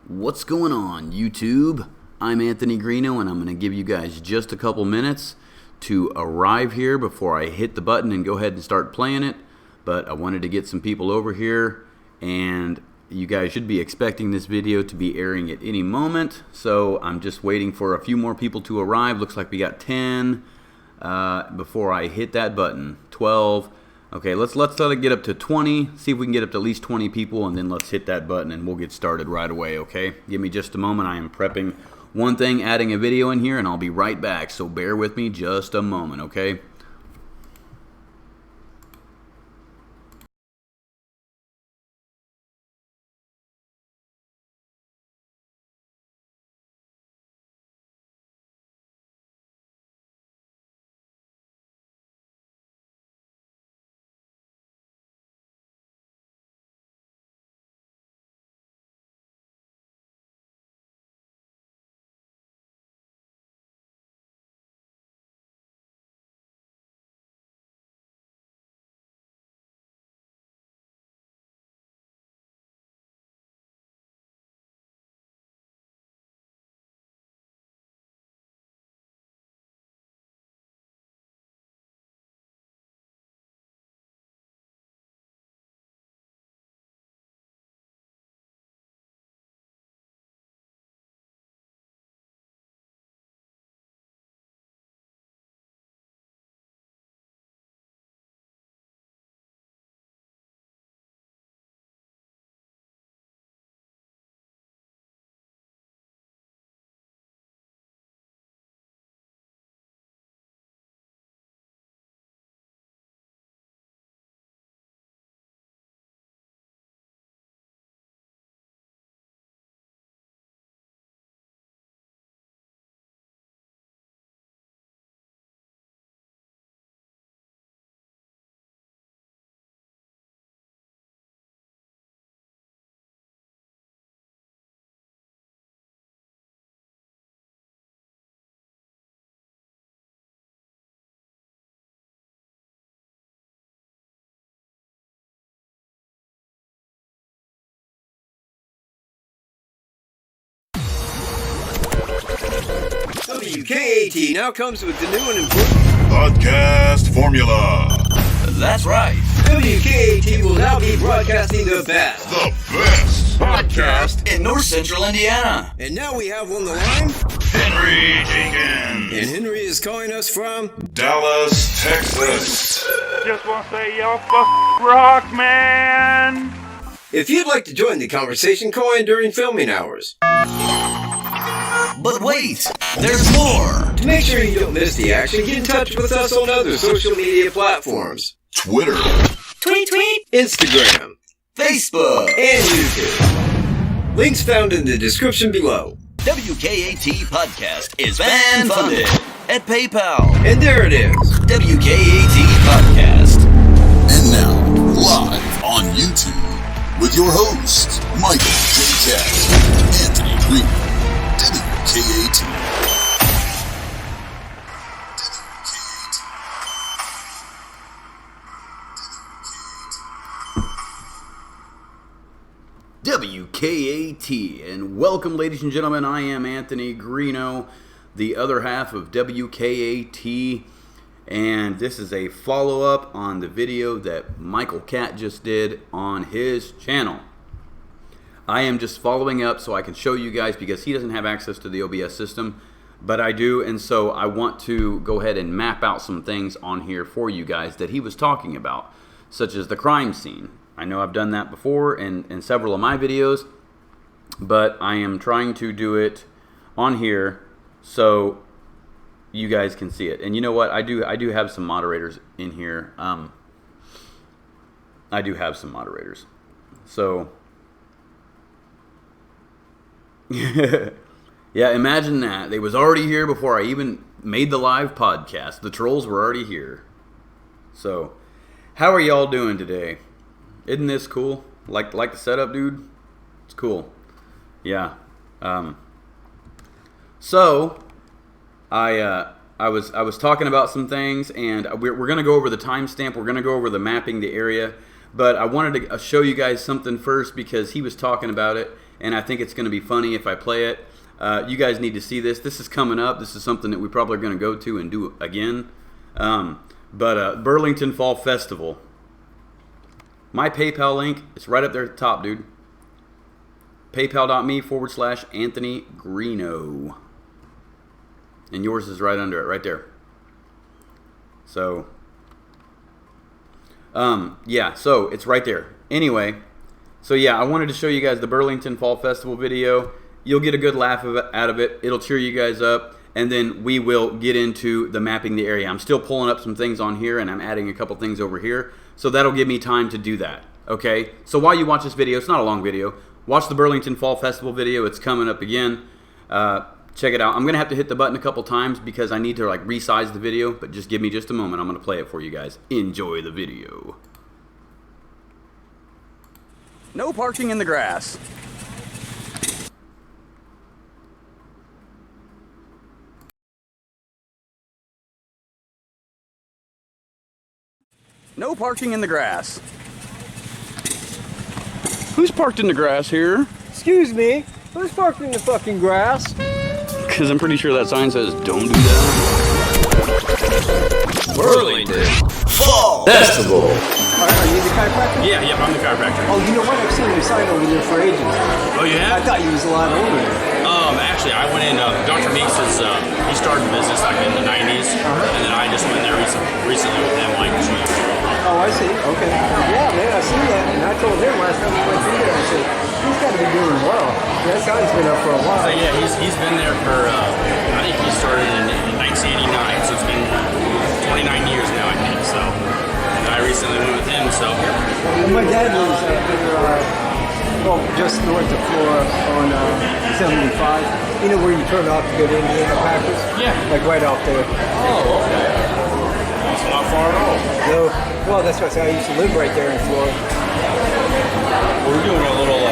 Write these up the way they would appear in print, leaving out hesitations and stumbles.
What's going on, YouTube? I'm Anthony GREENO, and I'm going to give you guys just a couple minutes to arrive here before I hit the button and go ahead and start playing it. But I wanted to get some people over here, and you guys should be expecting this video to be airing at any moment. So I'm just waiting for a few more people to arrive. Looks like we got 10 before I hit that button. 12. Okay, let's let it get up to 20, see if we can get up to at least 20 people, and then let's hit that button and we'll get started right away, okay? Give me just a moment. I am prepping one thing, adding a video in here, and I'll be right back, so bear with me just a moment, okay? WKAT now comes with the new and improved podcast formula. That's right. WKAT will now be broadcasting the best podcast in North Central Indiana. And now we have on the line Henry Jenkins. And Henry is calling us from Dallas, Texas. Just want to say y'all rock, man. If you'd like to join the conversation, call in during filming hours. But wait, there's more. To make sure you don't miss the action, get in touch with us on other social media platforms. Twitter. Tweet. Instagram. Facebook. And YouTube. Links found in the description below. WKAT Podcast is fan-funded at PayPal. And there it is. WKAT Podcast. And now, live on YouTube, with your hosts, Michael Wkat, Anthony GREENO, WKAT. WKAT, and welcome, ladies and gentlemen. I am Anthony GREENO, the other half of WKAT, and this is a follow-up on the video that Wkat just did on his channel. I am just following up so I can show you guys, because he doesn't have access to the OBS system, but I do, and so I want to go ahead and map out some things on here for you guys that he was talking about, such as the crime scene. I know I've done that before in several of my videos, but I am trying to do it on here so you guys can see it. And you know what? I do have some moderators in here. I do have some moderators. So yeah, imagine that. They was already here before I even made the live podcast. The trolls were already here. So how are y'all doing today? Isn't this cool? Like the setup, dude? It's cool. Yeah. So I was talking about some things, and we're gonna go over the timestamp. We're gonna go over the mapping the area, but I wanted to show you guys something first because he was talking about it, and I think it's going to be funny if I play it. You guys need to see this. This is coming up. This is something that we probably are going to go to and do again. Burlington Fall Festival. My PayPal link is right up there at the top, dude. PayPal.me/Anthony GREENO. And yours is right under it, right there. So, yeah, so it's right there. Anyway, so yeah, I wanted to show you guys the Burlington Fall Festival video. You'll get a good laugh out of it. It'll cheer you guys up. And then we will get into the mapping the area. I'm still pulling up some things on here, and I'm adding a couple things over here. So that'll give me time to do that, okay? So while you watch this video, it's not a long video, watch the Burlington Fall Festival video. It's coming up again. Check it out. I'm going to have to hit the button a couple times because I need to like resize the video, but just give me just a moment. I'm going to play it for you guys. Enjoy the video. No parking in the grass. No parking in the grass. Who's parked in the grass here? Excuse me, who's parked in the fucking grass? Because I'm pretty sure that sign says, don't do that. Burlington Fall Festival. Are you the chiropractor? Yeah, I'm the chiropractor. Oh, you know what? I've seen your sign over there for ages. Oh, you I have? thought you was a lot older. Actually, I went in, Dr. Meeks is, he started the business like in the 90s, and then I just went there recently with him, like 2 years ago. Oh, I see. Okay. Yeah, man, I seen that. And I told him last time we went through there, I said, he's got to be doing well. That sign's been up for a while. So yeah, he's been there for, I think he started in 1989, so it's been 29 years now, I think, so. And I recently went with him, so. And my dad lives well, just north of Flora on 75. You know where you turn off to go to Indiana Packers? Yeah. Like right off there. Oh, okay. That's not far at all. No, well, that's what I said. I used to live right there in Florida. We're doing a little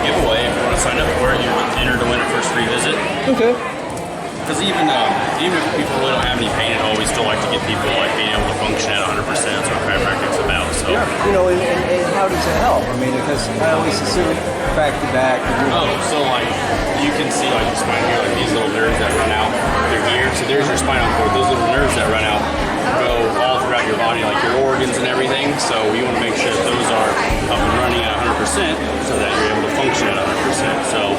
giveaway. If you want to sign up for it, you enter to win a first free visit. Okay. Because even if people really don't have any pain at all, we still like to get people like being able to function at 100%. That's what chiropractic's about. So. Yeah. You know, and how does it help? I mean, because I always assume back to back. Oh, so like you can see like the spine here, like these little nerves that run out. They're geared. So there's your spinal cord. Those little nerves that run out go all throughout your body, like your organs and everything. So we want to make sure that those are up and running at 100% so that you're able to function at 100%. So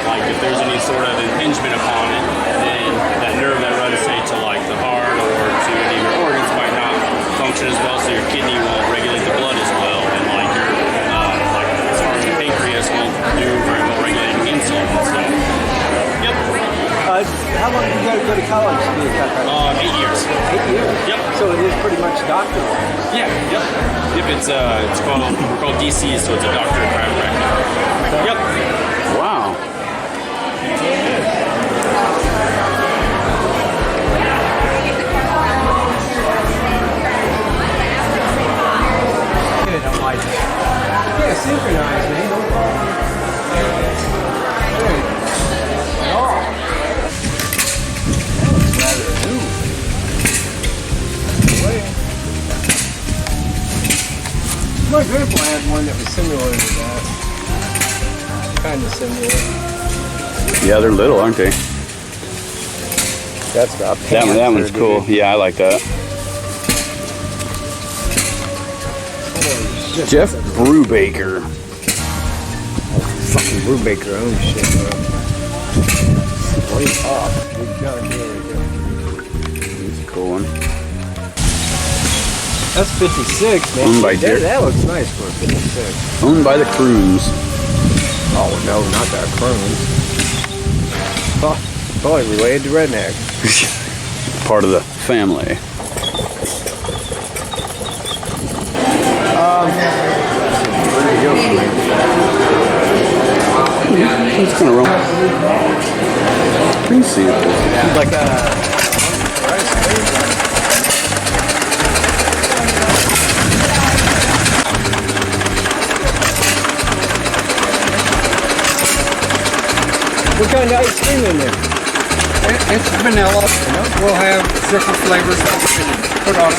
like if there's any sort of impingement upon it, then that nerve that runs, say, to like the heart or to any of your organs might not function as well. So your kidney won't regulate the blood as well, and like your like as far as your pancreas won't do very well regulating insulin and stuff. Yep. How long did you go to college to be a chiropractor? 8 years. 8 years? Yep. So it is pretty much doctor. Yeah. Yep. Yep. It's called we're called DC, so it's a doctor of chiropractic. Yep. Wow. I'm like, yeah, synchronize, man. No problem. Oh. That was rather new. My grandpa had one that was similar to that. Kind of similar. Yeah, they're little, aren't they? That's about That one's cool. Yeah, I like that. Jeff Brubaker. Fucking Brubaker owns shit, bro. Way up. Big John Deere right there. It's a cool one. That's 56, man. Owned by Deere. That looks nice for a 56. Owned by the Crews. Oh, no, not that Crohn's. Probably related to Redneck. Part of the family. It's kind of wrong. Let me see. Like what kind of ice cream in there? It's vanilla. We'll have different flavors that we can put on.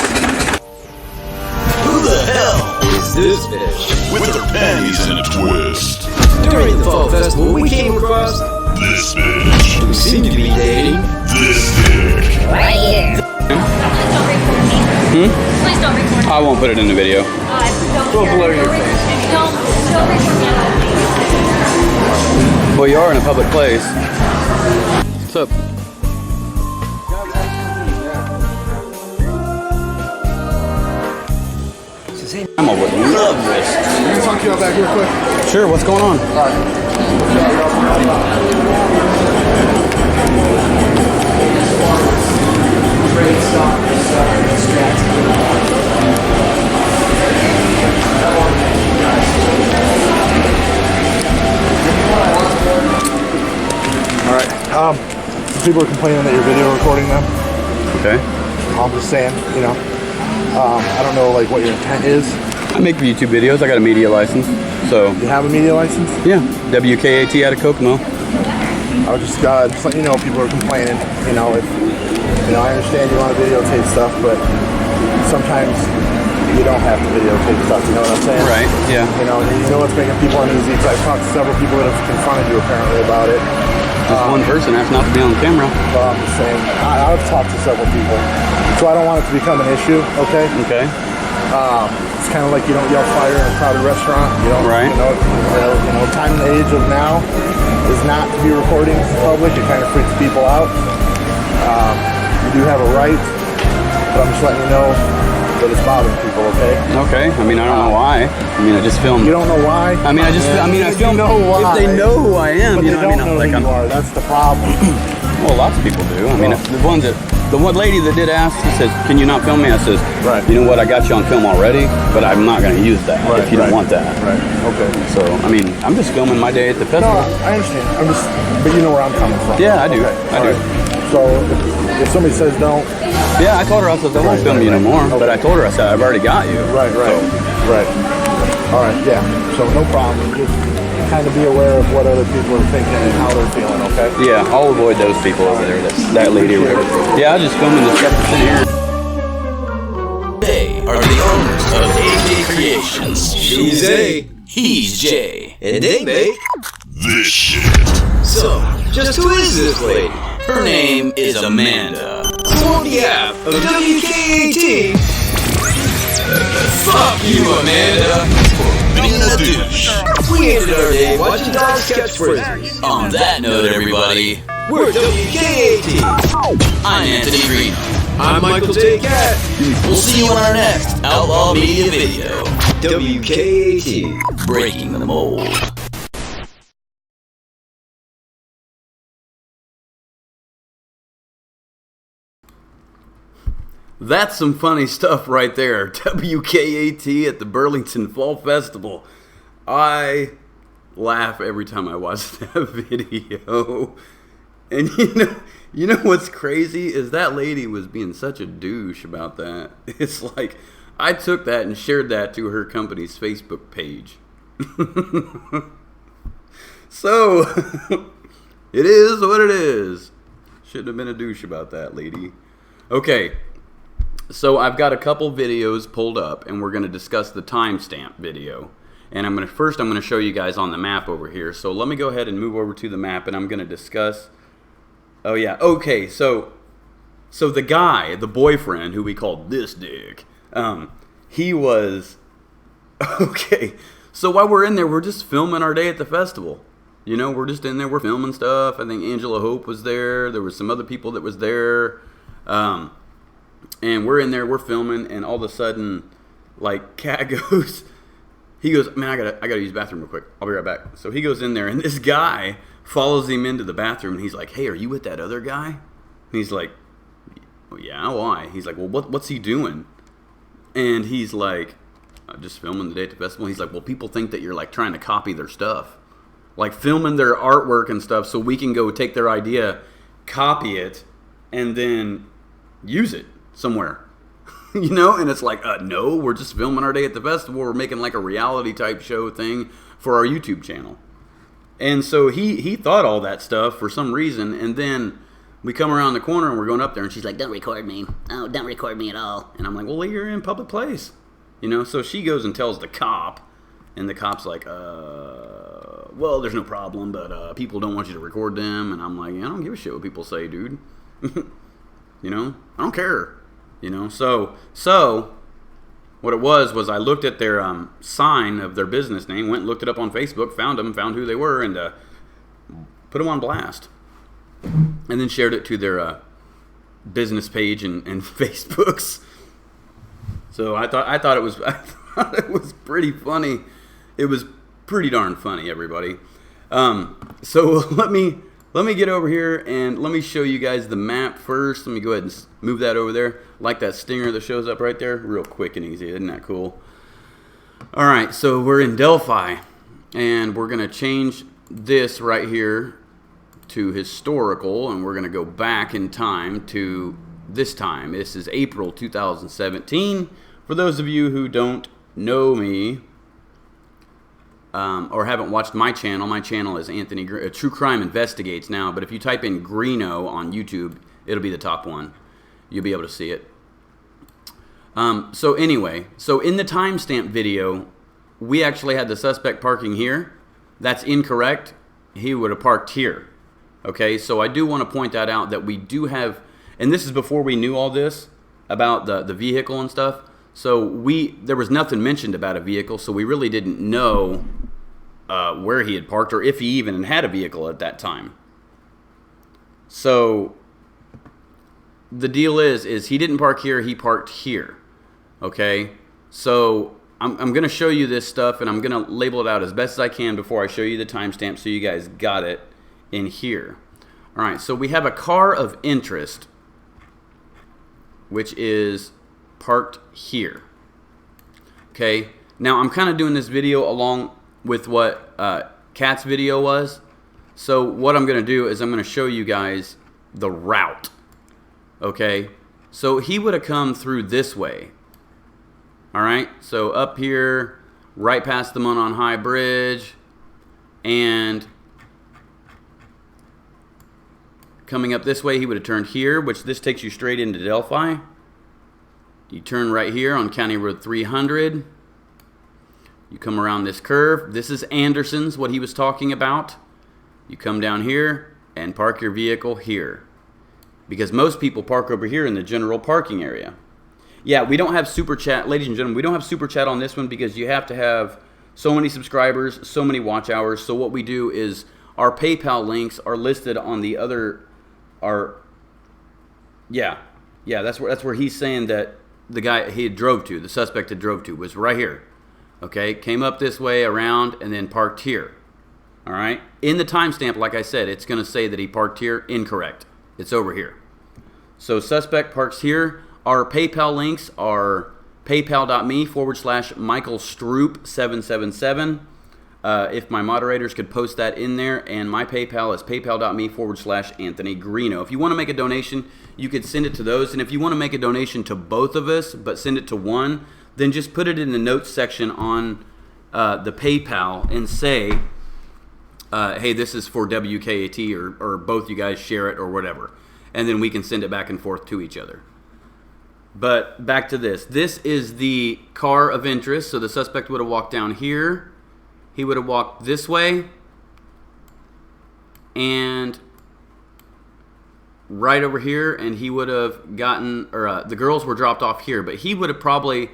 Who the hell is What's this bitch? With her panties in a twist. During the fall festival, we came across This bitch. who seemed to be dating. This dick. Right here. Please don't record me. I won't put it in the video. Don't blur your face. Don't record me. Well, you are in a public place. What's up? I'm a love this. Can I talk to you back real quick? Sure, what's going on? All right. People are complaining that you're video recording them. Okay. I'm just saying, you know. I don't know like what your intent is. I make YouTube videos. I got a media license. So, You have a media license? yeah. WKAT out of Kokomo. I was just letting you know people are complaining. You know, if I understand you want to videotape stuff, but sometimes you don't have to videotape stuff. You know what I'm saying? Right, yeah. You know what's making people uneasy. Because I've talked to several people that have confronted you apparently about it. Just one person has not to be on camera. Well, I'm just saying, I've talked to several people, so I don't want it to become an issue. Okay. Okay. It's kind of like you don't yell fire in a crowded restaurant. You don't. Right. You know, time and age of now is not to be recording in public. It kind of freaks people out. You do have a right, but I'm just letting you know that it's bothering people. Okay. Okay. I mean, I don't know why. I mean, I just filmed. You don't know why. I mean, I filmed. You know why. If they know who I am, But you they know what I don't mean? know Like, who you are. That's the problem. well, lots of people do. I mean, Well. the one lady that did ask, she said, "Can you not film me?" I says, Right. You know what? I got you on film already, but I'm not going to use that if you don't want that. Right. Okay. So, I mean, I'm just filming my day at the No, festival. I understand. But you know where I'm coming from. Yeah, I do. Okay. I All do. right. So if somebody says don't, Yeah, I told her I said I won't Right, film right, you no right. more, Okay. but I told her I said I've already got you. right. All right, yeah. So no problem. Just kind of be aware of what other people are thinking and how they're feeling. Okay. Yeah, I'll avoid those people over there. That lady or whatever. Yeah, I was just filming the stuff that's in here. They are the owners of AJ Creations. She's A, He's Jay. and they make. This shit. So, just who is this lady? Her name is Amanda. So on behalf of WKAT, fuck you, Amanda. Being a douche. We ended our day watching dogs catch frisbees. On that note, everybody, We're WKAT. I'm Anthony GREENO. I'm Michael J. Cat. We'll see you on our next Outlaw Media video. WKAT. Breaking the mold. That's some funny stuff right there. WKAT at the Burlington Fall Festival. I laugh every time I watch that video. And you know what's crazy is that lady was being such a douche about that. It's like I took that and shared that to her company's Facebook page. So it is what it is. Shouldn't have been a douche about that lady. Okay. So I've got a couple videos pulled up, and we're going to discuss the timestamp video. And I'm going to show you guys on the map over here. So let me go ahead and move over to the map, and I'm going to discuss. Oh yeah, okay. So the guy, the boyfriend, who we called this dick, he was okay. So while we're in there, we're just filming our day at the festival. You know, we're just in there, we're filming stuff. I think Angela Hope was there. There was some other people that was there. And we're in there, we're filming, and all of a sudden, like, Kat goes, he goes, man, I gotta use the bathroom real quick. I'll be right back. So he goes in there, and this guy follows him into the bathroom, and he's like, hey, are you with that other guy? And he's like, well, yeah, why? He's like, well, what's he doing? And he's like, just filming the day at the festival. He's like, well, people think that you're, like, trying to copy their stuff. Like, filming their artwork and stuff so we can go take their idea, copy it, and then use it somewhere. You know, and it's like, no, we're just filming our day at the festival. We're making like a reality type show thing for our YouTube channel. And so he thought all that stuff for some reason, and then we come around the corner and we're going up there, and she's like, don't record me. Oh, don't record me at all. And I'm like, well, you're in public place. You know, so she goes and tells the cop, and the cop's like, well, there's no problem, but people don't want you to record them. And I'm like, I don't give a shit what people say, dude. You know, I don't care. You know, so what it was I looked at their sign of their business name, went and looked it up on Facebook, found them, found who they were, and put them on blast. And then shared it to their business page and Facebooks. So I thought it was pretty funny. It was pretty darn funny, everybody. So let me get over here and let me show you guys the map first. Let me go ahead and move that over there. Like that stinger that shows up right there. Real quick and easy. Isn't that cool? All right, so we're in Delphi. And we're going to change this right here to historical. And we're going to go back in time to this time. This is April 2017. For those of you who don't know me, or haven't watched my channel is Anthony True Crime Investigates now, but if you type in GREENO on YouTube, it'll be the top one. You'll be able to see it. So anyway, so in the timestamp video, we actually had the suspect parking here. That's incorrect. He would have parked here. Okay, so I do want to point that out, that we do have, and this is before we knew all this about the vehicle and stuff. So there was nothing mentioned about a vehicle, so we really didn't know where he had parked or if he even had a vehicle at that time. So the deal is he didn't park here, he parked here. Okay, so I'm going to show you this stuff, and I'm going to label it out as best as I can before I show you the timestamp so you guys got it in here. All right, so we have a car of interest, which is parked here. Okay, now I'm kind of doing this video along with what KATT's video was. So what I'm going to do is I'm going to show you guys the route. Okay, so he would have come through this way. All right, so up here, right past the Monon High Bridge, and coming up this way, he would have turned here, which this takes you straight into Delphi. You turn right here on County Road 300. You come around this curve. This is Anderson's, what he was talking about. You come down here and park your vehicle here. Because most people park over here in the general parking area. Yeah, we don't have Super Chat. Ladies and gentlemen, we don't have Super Chat on this one because you have to have so many subscribers, so many watch hours. So what we do is our PayPal links are listed on the other... Yeah, that's where he's saying that the guy the suspect had drove to, was right here. Okay, came up this way, around, and then parked here. All right, in the timestamp, like I said, it's going to say that he parked here. Incorrect. It's over here. So suspect parks here. Our PayPal links are paypal.me/Michael Stroop 777. If my moderators could post that in there, and my PayPal is paypal.me/Anthony GREENO. If you want to make a donation, you could send it to those. And if you want to make a donation to both of us, but send it to one, then just put it in the notes section on the PayPal and say, hey, this is for WKAT, or both you guys share it or whatever. And then we can send it back and forth to each other. But back to this. This is the car of interest. So the suspect would have walked down here. He would have walked this way. And right over here. And he would have gotten, or the girls were dropped off here. But he would have probably,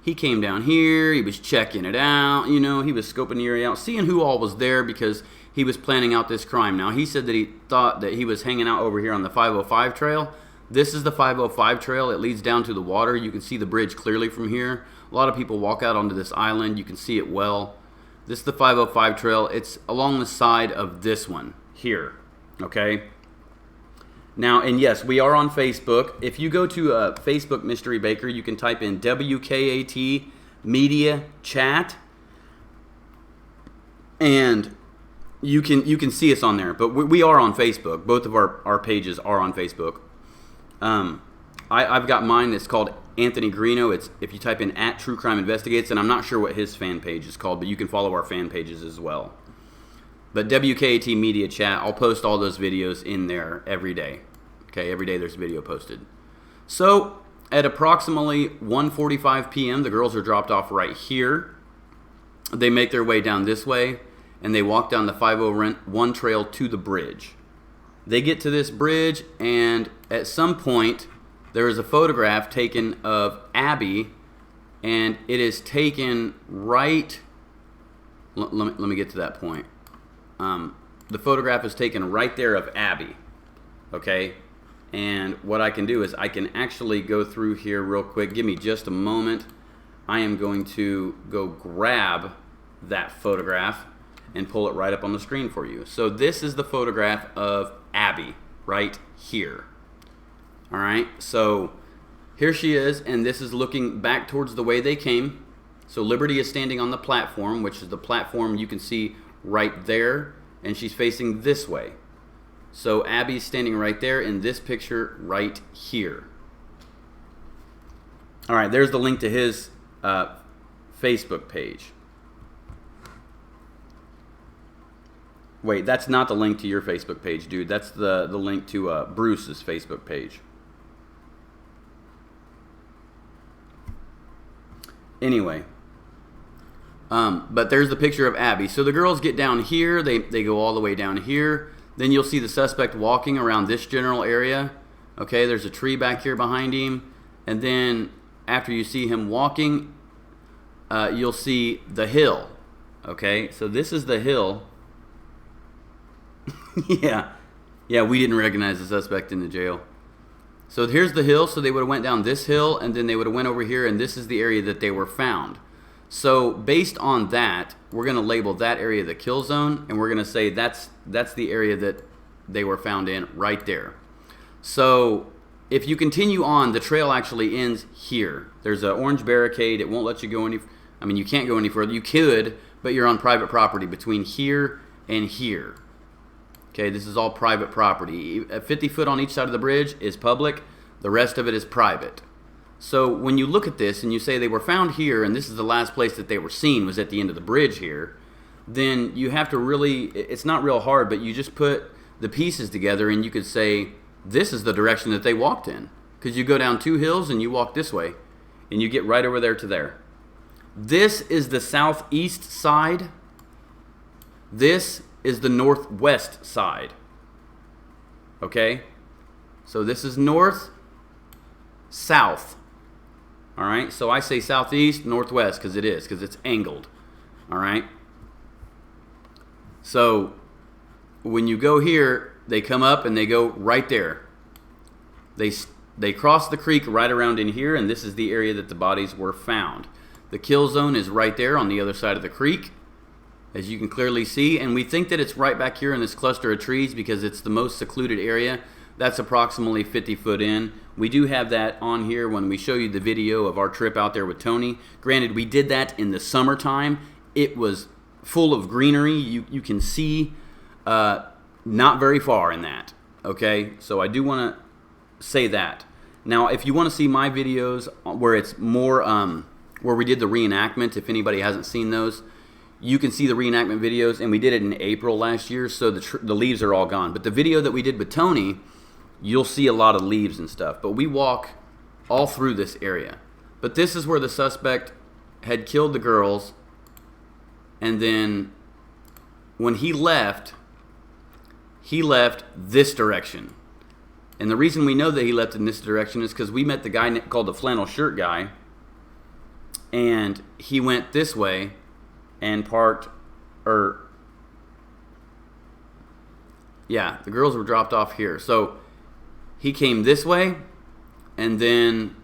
he came down here. He was checking it out. You know, he was scoping the area out. Seeing who all was there because he was planning out this crime. Now, he said that he thought that he was hanging out over here on the 505 trail. This is the 505 trail. It leads down to the water. You can see the bridge clearly from here. A lot of people walk out onto this island. You can see it well. This is the 505 trail. It's along the side of this one here. Okay? Now, and yes, we are on Facebook. If you go to Facebook Mystery Baker, you can type in WKAT Media Chat. And you can see us on there. But we are on Facebook. Both of our pages are on Facebook. I've got mine that's called Anthony GREENO. It's if you type in @True Crime Investigates, and I'm not sure what his fan page is called, but you can follow our fan pages as well. But WKAT Media Chat, I'll post all those videos in there every day. Okay, every day there's a video posted. So, At approximately 1:45 p.m., the girls are dropped off right here. They make their way down this way, and they walk down the 501 trail to the bridge. They get to this bridge, and at some point, there is a photograph taken of Abby, and it is taken right... Let me get to that point. The photograph is taken right there of Abby, okay? And what I can do is I can actually go through here real quick. Give me just a moment. I am going to go grab that photograph and pull it right up on the screen for you. So this is the photograph of Abby right here. All right, so here she is, and this is looking back towards the way they came. So Liberty is standing on the platform, which is the platform you can see right there, and she's facing this way. So Abby's standing right there in this picture right here. All right, there's the link to his Facebook page. Wait, that's not the link to your Facebook page, dude. That's the link to Bruce's Facebook page. Anyway, but there's the picture of Abby. So the girls get down here. They go all the way down here. Then you'll see the suspect walking around this general area. Okay, there's a tree back here behind him. And then after you see him walking, you'll see the hill. Okay, so this is the hill. Yeah, we didn't recognize the suspect in the jail. So here's the hill. So they would have went down this hill, and then they would have went over here, and this is the area that they were found. So based on that, we're going to label that area the kill zone, and we're going to say that's the area that they were found in right there. So if you continue on, the trail actually ends here. There's an orange barricade. It won't let you go any... I mean, you can't go any further. You could, but you're on private property between here and here. Okay, this is all private property. 50 foot on each side of the bridge is public. The rest of it is private. So when you look at this and you say they were found here and this is the last place that they were seen was at the end of the bridge here, then you have to really, it's not real hard, but you just put the pieces together and you could say this is the direction that they walked in. Because you go down 2 hills and you walk this way and you get right over there to there. This is the southeast side. This is the northwest side. Okay? So this is north, south. All right? So I say southeast, northwest because it's angled. All right? So when you go here, they come up and they go right there. They cross the creek right around in here, and this is the area that the bodies were found. The kill zone is right there on the other side of the creek, as you can clearly see, and we think that it's right back here in this cluster of trees because it's the most secluded area. That's approximately 50 foot in. We do have that on here when we show you the video of our trip out there with Tony. Granted, we did that in the summertime. It was full of greenery. You can see not very far in that. Okay, so I do want to say that. Now, if you want to see my videos where it's more, where we did the reenactment, if anybody hasn't seen those, you can see the reenactment videos, and we did it in April last year, so the leaves are all gone. But the video that we did with Tony, you'll see a lot of leaves and stuff. But we walk all through this area. But this is where the suspect had killed the girls, and then when he left this direction. And the reason we know that he left in this direction is because we met the guy called the flannel shirt guy, and he went this way and parked, the girls were dropped off here. So he came this way, and then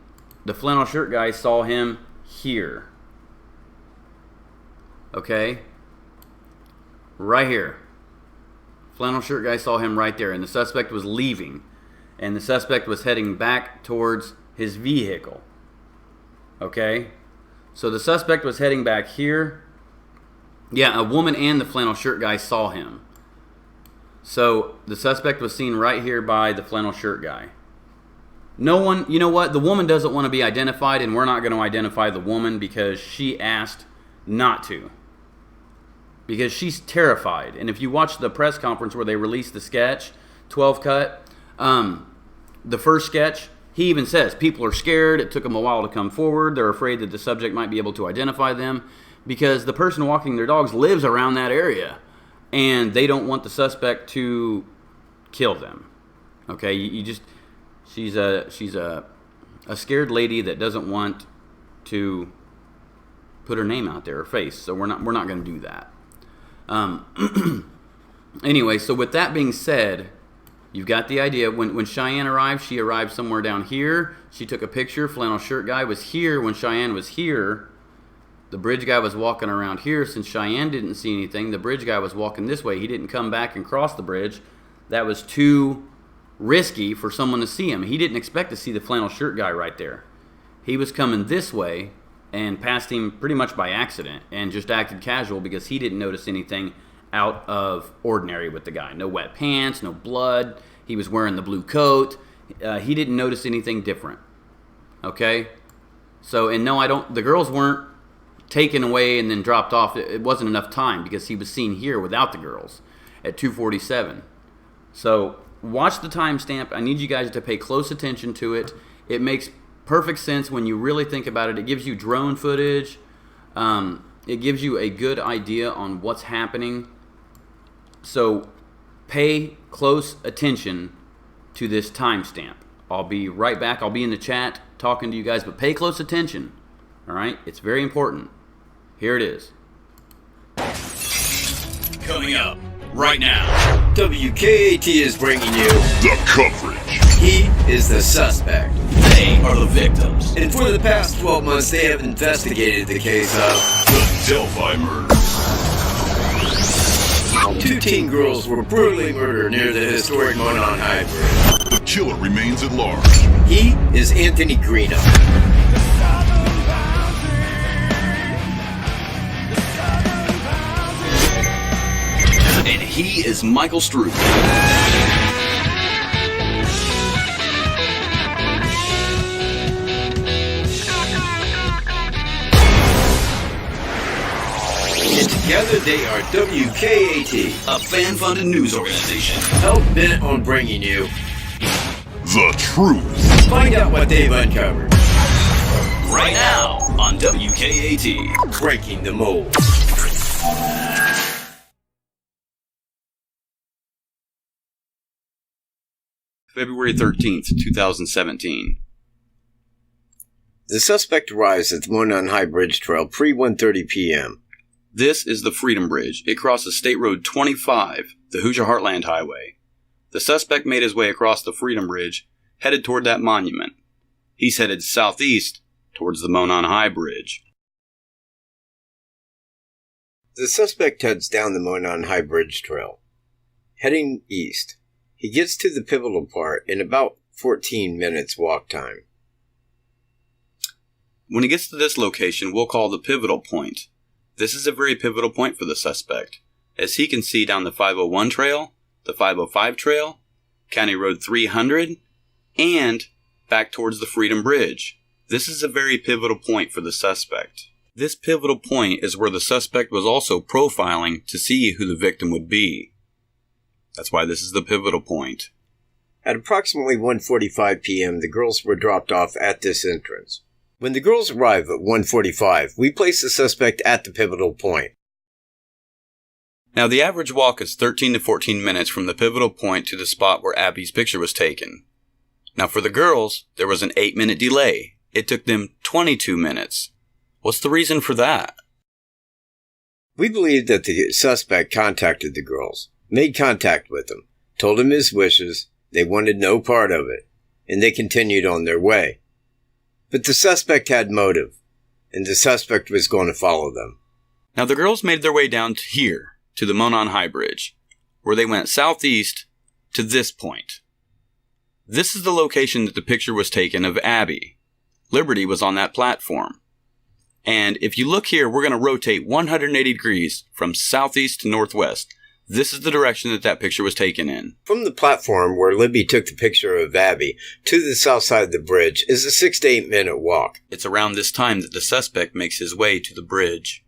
the flannel shirt guy saw him here. Okay? Right here. Flannel shirt guy saw him right there, and the suspect was leaving. And the suspect was heading back towards his vehicle. Okay? So the suspect was heading back here. Yeah, a woman and the flannel shirt guy saw him. So the suspect was seen right here by the flannel shirt guy. No one, you know what? The woman doesn't want to be identified, and we're not going to identify the woman because she asked not to. Because she's terrified. And if you watch the press conference where they released the sketch, 12 cut, the first sketch, he even says people are scared. It took them a while to come forward. They're afraid that the subject might be able to identify them because the person walking their dogs lives around that area, and they don't want the suspect to kill them. Okay, she's a scared lady that doesn't want to put her name out there, her face. So we're not going to do that. Anyway, so with that being said, you've got the idea. When Cheyenne arrived, she arrived somewhere down here. She took a picture. Flannel shirt guy was here when Cheyenne was here. The bridge guy was walking around here. Since Cheyenne didn't see anything, the bridge guy was walking this way. He didn't come back and cross the bridge. That was too risky for someone to see him. He didn't expect to see the flannel shirt guy right there. He was coming this way and passed him pretty much by accident and just acted casual because he didn't notice anything out of ordinary with the guy. No wet pants, no blood. He was wearing the blue coat. He didn't notice anything different. Okay? So, and no, the girls weren't taken away and then dropped off. It wasn't enough time because he was seen here without the girls at 2:47. So, watch the timestamp. I need you guys to pay close attention to it. It makes perfect sense when you really think about it. It gives you drone footage. It gives you a good idea on what's happening. So pay close attention to this timestamp. I'll be right back. I'll be in the chat talking to you guys, but pay close attention. All right? It's very important. Here it is. Coming up right now. WKAT is bringing you The coverage. He is the suspect. They are the victims. And for the past 12 months, they have investigated the case of The Delphi murders. 2 teen girls were brutally murdered near the historic Monon High Bridge. The killer remains at large. He is Anthony GREENO. And he is Michael Stroop. And together they are WKAT, a fan-funded news organization. hell-bent on bringing you The truth. Find out what they've uncovered. Right now on WKAT. Breaking the mold. February 13th, 2017. The suspect arrives at the Monon High Bridge Trail pre-1:30 p.m. This is the Freedom Bridge. It crosses State Road 25, the Hoosier Heartland Highway. The suspect made his way across the Freedom Bridge, headed toward that monument. He's headed southeast towards the Monon High Bridge. The suspect heads down the Monon High Bridge Trail, heading east. He gets to the pivotal part in about 14 minutes walk time. When he gets to this location, we'll call the pivotal point. This is a very pivotal point for the suspect, as he can see down the 501 trail, the 505 trail, County Road 300, and back towards the Freedom Bridge. This is a very pivotal point for the suspect. This pivotal point is where the suspect was also profiling to see who the victim would be. That's why this is the pivotal point. At approximately 1:45 p.m., the girls were dropped off at this entrance. When the girls arrive at 1:45, we place the suspect at the pivotal point. Now, the average walk is 13 to 14 minutes from the pivotal point to the spot where Abby's picture was taken. Now, for the girls, there was an 8-minute delay. It took them 22 minutes. What's the reason for that? We believe that the suspect contacted the girls, made contact with them, told them his wishes, they wanted no part of it, and they continued on their way. But the suspect had motive, and the suspect was going to follow them. Now, the girls made their way down to here, to the Monon High Bridge, where they went southeast to this point. This is the location that the picture was taken of Abby. Liberty was on that platform. And if you look here, we're going to rotate 180 degrees from southeast to northwest. This is the direction that that picture was taken in. From the platform where Libby took the picture of Abby to the south side of the bridge is a 6 to 8 minute walk. It's around this time that the suspect makes his way to the bridge.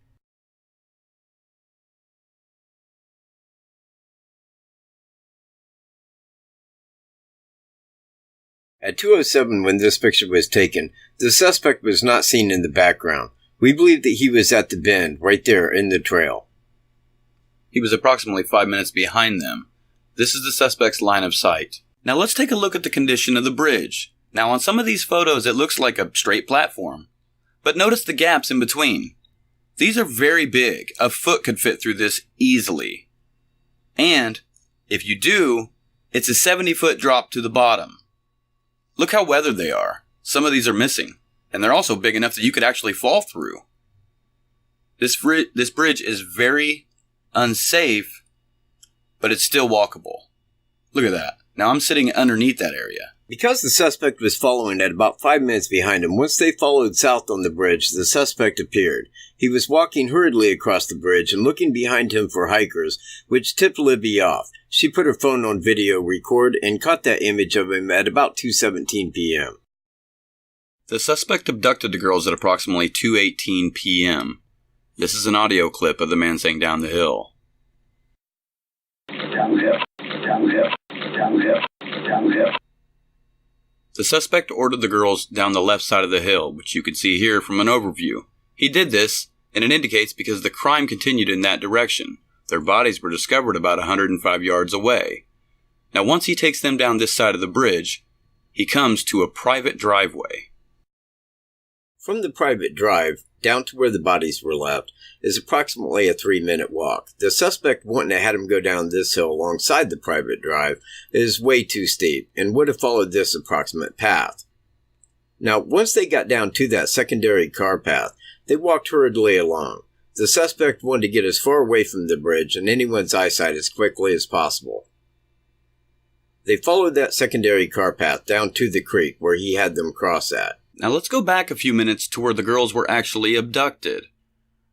At 2:07 when this picture was taken, the suspect was not seen in the background. We believe that he was at the bend right there in the trail. He was approximately 5 minutes behind them. This is the suspect's line of sight. Now let's take a look at the condition of the bridge. Now on some of these photos it looks like a straight platform. But notice the gaps in between. These are very big. A foot could fit through this easily. And if you do, it's a 70-foot drop to the bottom. Look how weathered they are. Some of these are missing. And they're also big enough that you could actually fall through. This bridge is very unsafe, but it's still walkable. Look at that. Now I'm sitting underneath that area. Because the suspect was following at about 5 minutes behind him, once they followed south on the bridge, the suspect appeared. He was walking hurriedly across the bridge and looking behind him for hikers, which tipped Libby off. She put her phone on video record and caught that image of him at about 2:17 p.m. The suspect abducted the girls at approximately 2:18 p.m. This is an audio clip of the man saying down the hill. Down the hill, down the hill, down the hill, down the hill. The suspect ordered the girls down the left side of the hill, which you can see here from an overview. He did this, and it indicates because the crime continued in that direction. Their bodies were discovered about 105 yards away. Now once he takes them down this side of the bridge, he comes to a private driveway. From the private drive down to where the bodies were left is approximately a 3-minute walk. The suspect wouldn't have had him go down this hill alongside the private drive. It is way too steep and would have followed this approximate path. Now, once they got down to that secondary car path, they walked hurriedly along. The suspect wanted to get as far away from the bridge and anyone's eyesight as quickly as possible. They followed that secondary car path down to the creek where he had them cross at. Now let's go back a few minutes to where the girls were actually abducted.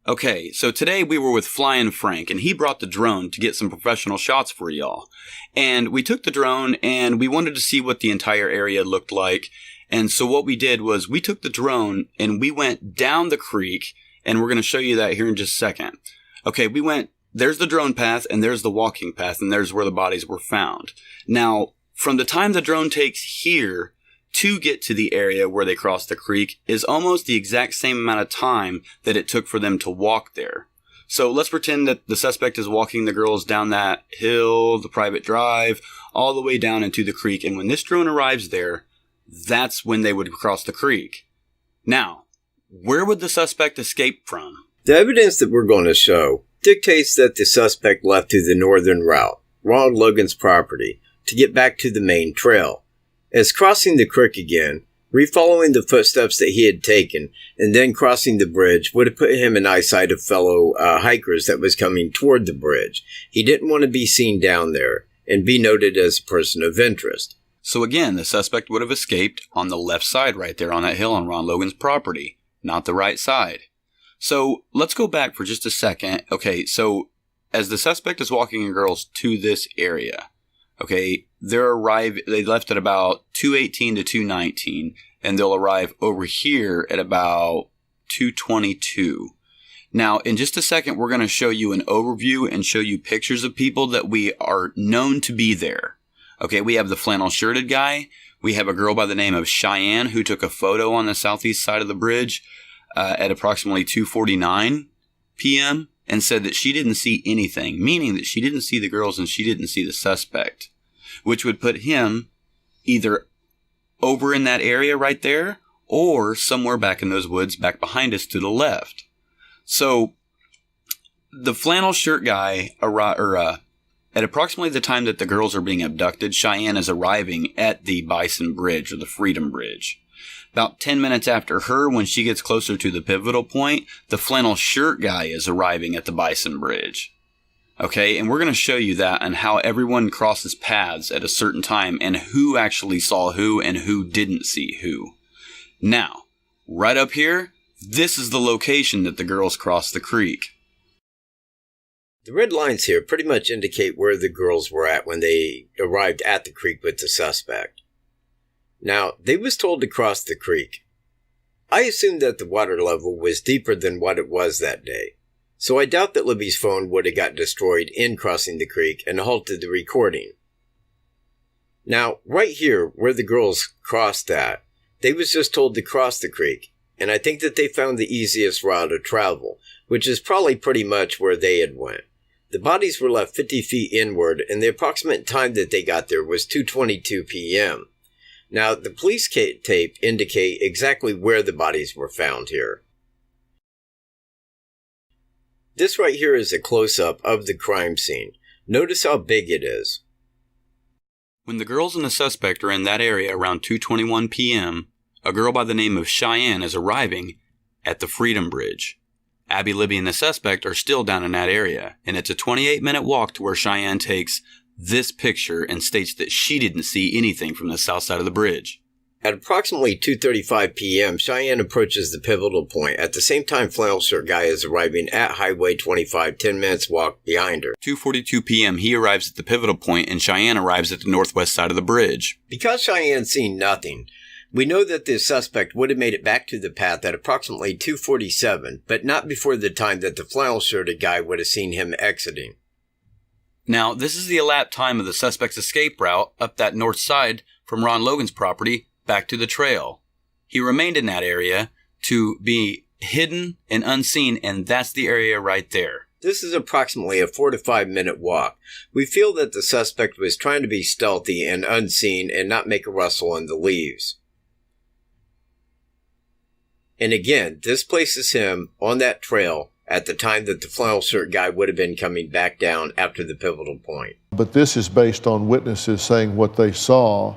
Okay, so today we were with Flying Frank, and he brought the drone to get some professional shots for y'all. And we took the drone, and we wanted to see what the entire area looked like. And so what we did was we took the drone, and we went down the creek, and we're going to show you that here in just a second. Okay, there's the drone path, and there's the walking path, and there's where the bodies were found. Now, from the time the drone takes here to get to the area where they crossed the creek is almost the exact same amount of time that it took for them to walk there. So let's pretend that the suspect is walking the girls down that hill, the private drive, all the way down into the creek. And when this drone arrives there, that's when they would cross the creek. Now, where would the suspect escape from? The evidence that we're going to show dictates that the suspect left to the northern route, Ronald Logan's property, to get back to the main trail. As crossing the creek again, refollowing the footsteps that he had taken, and then crossing the bridge would have put him in eyesight of fellow hikers that was coming toward the bridge. He didn't want to be seen down there and be noted as a person of interest. So again, the suspect would have escaped on the left side right there on that hill on Ron Logan's property, not the right side. So let's go back for just a second. Okay, so as the suspect is walking the girls to this area, okay, they left at about 2:18 to 2:19, and they'll arrive over here at about 2:22. Now, in just a second, we're going to show you an overview and show you pictures of people that we are known to be there. Okay, we have the flannel shirted guy. We have a girl by the name of Cheyenne who took a photo on the southeast side of the bridge at approximately 2:49 p.m. and said that she didn't see anything, meaning that she didn't see the girls and she didn't see the suspect, which would put him either over in that area right there or somewhere back in those woods back behind us to the left. So the flannel shirt guy, at approximately the time that the girls are being abducted, Cheyenne is arriving at the Bison Bridge or the Freedom Bridge. About 10 minutes after her, when she gets closer to the pivotal point, the flannel shirt guy is arriving at the Bison Bridge. Okay, and we're going to show you that and how everyone crosses paths at a certain time and who actually saw who and who didn't see who. Now, right up here, this is the location that the girls crossed the creek. The red lines here pretty much indicate where the girls were at when they arrived at the creek with the suspect. Now, they was told to cross the creek. I assumed that the water level was deeper than what it was that day. So I doubt that Libby's phone would have got destroyed in crossing the creek and halted the recording. Now, right here where the girls crossed at, they was just told to cross the creek, and I think that they found the easiest route of travel, which is probably pretty much where they had went. The bodies were left 50 feet inward, and the approximate time that they got there was 2:22 p.m. Now, the police tape indicate exactly where the bodies were found here. This right here is a close-up of the crime scene. Notice how big it is. When the girls and the suspect are in that area around 2:21 p.m., a girl by the name of Cheyenne is arriving at the Freedom Bridge. Abby, Libby, and the suspect are still down in that area, and it's a 28-minute walk to where Cheyenne takes this picture and states that she didn't see anything from the south side of the bridge. At approximately 2:35 p.m., Cheyenne approaches the pivotal point. At the same time, flannel shirt guy is arriving at Highway 25, 10 minutes walk behind her. 2:42 p.m., he arrives at the pivotal point, and Cheyenne arrives at the northwest side of the bridge. Because Cheyenne's seen nothing, we know that the suspect would have made it back to the path at approximately 2:47, but not before the time that the flannel-shirted guy would have seen him exiting. Now, this is the elapsed time of the suspect's escape route up that north side from Ron Logan's property back to the trail. He remained in that area to be hidden and unseen, and that's the area right there. This is approximately a 4 to 5 minute walk. We feel that the suspect was trying to be stealthy and unseen and not make a rustle in the leaves. And again, this places him on that trail at the time that the flannel shirt guy would have been coming back down after the pivotal point. But this is based on witnesses saying what they saw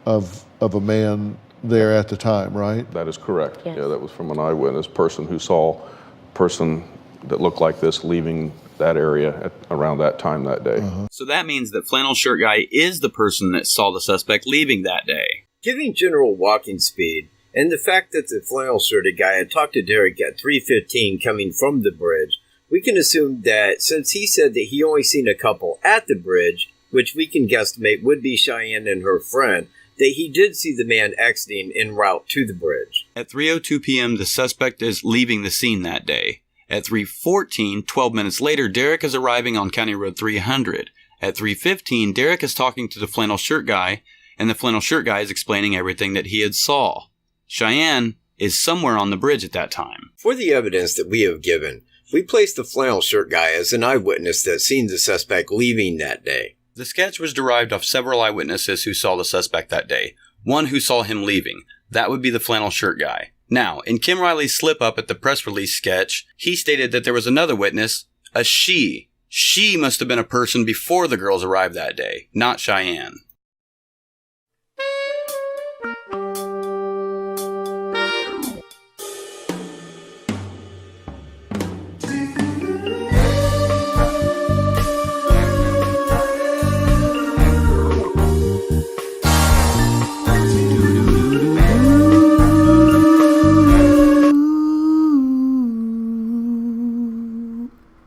of a man there at the time, right? That is correct. Yes. Yeah, that was from an eyewitness person who saw a person that looked like this leaving that area around that time that day. So that means that flannel shirt guy is the person that saw the suspect leaving that day. Given general walking speed, and the fact that the flannel-shirted guy had talked to Derek at 3:15 coming from the bridge, we can assume that since he said that he only seen a couple at the bridge, which we can guesstimate would be Cheyenne and her friend, that he did see the man exiting en route to the bridge. At 3:02 p.m., the suspect is leaving the scene that day. At 3:14, 12 minutes later, Derek is arriving on County Road 300. At 3:15, Derek is talking to the flannel shirt guy, and the flannel shirt guy is explaining everything that he had saw. Cheyenne is somewhere on the bridge at that time. For the evidence that we have given, we place the flannel shirt guy as an eyewitness that seen the suspect leaving that day. The sketch was derived off several eyewitnesses who saw the suspect that day. One who saw him leaving. That would be the flannel shirt guy. Now, in Kim Riley's slip-up at the press release sketch, he stated that there was another witness, a she. She must have been a person before the girls arrived that day, not Cheyenne.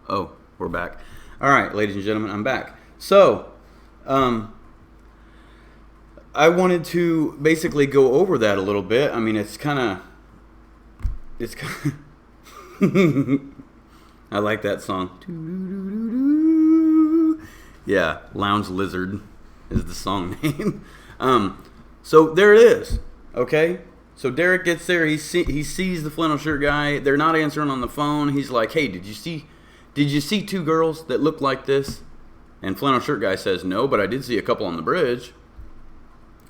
Oh, we're back. All right, ladies and gentlemen, I'm back. So, I wanted to basically go over that a little bit. I mean, it's kind of I like that song. Yeah, Lounge Lizard is the song name. So there it is. Okay. So Derek gets there. He sees the flannel shirt guy. They're not answering on the phone. He's like, "Hey, did you see two girls that looked like this?" And flannel shirt guy says, "No, but I did see a couple on the bridge."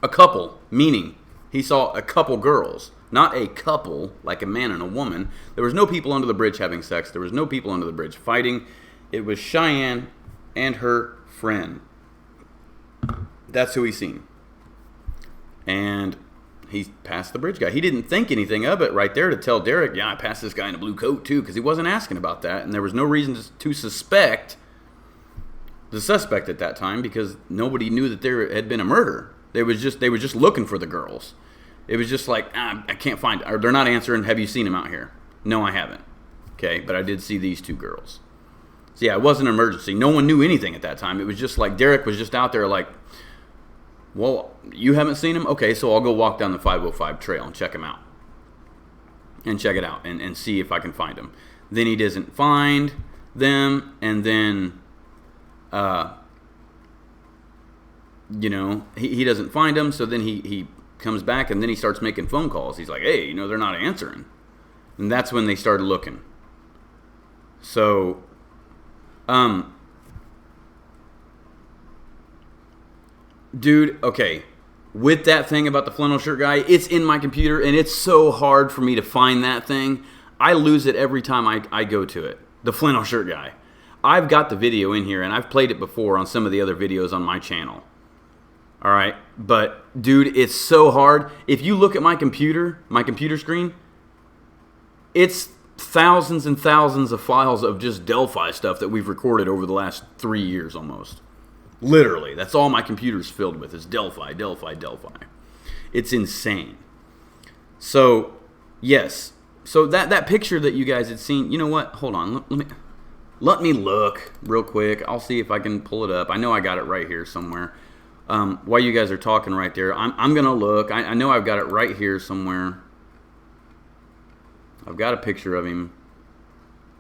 A couple, meaning he saw a couple girls, not a couple like a man and a woman. There was no people under the bridge having sex. There was no people under the bridge fighting. It was Cheyenne and her friend. That's who he's seen. And he passed the bridge guy. He didn't think anything of it right there to tell Derek, "Yeah, I passed this guy in a blue coat too," because he wasn't asking about that. And there was no reason to suspect the suspect at that time because nobody knew that there had been a murder. They were just looking for the girls. It was just like, I can't find, or they're not answering, "Have you seen him out here?" "No, I haven't." Okay, but I did see these two girls. So yeah, it wasn't an emergency. No one knew anything at that time. It was just like Derek was just out there like, "Well, you haven't seen him? Okay, so I'll go walk down the 505 trail and check him out. And check it out and see if I can find him." Then he doesn't find them, and then you know, he doesn't find them. So then he comes back, and then he starts making phone calls. He's like, hey, you know, they're not answering. And that's when they started looking. So, dude, okay. With that thing about the flannel shirt guy, it's in my computer, and it's so hard for me to find that thing. I lose it every time I go to it. The flannel shirt guy. I've got the video in here, and I've played it before on some of the other videos on my channel. All right? But, dude, it's so hard. If you look at my computer screen, it's thousands and thousands of files of just Delphi stuff that we've recorded over the last 3 years almost. Literally. That's all my computer's filled with is Delphi, Delphi, Delphi. It's insane. So, yes. So that picture that you guys had seen, you know what? Hold on. Let me look real quick. I'll see if I can pull it up. I know I got it right here somewhere. While you guys are talking right there, I'm going to look. I know I've got it right here somewhere. I've got a picture of him,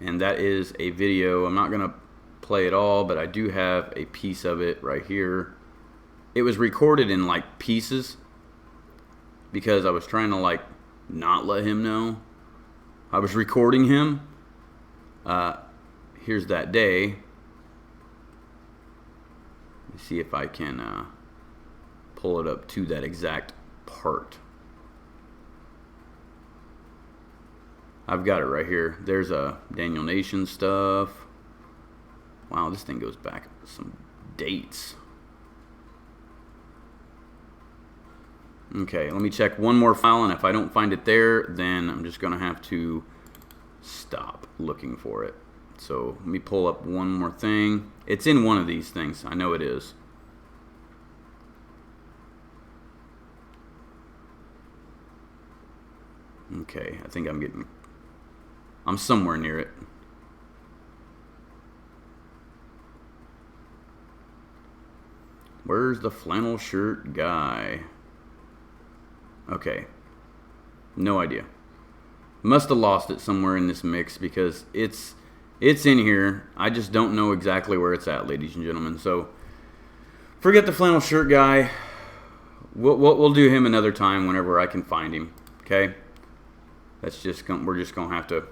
and that is a video. I'm not going to play it all, but I do have a piece of it right here. It was recorded in like pieces because I was trying to like not let him know I was recording him. Here's that day. Let me see if I can pull it up to that exact part. I've got it right here. There's Daniel Nation stuff. Wow, this thing goes back some dates. Okay, let me check one more file, and if I don't find it there, then I'm just going to have to stop looking for it. So let me pull up one more thing. It's in one of these things. I know it is. Okay, I think I'm somewhere near it. Where's the flannel shirt guy? Okay. No idea. Must have lost it somewhere in this mix because it's in here. I just don't know exactly where it's at, ladies and gentlemen. So forget the flannel shirt guy. We'll do him another time whenever I can find him. Okay? We're just gonna have to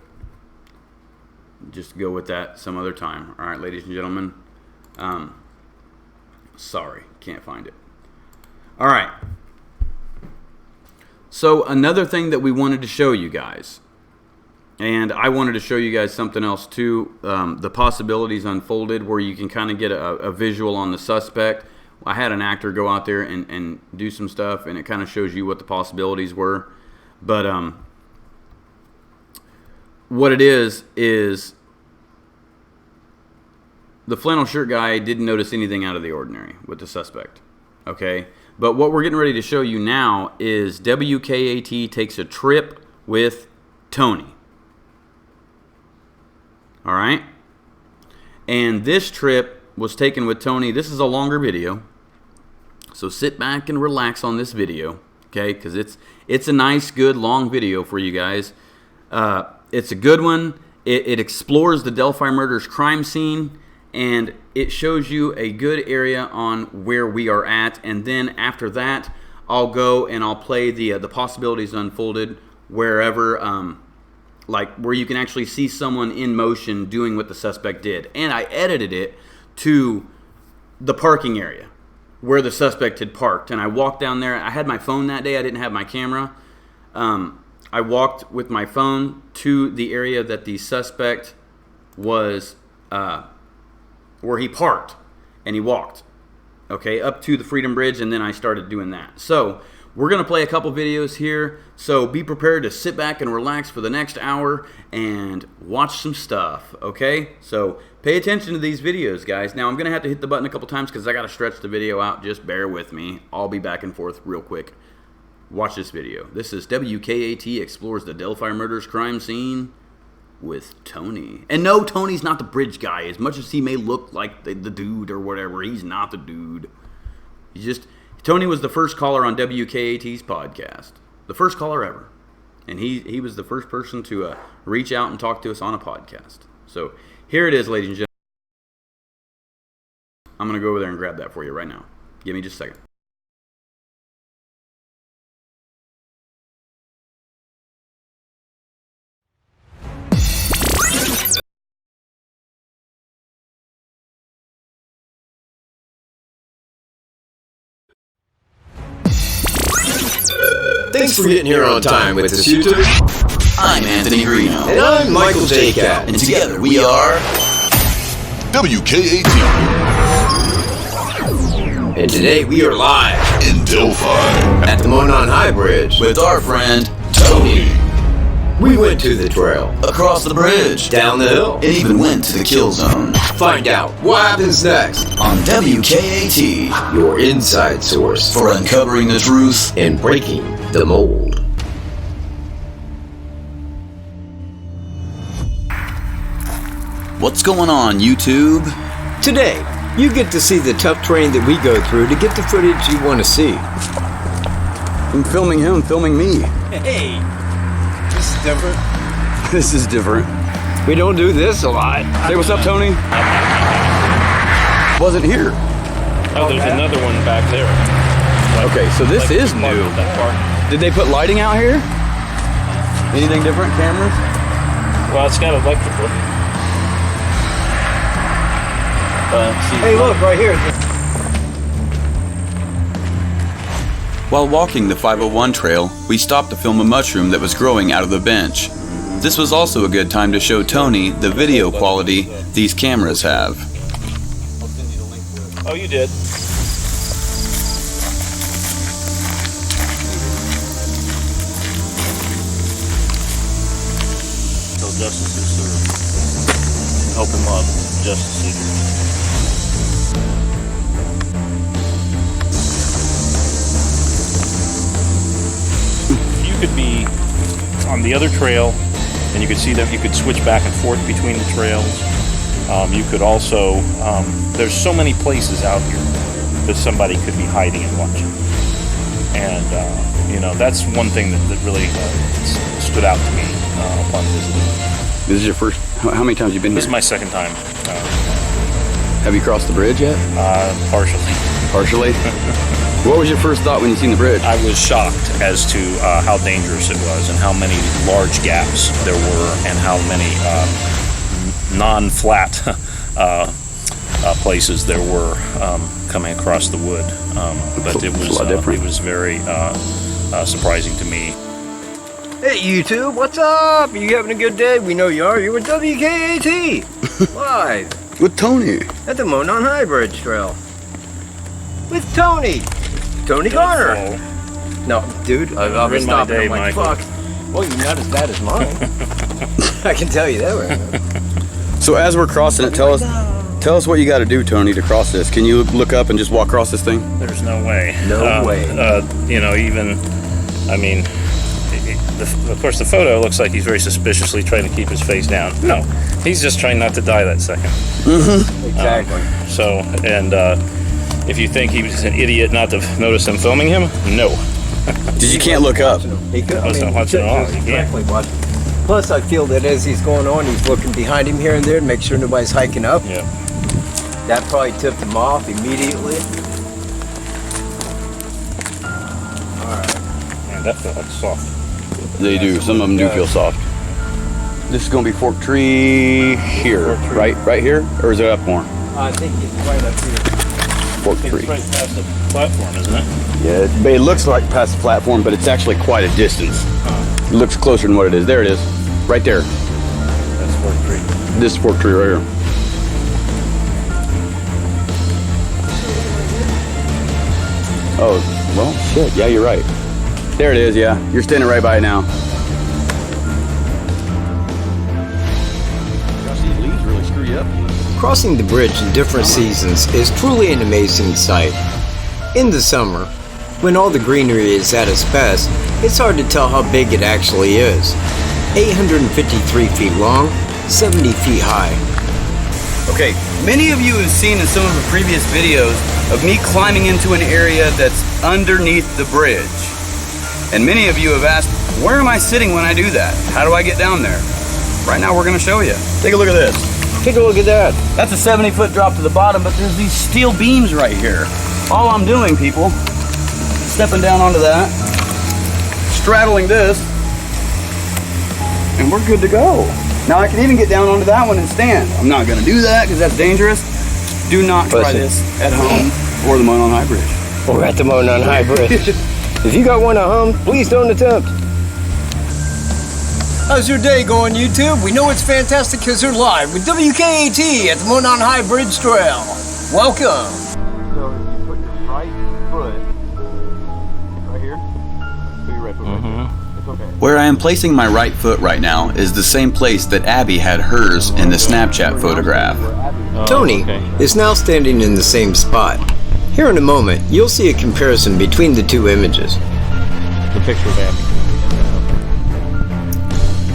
just go with that some other time. All right, ladies and gentlemen. Sorry, can't find it. All right. So another thing that we wanted to show you guys, and I wanted to show you guys something else too, the possibilities unfolded where you can kind of get a visual on the suspect. I had an actor go out there and do some stuff, and it kind of shows you what the possibilities were. But what it is the flannel shirt guy didn't notice anything out of the ordinary with the suspect. Okay? But what we're getting ready to show you now is WKAT takes a trip with Tony. All right? And this trip was taken with Tony. This is a longer video. So sit back and relax on this video. Okay? Because it's a nice, good, long video for you guys. It's a good one. It explores the Delphi murders crime scene. And it shows you a good area on where we are at. And then after that, I'll go and I'll play the possibilities unfolded wherever, like where you can actually see someone in motion doing what the suspect did. And I edited it to the parking area where the suspect had parked. And I walked down there. I had my phone that day. I didn't have my camera. I walked with my phone to the area that the suspect was where he parked, and he walked, okay, up to the Freedom Bridge, and then I started doing that. So we're going to play a couple videos here, so be prepared to sit back and relax for the next hour and watch some stuff, okay? So pay attention to these videos, guys. Now, I'm going to have to hit the button a couple times because I got to stretch the video out. Just bear with me. I'll be back and forth real quick. Watch this video. This is WKAT explores the Delphi murders crime scene with Tony. And no, Tony's not the bridge guy. As much as he may look like the dude or whatever, he's not the dude. Tony was the first caller on WKAT's podcast. The first caller ever. And he was the first person to reach out and talk to us on a podcast. So here it is, ladies and gentlemen. I'm going to go over there and grab that for you right now. Give me just a second. Thanks for getting here on time with us, YouTube. I'm Anthony Greeno. And I'm Michael Wkat. And together we are WKAT And today we are live in Delphi at the Monon High Bridge with our friend Tony. We went to the trail, Across the bridge, down the hill, and even went to the kill zone. Find out what happens next On WKAT, your inside source for uncovering the truth and breaking the mold. What's going on, YouTube? Today, you get to see the tough terrain that we go through to get the footage you want to see. I'm filming him, filming me. Hey, this is different. This is different. We don't do this a lot. Say what's up, Tony. Wasn't here. Oh, there's another one back there. Okay, so this is new. Did they put lighting out here? Anything different? Cameras? Well, it's got electrical. Hey, look, right here. While walking the 501 trail, we stopped to film a mushroom that was growing out of the bench. This was also a good time to show Tony the video quality these cameras have. Oh, you did. So justice is served. Help him up, justice seekers. You could be on the other trail, and you could see that you could switch back and forth between the trails. You could also, there's so many places out here that somebody could be hiding and watching. And, you know, that's one thing that really stood out to me upon visiting. This is your first, how many times have you been here? This is my second time. Have you crossed the bridge yet? Partially. Partially? What was your first thought when you seen the bridge? I was shocked as to how dangerous it was and how many large gaps there were and how many non-flat places there were coming across the wood. But it was very surprising to me. Hey YouTube, what's up? Are you having a good day? We know you are. You're with WKAT. Live. With Tony. At the Monon High Bridge Trail. With Tony. Tony Garner. No, dude, I was stopping. I'm like, fuck. Well, you're not as bad as mine. I can tell you that right. So as we're crossing it, tell us what you got to do, Tony, to cross this. Can you look up and just walk across this thing? There's no way. No way. You know, even, I mean, of course the photo looks like he's very suspiciously trying to keep his face down. No, he's just trying not to die that second. Mm-hmm. Exactly. So, and if you think he was an idiot not to notice them filming him, no. Because you can't look up. He could, I mean, watch it all. You can't. Plus, I feel that as he's going on, he's looking behind him here and there to make sure nobody's hiking up. Yeah. That probably tipped him off immediately. Alright. Man, that felt like soft. They do. Some of them do feel soft. This is going to be Fork Tree here, right? Right here? Or is it up more? I think it's right up here. Fork Tree. It's right past the platform, isn't it? Yeah, it looks like past the platform, but it's actually quite a distance. It looks closer than what it is. There it is. Right there. That's Fork Tree. This is Fork Tree right here. Oh, well, shit. Yeah, you're right. There it is, yeah. You're standing right by it now. Gosh, these leaves really screw you up. Crossing the bridge in different seasons is truly an amazing sight. In the summer, when all the greenery is at its best, it's hard to tell how big it actually is. 853 feet long, 70 feet high. Okay, many of you have seen in some of the previous videos of me climbing into an area that's underneath the bridge. And many of you have asked, where am I sitting when I do that? How do I get down there? Right now we're gonna show you. Take a look at this. Take a look at that. That's a 70-foot drop to the bottom, but there's these steel beams right here. all I'm doing, people, stepping down onto that, straddling this, and we're good to go. Now I can even get down onto that one and stand. I'm not gonna do that because that's dangerous. Do not try this at home or the Monon High Bridge. Or at the Monon High Bridge. If you got one at home, please don't attempt. How's your day going, YouTube? We know it's fantastic because you're live with WKAT at the Monon High Bridge Trail. Welcome. So if you put your right foot right here, put your right foot right there. It's okay. Where I am placing my right foot right now is the same place that Abby had hers in the Snapchat photograph. Tony is now standing in the same spot. Here in a moment, you'll see a comparison between the two images. The picture of Abby.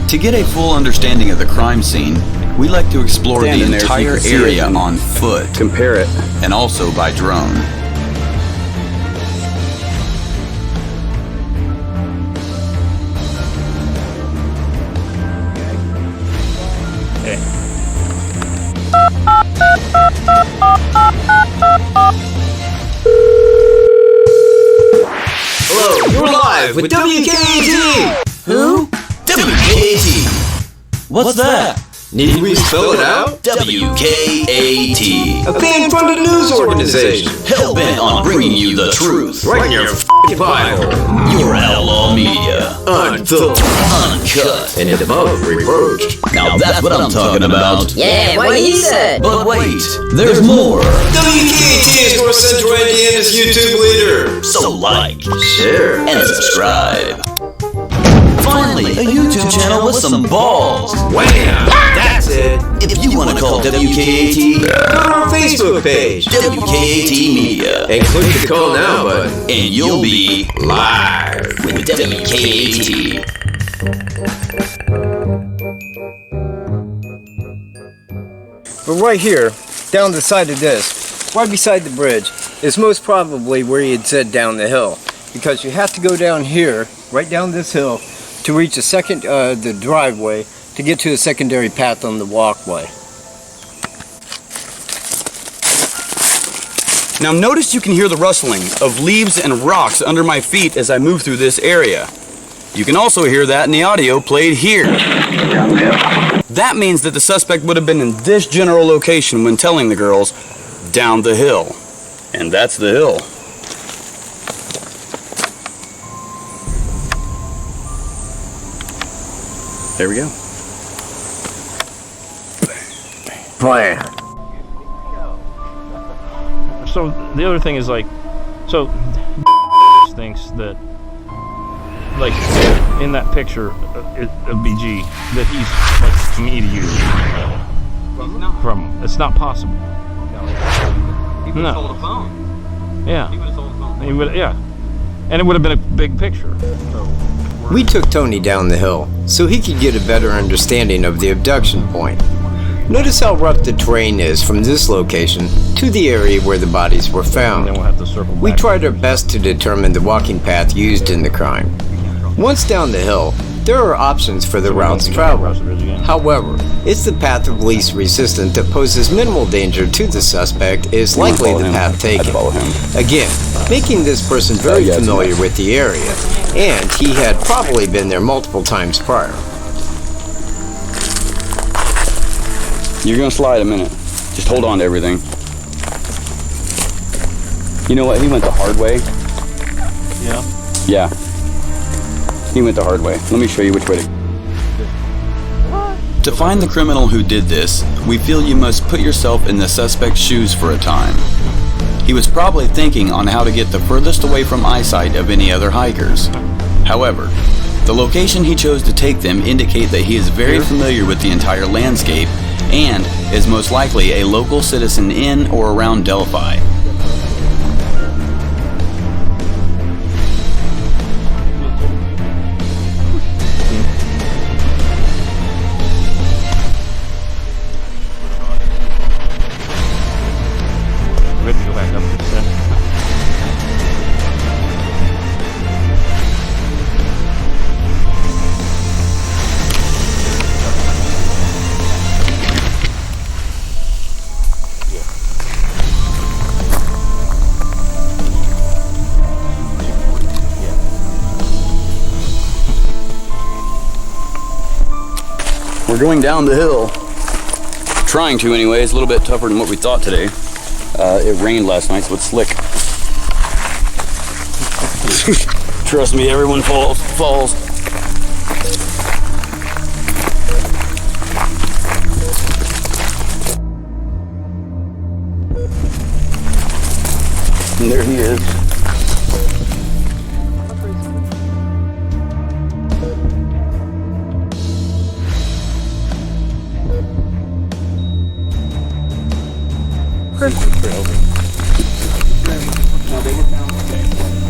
To get a full understanding of the crime scene, we like to explore the entire area on foot. Compare it. And also by drone. Hello, you're live with WKAT! Who? WKAT! What's that? Need we spell it out? WKAT. A fan-funded news organization. Hell-bent on bringing you the truth. Right in your f***ing Bible. Your outlaw media. Unfiltered. Uncut. And above reproach. Now that's what I'm talking about. Yeah, what he said. But wait, there's more. WKAT is North Central Indiana's YouTube leader. So like, share, and subscribe. Finally, a YouTube channel with some balls. Wham! That's it. If you want to call WKAT, go to our Facebook page, WKAT Media, and click the call now button, and you'll be live with WKAT. But right here, down the side of this, right beside the bridge, is most probably where he had said down the hill. Because you have to go down here, right down this hill, to reach the driveway, to get to a secondary path on the walkway. Now notice you can hear the rustling of leaves and rocks under my feet as I move through this area. You can also hear that in the audio played here. That means that the suspect would have been in this general location when telling the girls, down the hill. And that's the hill. There we go. Plan. So the other thing is like, so thinks that, like, in that picture of BG, that he's like me to you. From it's not possible. He would have sold a phone. Yeah. He would have sold a phone. He would, yeah. And it would have been a big picture. So. We took Tony down the hill so he could get a better understanding of the abduction point. Notice how rough the terrain is from this location to the area where the bodies were found. And then we'll have to circle back. We tried our best to determine the walking path used in the crime. Once down the hill, there are options for the routes traveled. However, it's the path of least resistance that poses minimal danger to the suspect is likely the path taken. Again, making this person very familiar with the area, and he had probably been there multiple times prior. You're gonna slide a minute. Just hold on to everything. You know what? He went the hard way. Yeah. Yeah. He went the hard way. Let me show you which way to. To find the criminal who did this, we feel you must put yourself in the suspect's shoes for a time. He was probably thinking on how to get the furthest away from eyesight of any other hikers. However, the location he chose to take them indicate that he is very familiar with the entire landscape and is most likely a local citizen in or around Delphi. We're going down the hill. Trying to anyway. It's a little bit tougher than what we thought today. It rained last night, so it's slick. Trust me, everyone falls. And there he is.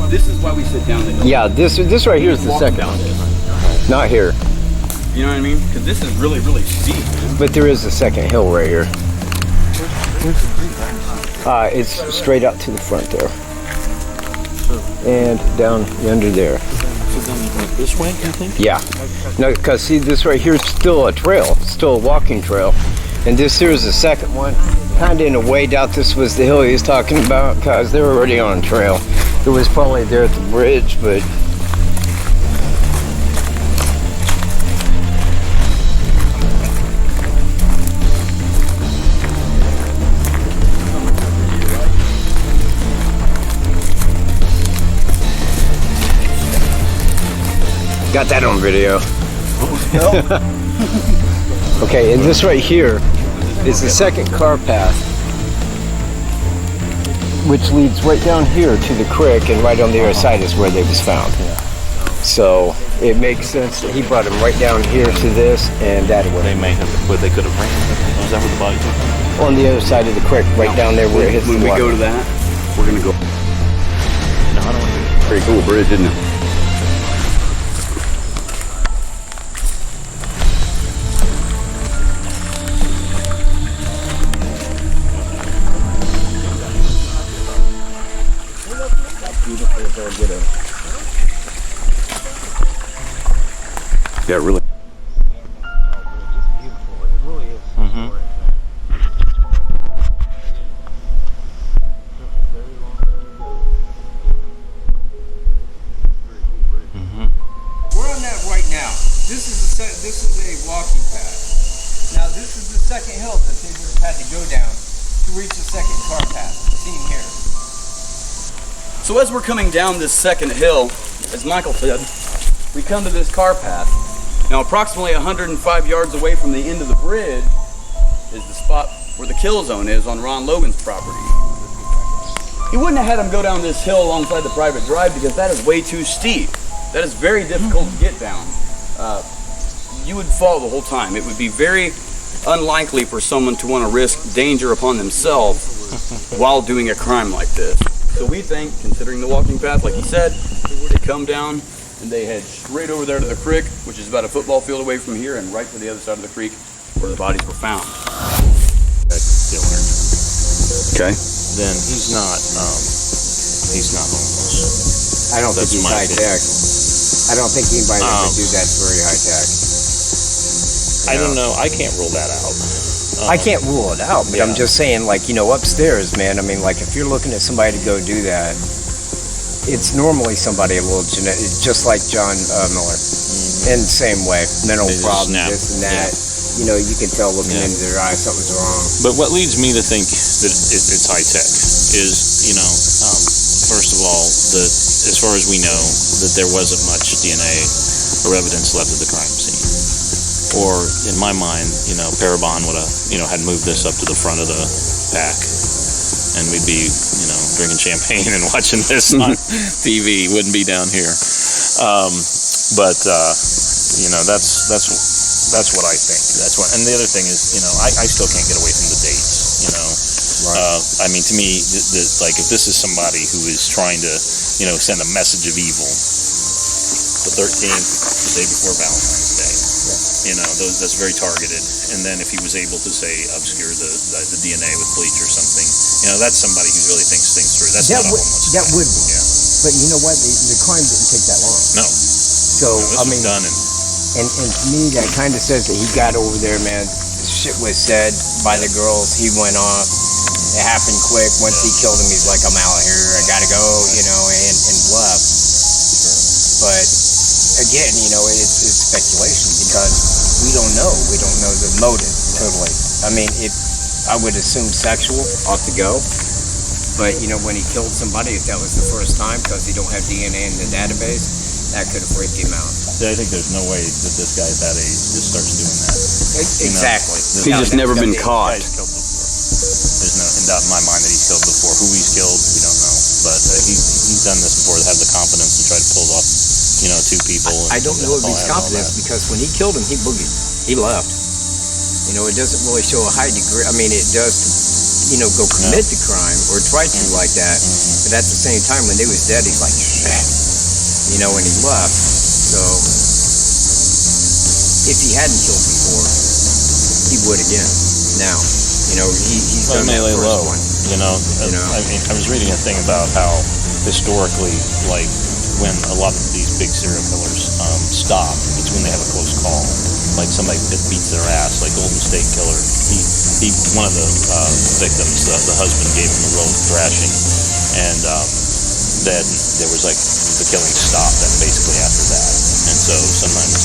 This is why we sit down the hill. Yeah, this right here is the second one. Not here. You know what I mean? Because this is really, really steep, man. But there is a second hill right here. It's straight out to the front there. And down under there. So then this way, you think? Yeah. No, because see, this right here is still a trail, still a walking trail. And this here is the second one. Kind of in a way, doubt this was the hill he was talking about, because they were already on a trail. It was probably there at the bridge, but... Got that on video. Okay, and this right here is the second car path, which leads right down here to the creek, and right on the other side is where they was found. So it makes sense that he brought him right down here to this and that way. They may have, but they could have ran. Is that where the body was? On the other side of the creek, right down there where it hits the water. When we go to that, we're gonna go. No, I don't want to. Pretty cool bridge, isn't it? Yeah, really. Mm-hmm. We're on that right now. This is a walking path. Now this is the second hill that they would have had to go down to reach the second car path. Seen here. So as we're coming down this second hill, as Michael said, we come to this car path. Now approximately 105 yards away from the end of the bridge is the spot where the kill zone is on Ron Logan's property. He wouldn't have had him go down this hill alongside the private drive because that is way too steep. That is very difficult to get down. You would fall the whole time. It would be very unlikely for someone to want to risk danger upon themselves while doing a crime like this. So we think, considering the walking path, like he said, they come down and they head straight over there to the creek, which is about a football field away from here, and right to the other side of the creek where the bodies were found. That's the owner. Okay. Then he's not homeless. I don't think That's he's my high tech. I don't think anybody that would do that's very high tech. I don't know. I can't rule that out. I can't rule it out, but I'm just saying, like, you know, upstairs, man, I mean, like, if you're looking at somebody to go do that, it's normally somebody a little genetic, just like John Miller. In the same way, mental problems, this and that. You know, you can tell looking into their eyes something's wrong. But what leads me to think that it's high tech is, you know, first of all, as far as we know, that there wasn't much DNA or evidence left at the crime scene. Or in my mind, you know, Parabon would have, you know, had moved this up to the front of the pack, and we'd be, you know, drinking champagne and watching this on TV. Wouldn't be down here. You know, that's what I think. That's what. And the other thing is, you know, I still can't get away from the dates. You know, I mean, to me, like if this is somebody who is trying to, you know, send a message of evil, the 13th, the day before Valentine's Day. You know, that's very targeted. And then if he was able to say obscure the DNA with bleach or something, you know, that's somebody who really thinks things through. That's not a homeless guy. That would be. Yeah. But you know what? The crime didn't take that long. No. So this I mean, was done and to me, that kind of says that he got over there, man. Shit was said by the girls. He went off. It happened quick. Once he killed him, he's like, I'm out here. I gotta go. You know, and left. But again, you know, it's speculation because We don't know. We don't know the motive totally. I mean, I would assume sexual off the go. But, you know, when he killed somebody, if that was the first time, because he don't have DNA in the database, that could have freaked him out. See, I think there's no way that this guy at that age just starts doing that. Exactly. He's just never been caught. He's killed before. There's no doubt in my mind that he's killed before. Who he's killed, we don't know. But he's done this before to have the confidence to try to pull off, you know, 2 people. I don't know if he's confident because when he killed him, he boogied. He left. You know, it doesn't really show a high degree. I mean, it does, you know, go commit the crime or try to like that. But at the same time, when they was dead, he's like, you know, when he left. So if he hadn't killed before, he would again. Now, you know, he's done that first one. You know, I mean, I was reading a thing about how historically, like, when a lot of these big serial killers stop, it's when they have a close call. Like somebody that beats their ass, like Golden State Killer. He one of the victims, the husband gave him a real thrashing, and then there was like the killing stopped basically after that. And so sometimes,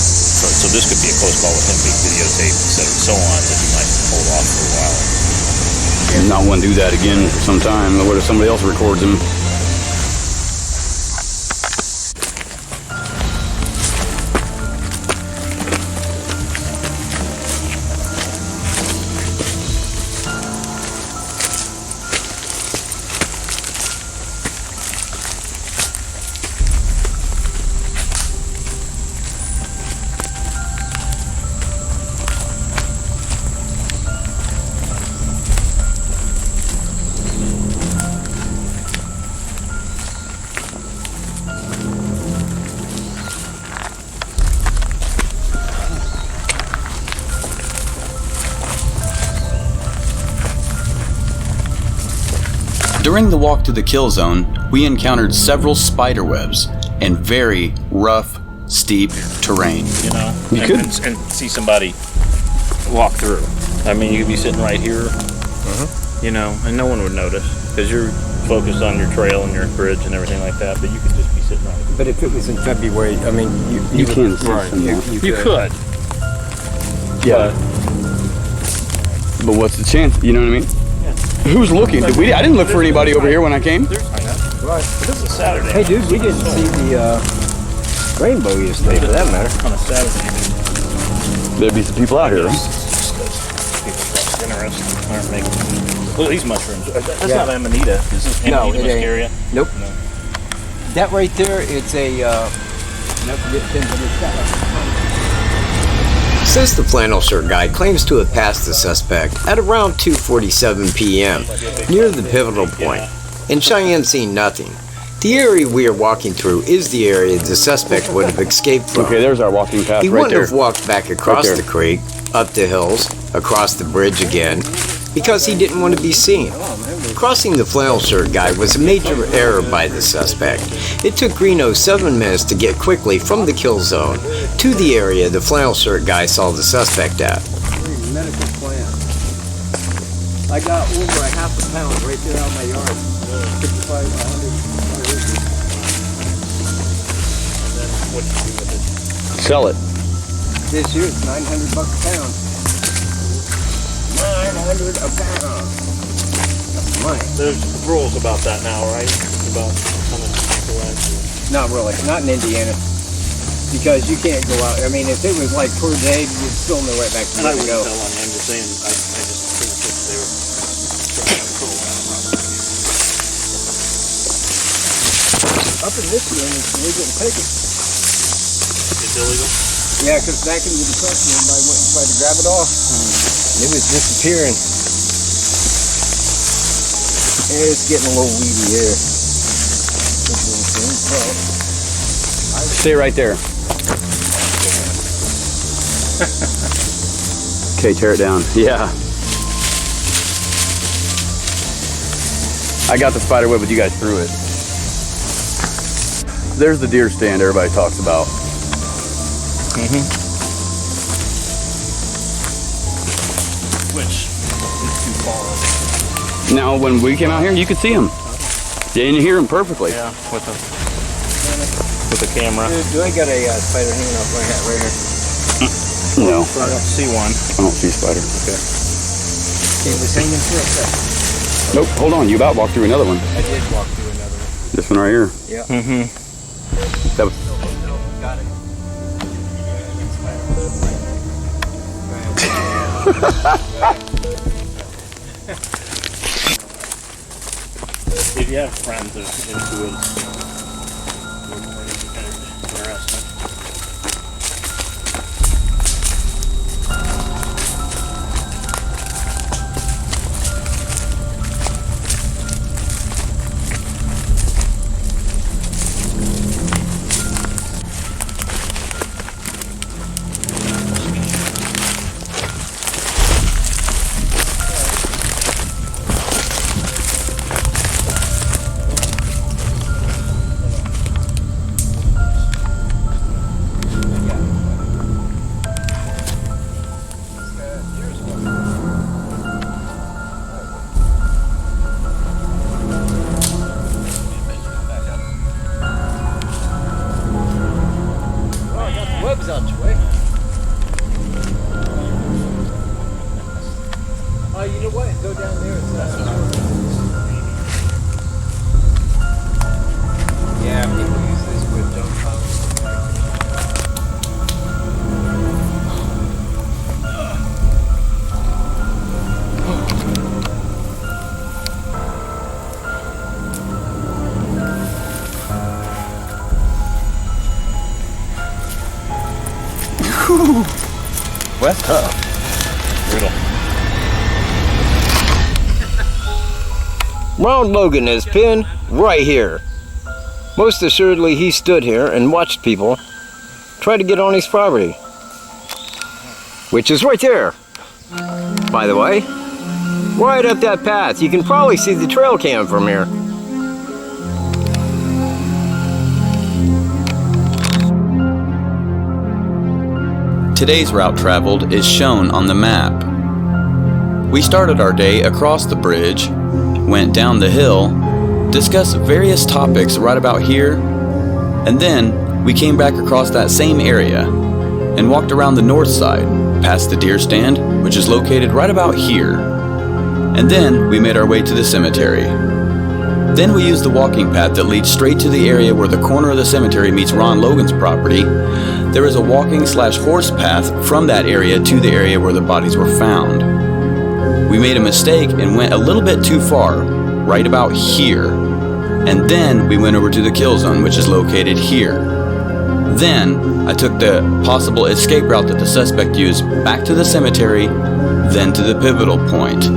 so this could be a close call with him being videotaped and so on, that he might hold off for a while. And not want to do that again for some time. What if somebody else records him? During the walk to the kill zone, we encountered several spider webs and very rough, steep terrain. You know, you could and see somebody walk through. I mean, you could be sitting right here, you know, and no one would notice because you're focused on your trail and your bridge and everything like that. But you could just be sitting right here. But if it was in February, I mean, you can see right. You could. Yeah. But what's the chance? You know what I mean? Who's looking? I didn't look for anybody over here when I came. Right. This is Saturday. Hey, dude, we didn't see the rainbow yesterday, for that matter. On a Saturday. There'd be some people out here. People interested aren't making. Look at these mushrooms. That's not amanita. Is this amanita muscaria? Nope. No. That right there, it's a. Since the flannel shirt guy claims to have passed the suspect at around 2:47 p.m. near the pivotal point, and Cheyenne seen nothing, the area we are walking through is the area the suspect would have escaped from. Okay, there's our walking path. He right wouldn't there. have walked back across the creek, up the hills, across the bridge again, because he didn't want to be seen. Crossing the flannel shirt guy was a major error by the suspect. It took GREENO 7 minutes to get quickly from the kill zone to the area the flannel shirt guy saw the suspect at. Medical plan. I got over a half a pound right there out my yard. 55, 100 acres. And then what do you do with it? Sell it. This year it's $900 a pound. 900 a pound. That's money. There's rules about that now, right? About how much people actually. Not really, not in Indiana. Because you can't go out. I mean, if it was like per day, you'd still know right back to And I where to wouldn't go. tell on you. I'm just saying, I just think that they were trying to pull that out. Up in Michigan, it's illegal to take it. It's illegal? Yeah, because back in the Depression, everybody went and tried to grab it off. It was disappearing. It's getting a little weedy here. Stay right there. Okay, tear it down. Yeah. I got the spider web, but you guys threw it. There's the deer stand everybody talks about. Which is too far. Now, when we came out here, you could see them. Yeah, and you hear them perfectly. Yeah, with the camera. Dude, I got a spider hanging off my hat right here. No. I don't see one. I don't see a spider. Okay. He was hanging for a second. Nope, hold on. You about walked through another one. I did walk through another one. This one right here. Yeah. Mm-hmm. That was... Got it. If you have friends that are into it, they're more interesting. Web's out your way. Oh, you know what? Go down there. Yeah, people use this whip, don't Well, that's tough. Brutal. Ron Logan is pinned right here. Most assuredly, he stood here and watched people try to get on his property, which is right there, by the way. Right up that path. You can probably see the trail cam from here. Today's route traveled is shown on the map. We started our day across the bridge, went down the hill, discussed various topics right about here, and then we came back across that same area and walked around the north side, past the deer stand, which is located right about here. And then we made our way to the cemetery. Then we used the walking path that leads straight to the area where the corner of the cemetery meets Ron Logan's property. There is a walking/horse path from that area to the area where the bodies were found. We made a mistake and went a little bit too far, right about here. And then we went over to the kill zone, which is located here. Then I took the possible escape route that the suspect used back to the cemetery, then to the pivotal point.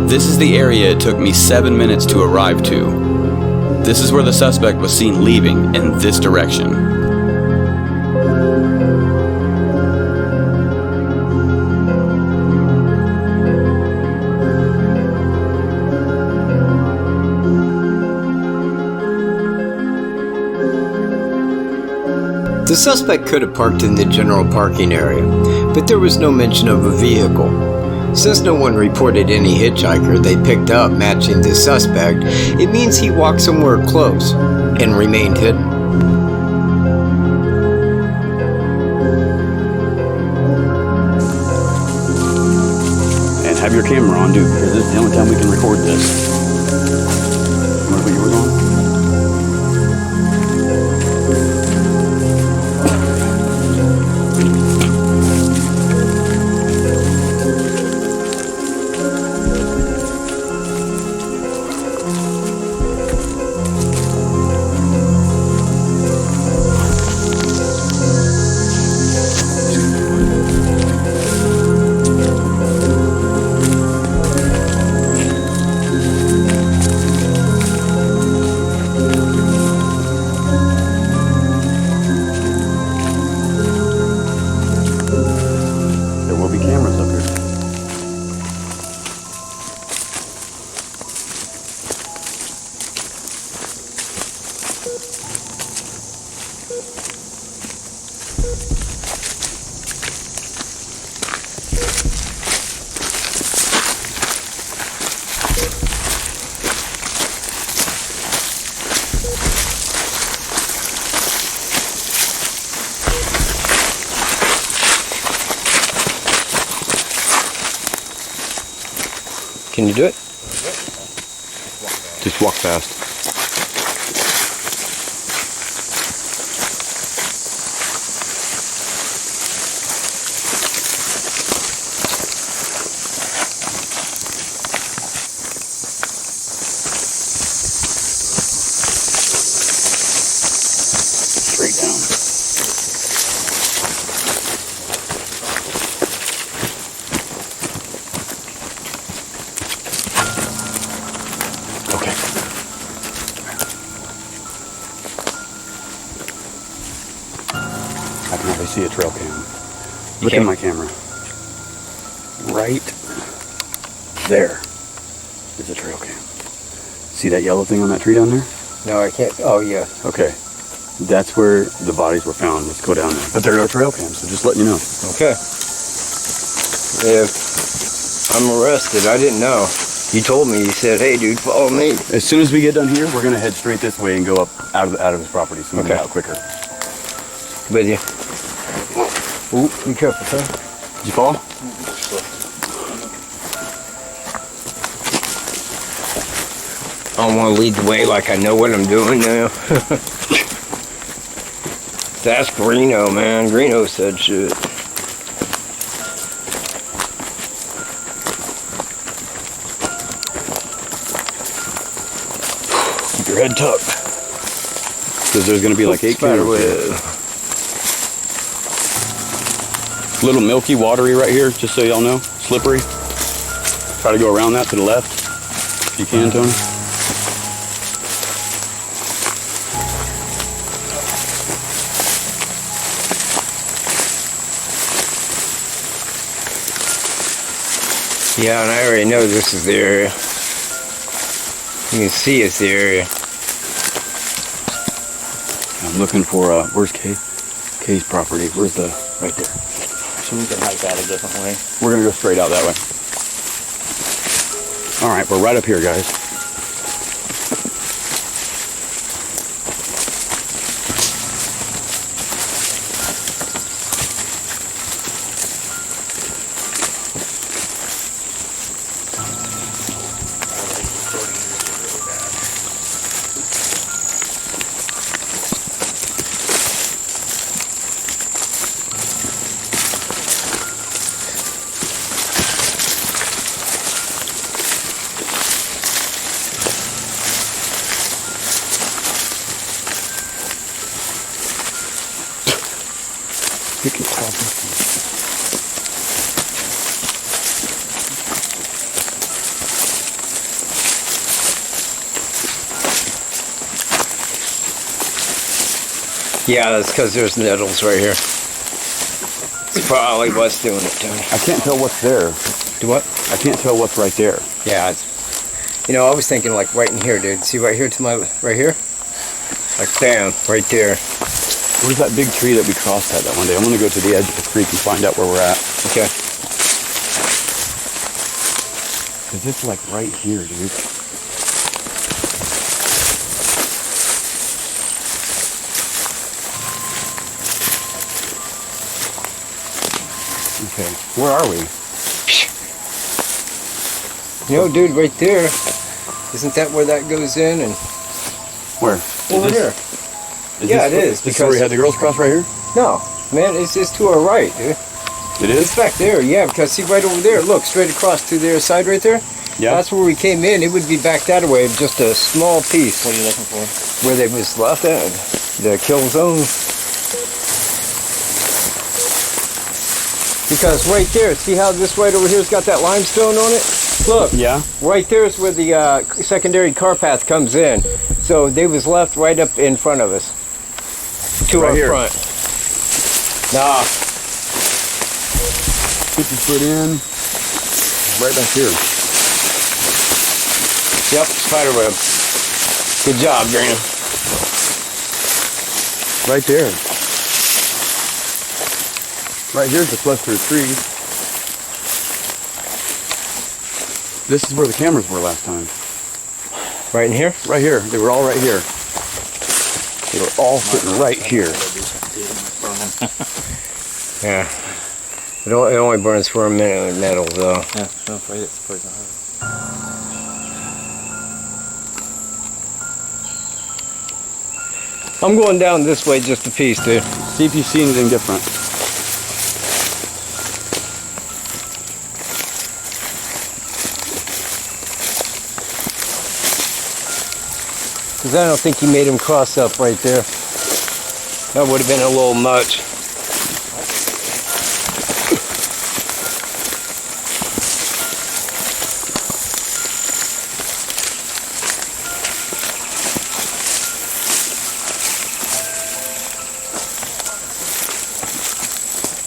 This is the area it took me 7 minutes to arrive to. This is where the suspect was seen leaving in this direction. The suspect could have parked in the general parking area, but there was no mention of a vehicle. Since no one reported any hitchhiker they picked up matching the suspect, it means he walked somewhere close and remained hidden. And have your camera on, dude, because this is the only time we can record this. Want to put yours on? Can you do it? Just walk fast. Straight down. Okay. I can hardly see a trail cam. Look at my camera. Right there is a trail cam. See that yellow thing on that tree down there? No, I can't. Oh, yeah. Okay. That's where the bodies were found. Let's go down there. But there are no trail cams, so just letting you know. Okay. If I'm arrested, I didn't know. You told me, you said, hey, dude, follow me. As soon as we get done here, we're going to head straight this way and go up out of his property so we can get out quicker. With you. Ooh, be careful, son. Did you fall? I don't want to lead the way like I know what I'm doing now. That's GREENO, man. GREENO said shit. Keep your head tucked. Because there's going to be like 8 cameras. Little milky, watery right here, just so y'all know. Slippery. Try to go around that to the left, if you can, Tony. Yeah, and I already know this is the area. You can see it's the area. I'm looking for, where's Kay's property? Where's the, right there. So we can hike out a different way. We're going to go straight out that way. All right, we're right up here, guys. You can tell this. Yeah, that's because there's nettles right here. It's probably what's doing it, Tony. I can't tell what's there. Do what? I can't tell what's right there. Yeah, it's, you know, I was thinking like right in here, dude. See right here to my, right here? Like bam, right there. Where's that big tree that we crossed at that one day? I'm gonna go to the edge of the creek and find out where we're at. Okay. Cause it's like right here, dude. Okay, where are we? You know, dude, right there. Isn't that where that goes in? And where? Over here. Yeah, it is. This is where we had the girls cross right here? No, man, it's just to our right, dude. It is? It's back there, yeah, because see right over there, look, straight across to their side right there? Yeah. That's where we came in. It would be back that way, just a small piece. What are you looking for? Where they was left at, the kill zone. Because right there, see how this right over here's got that limestone on it? Look, yeah. Right there is where the secondary car path comes in. So they was left right up in front of us. To right our here. front. Nah. 50 foot in. Right back here. Yep, spider web. Good job, GREENO. Right there. Right here's the cluster of trees. This is where the cameras were last time. Right in here? Right here. They were all right here. They were all sitting right here. Yeah. It only burns for a minute with metal, though. Yeah, no, right, it's poison. I'm going down this way just a piece, dude. See if you see anything different. Because I don't think he made him cross up right there. That would have been a little much.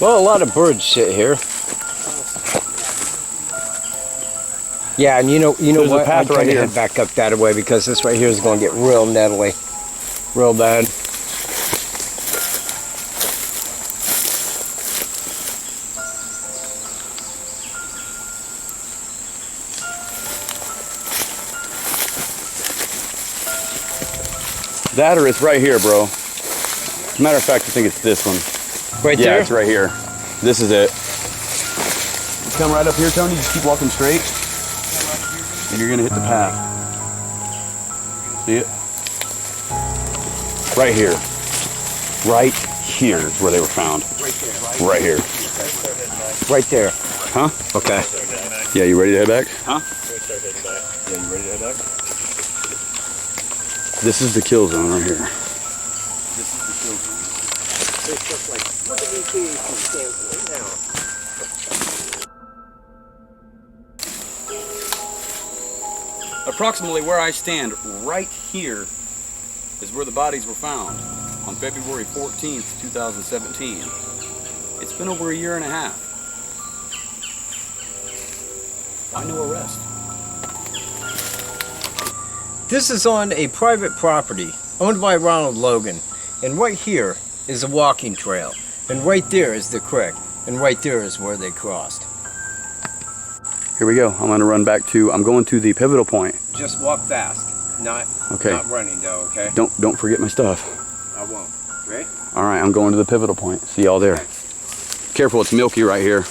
Well, a lot of birds sit here. Yeah, and you know There's what? a path I'm right trying to here. head back up that way because this right here is going to get real nettly, real bad. That or it's right here, bro. As a matter of fact, I think it's this one. Right yeah, there? it's right here. This is it. Come right up here, Tony. Just keep walking straight. And you're gonna hit the path. See it? Right here. Right here is where they were found. Right here. Right there. Huh? Okay. Yeah, you ready to head back? Huh? Yeah, you ready to head back? This is the kill zone right here. This is the kill zone. It's just like, look at these things right now. Approximately where I stand right here is where the bodies were found on February 14th, 2017. It's been over a year and a half. Why no arrest? This is on a private property owned by Ronald Logan. And right here is a walking trail. And right there is the creek. And right there is where they crossed. Here we go. I'm going to run back to, I'm going to the pivotal point. Just walk fast. Not running though, okay? Don't forget my stuff. I won't. Ready? All right, I'm going to the pivotal point. See y'all there. Careful, it's milky right here.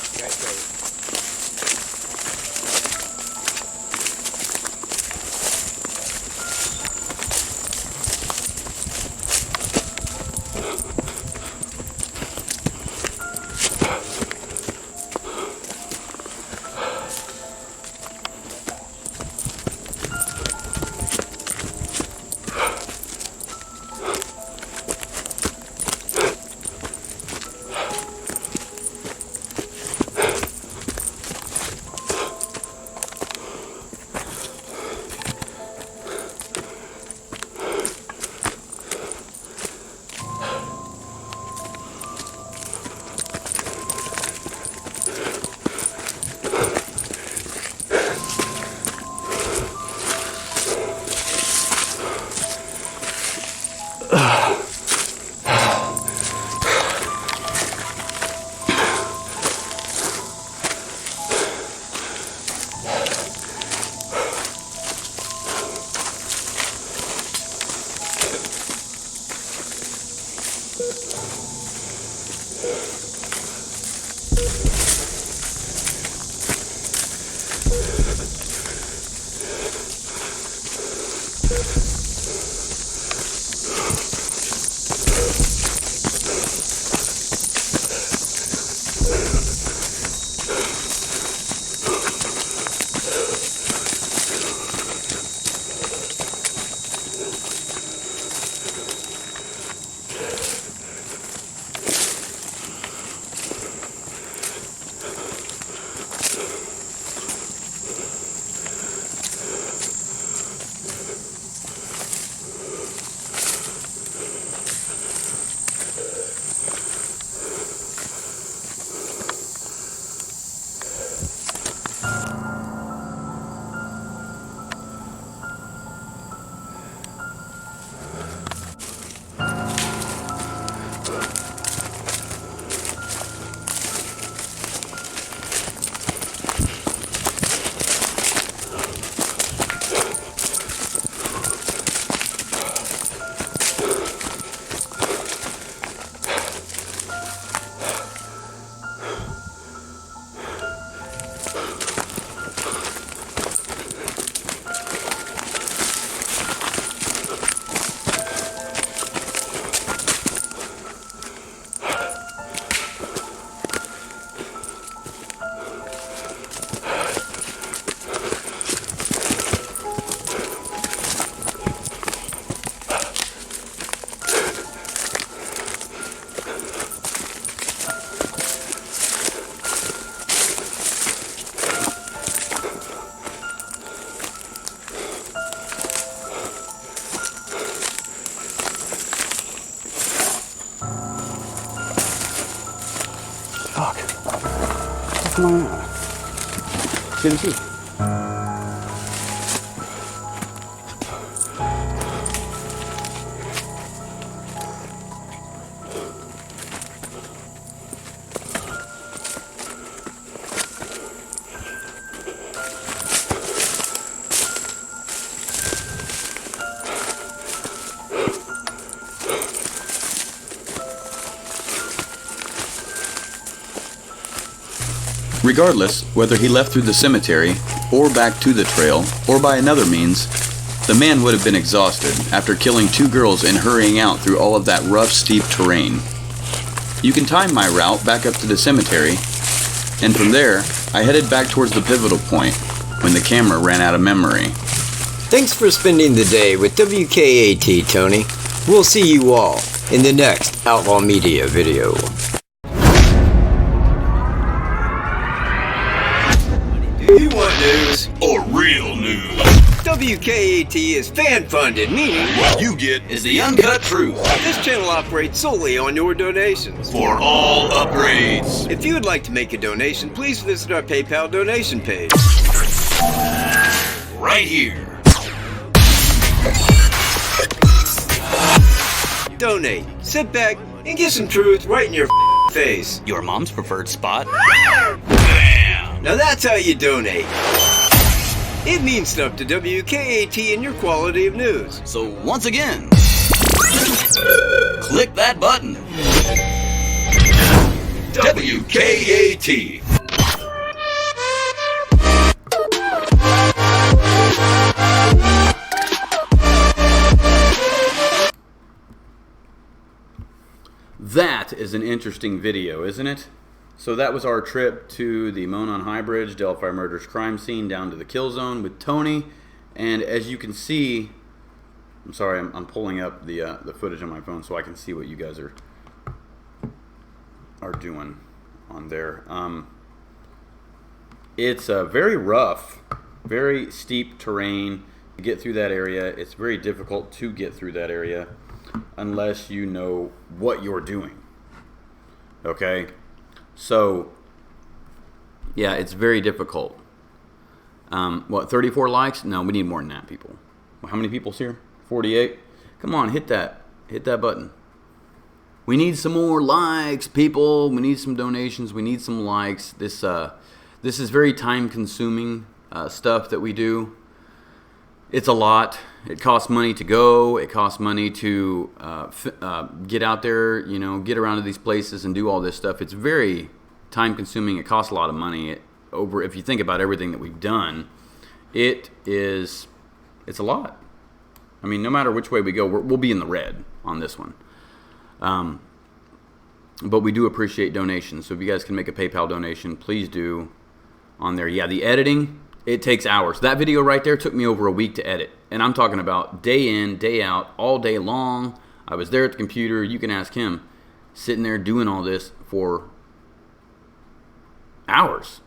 Come on out. Get him too. Regardless, whether he left through the cemetery, or back to the trail, or by another means, the man would have been exhausted after killing 2 girls and hurrying out through all of that rough, steep terrain. You can time my route back up to the cemetery, and from there, I headed back towards the pivotal point, when the camera ran out of memory. Thanks for spending the day with WKAT, Tony. We'll see you all in the next Outlaw Media video. Do you want news? Or real news? WKAT is fan-funded, meaning What you get Is the uncut truth. this channel operates solely on your donations. for all upgrades. If you would like to make a donation, please visit our PayPal donation page. Right here. Donate, sit back, and get some truth right in your face. Your mom's preferred spot? Now that's how you donate. It means stuff to WKAT and your quality of news. So once again, click that button. WKAT. That is an interesting video, isn't it? So that was our trip to the Monon High Bridge, Delphi Murders crime scene, down to the kill zone with Tony. And as you can see, I'm sorry, I'm pulling up the footage on my phone so I can see what you guys are doing on there. It's very rough, very steep terrain to get through that area. It's very difficult to get through that area unless you know what you're doing. Okay? So, yeah, it's very difficult. What, 34 likes? No, we need more than that, people. How many people's here? 48? Come on, hit that button. We need some more likes, people. We need some donations. We need some likes. This is very time-consuming stuff that we do. It's a lot. It costs money to go. It costs money to get out there, you know, get around to these places and do all this stuff. It's very time-consuming. It costs a lot of money. If you think about everything that we've done, it's a lot. I mean, no matter which way we go, we'll be in the red on this one. But we do appreciate donations. So if you guys can make a PayPal donation, please do on there. Yeah, the editing, it takes hours. That video right there took me over a week to edit. And I'm talking about day in, day out, all day long. I was there at the computer. You can ask him. Sitting there doing all this for hours.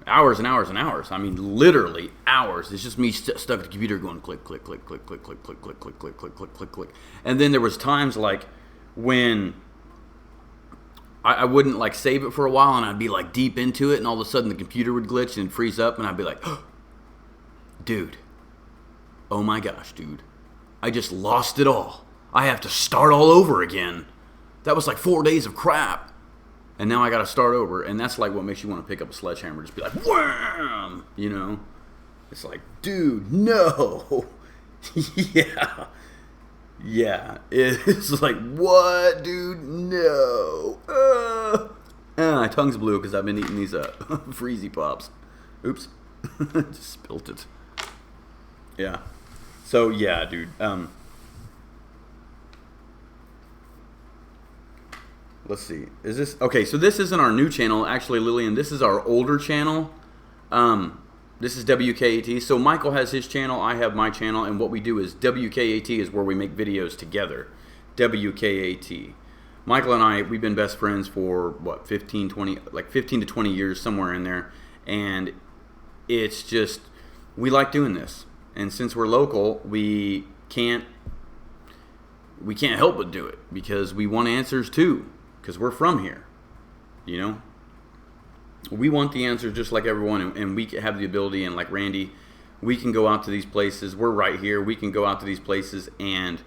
Hours and hours and hours. I mean, literally hours. It's just me stuck at the computer going click, click, click, click, click, click, click, click, click, click, click, click, click, click. And then there was times like when I wouldn't like save it for a while and I'd be like deep into it and all of a sudden the computer would glitch and freeze up and I'd be like, oh, dude, oh my gosh, dude, I just lost it all. I have to start all over again. That was like 4 days of crap. And now I got to start over. And that's like what makes you want to pick up a sledgehammer. Just be like, wham! You know? It's like, dude, no. Yeah. Yeah. It's like, what, dude? No. My tongue's blue because I've been eating these Freezy Pops. Oops. Just spilt it. Yeah. So, yeah, dude. Let's see. Is this okay? So this isn't our new channel, actually, Lillian. This is our older channel. This is WKAT. So Michael has his channel, I have my channel, and what we do is WKAT is where we make videos together. WKAT. Michael and I, we've been best friends for what, 15 to 20 years, somewhere in there, and it's just we like doing this. And since we're local, we can't help but do it because we want answers too. Because we're from here, you know? we want the answers just like everyone, and we have the ability, and like Randy, we can go out to these places. We're right here. We can go out to these places and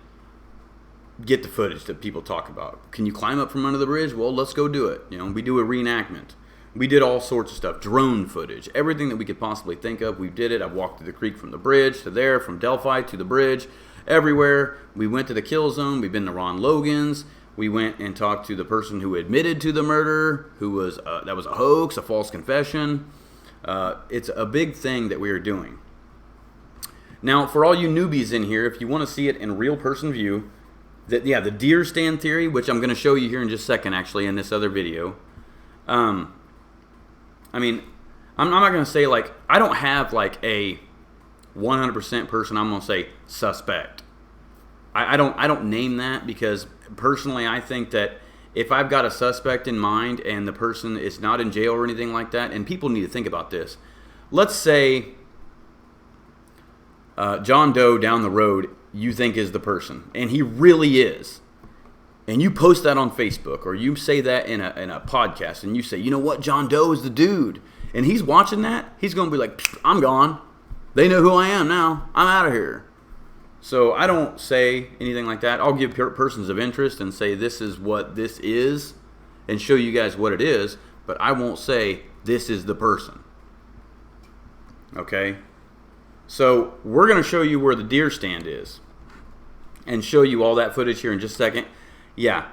get the footage that people talk about. Can you climb up from under the bridge? Well, let's go do it. You know, we do a reenactment. We did all sorts of stuff, drone footage, everything that we could possibly think of. We did it. I've walked through the creek from the bridge to there, from Delphi to the bridge, everywhere. We went to the kill zone. We've been to Ron Logan's. We went and talked to the person who admitted to the murder, who was that was a hoax, a false confession. It's a big thing that we are doing. Now, for all you newbies in here, if you want to see it in real person view, the deer stand theory, which I'm going to show you here in just a second, actually, in this other video. I mean, I'm not going to say, like, I don't have, like, a 100% person I'm going to say suspect. I don't name that because, personally, I think that if I've got a suspect in mind and the person is not in jail or anything like that, and people need to think about this. Let's say John Doe down the road you think is the person, and he really is, and you post that on Facebook, or you say that in a podcast, and you say, you know what, John Doe is the dude, and he's watching that, he's going to be like, I'm gone. They know who I am now. I'm out of here. So I don't say anything like that. I'll give persons of interest and say this is what this is and show you guys what it is, but I won't say this is the person. Okay? So we're going to show you where the deer stand is and show you all that footage here in just a second. Yeah,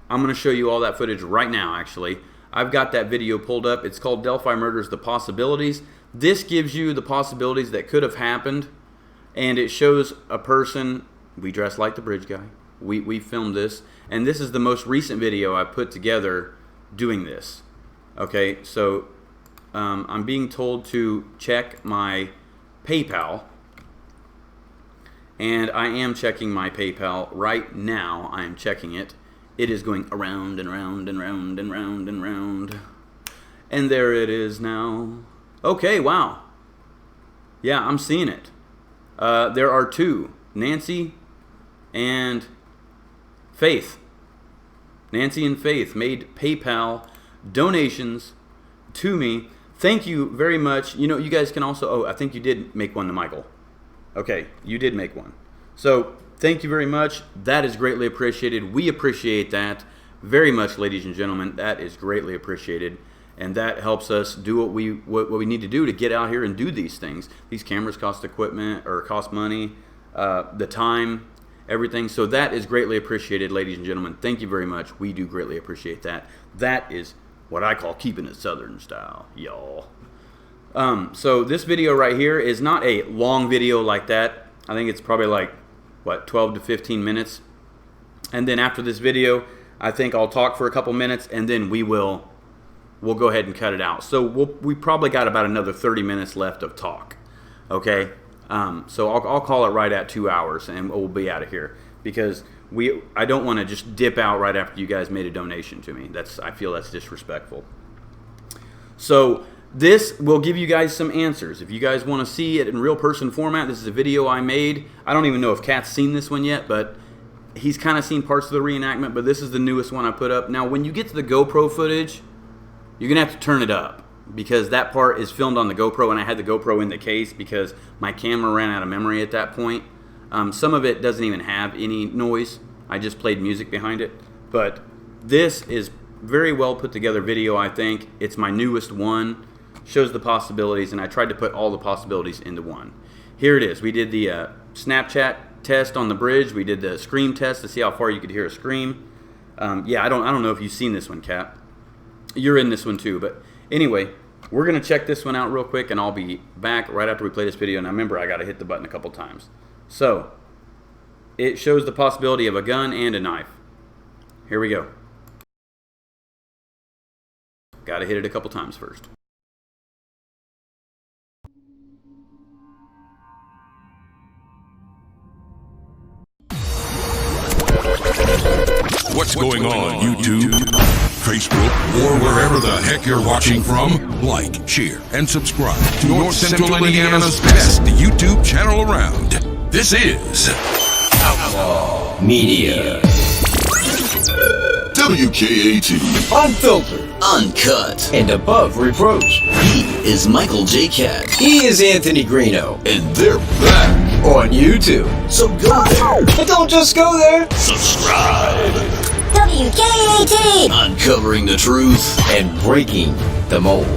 I'm going to show you all that footage right now, actually. I've got that video pulled up. It's called Delphi Murders, The Possibilities. This gives you the possibilities that could have happened, and it shows a person. We dress like the bridge guy. We filmed this, and this is the most recent video I put together doing this. Okay, so I'm being told to check my PayPal, and I am checking my PayPal right now. I am checking it. It is going around and round and round and round and round, and there it is now. Okay, wow. Yeah, I'm seeing it. There are two, Nancy and Faith. Nancy and Faith made PayPal donations to me. Thank you very much. You know, you guys can also, oh, I think you did make one to Michael. Okay, you did make one. So, thank you very much. That is greatly appreciated. We appreciate that very much, ladies and gentlemen. That is greatly appreciated. And that helps us do what we need to do to get out here and do these things. These cameras cost equipment, or cost money, the time, everything. So that is greatly appreciated, ladies and gentlemen. Thank you very much. We do greatly appreciate that. That is what I call keeping it Southern style, y'all. So this video right here is not a long video like that. I think it's probably like, what, 12 to 15 minutes. And then after this video, I think I'll talk for a couple minutes, and then we'll go ahead and cut it out. So we probably got about another 30 minutes left of talk. Okay? So I'll call it right at 2 hours, and we'll be out of here, because I don't want to just dip out right after you guys made a donation to me. I feel that's disrespectful. So this will give you guys some answers. If you guys want to see it in real person format, this is a video I made. I don't even know if Kat's seen this one yet, but he's kind of seen parts of the reenactment, but this is the newest one I put up. Now, when you get to the GoPro footage, you're going to have to turn it up, because that part is filmed on the GoPro, and I had the GoPro in the case because my camera ran out of memory at that point. Some of it doesn't even have any noise. I just played music behind it. But this is very well put together video, I think. It's my newest one. Shows the possibilities, and I tried to put all the possibilities into one. Here it is. We did the Snapchat test on the bridge. We did the scream test to see how far you could hear a scream. Yeah, I don't know if you've seen this one, Kat. You're in this one too, but anyway, we're going to check this one out real quick, and I'll be back right after we play this video. And remember, I got to hit the button a couple times. So, it shows the possibility of a gun and a knife. Here we go. Got to hit it a couple times first. What's going on, YouTube, Facebook, or wherever the heck you're watching from? Like, share, and subscribe to North Central Indiana's best YouTube channel around. This is Outlaw Media. WKAT. Unfiltered, uncut, and above reproach. He is Michael J. Katt. He is Anthony GREENO. And they're back on YouTube. So go there. But don't just go there. Subscribe. WKAT. Uncovering the truth and breaking the mold.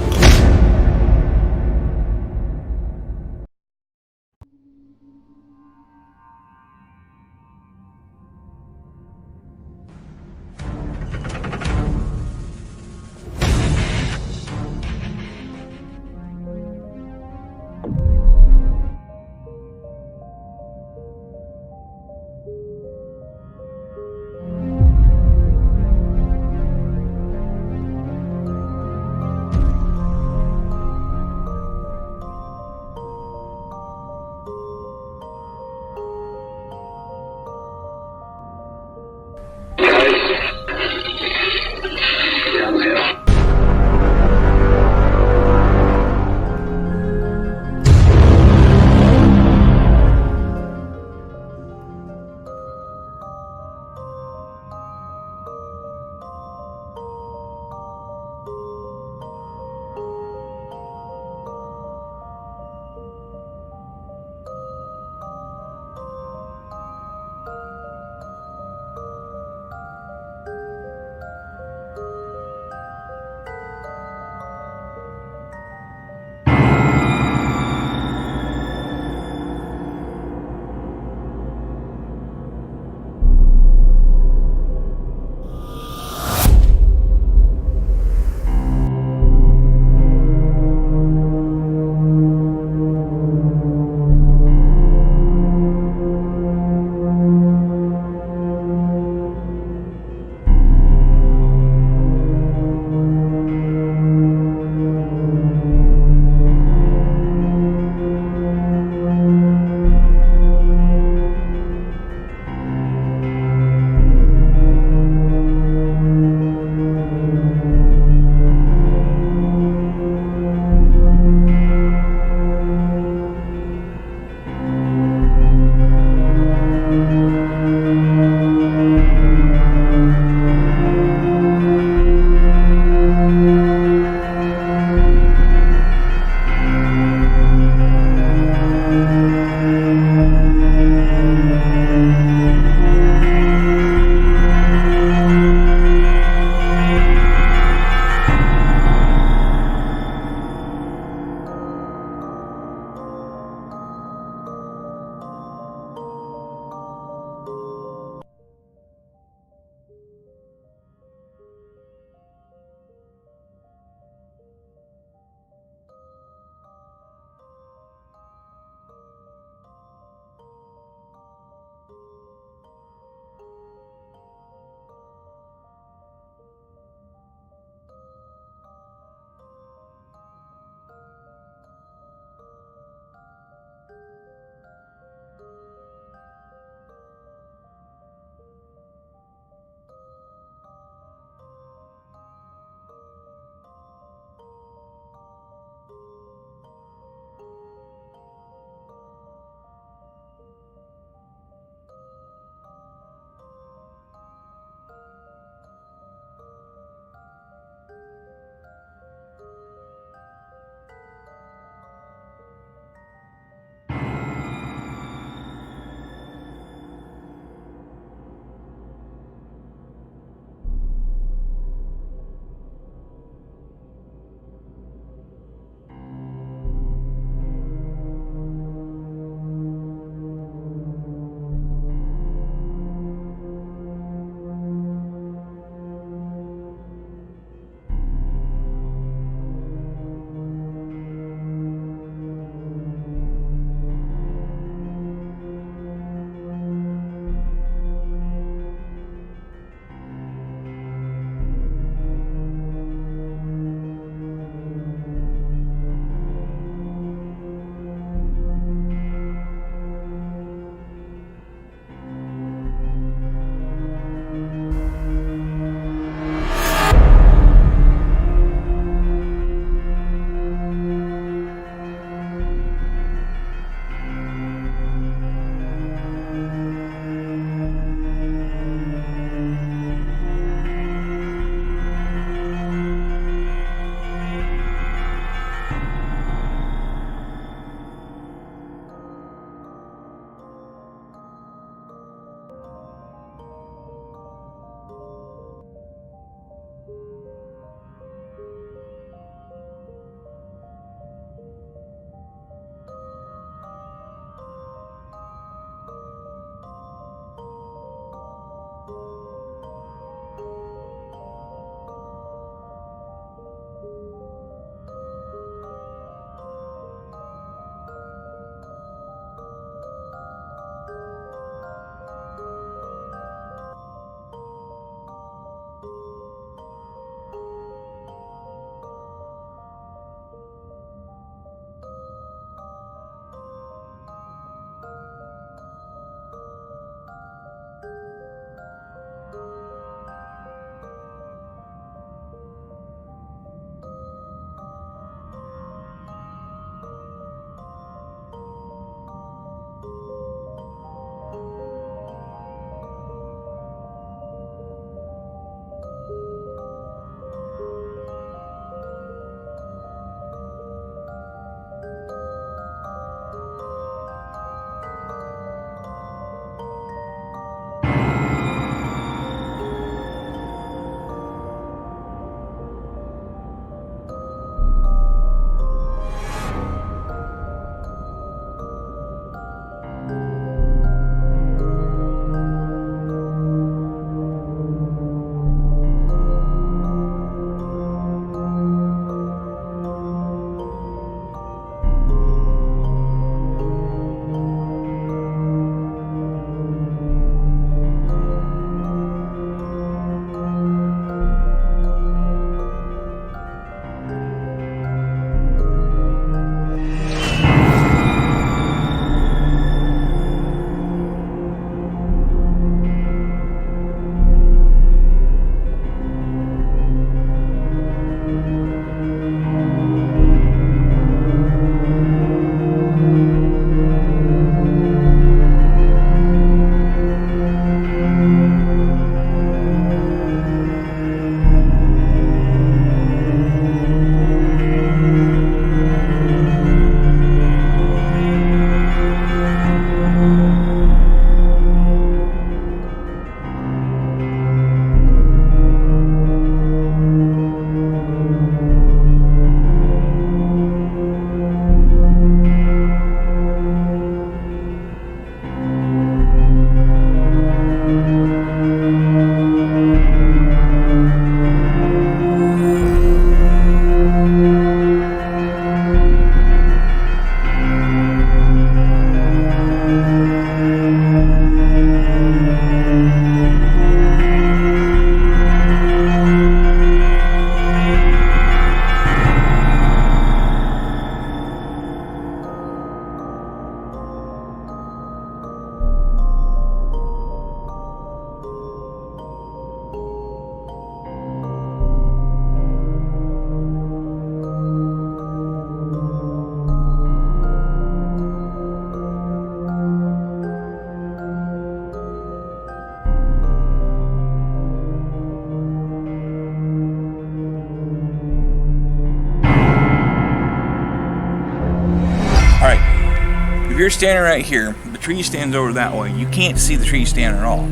if you're standing right here, the tree stands over that way, you can't see the tree stand at all.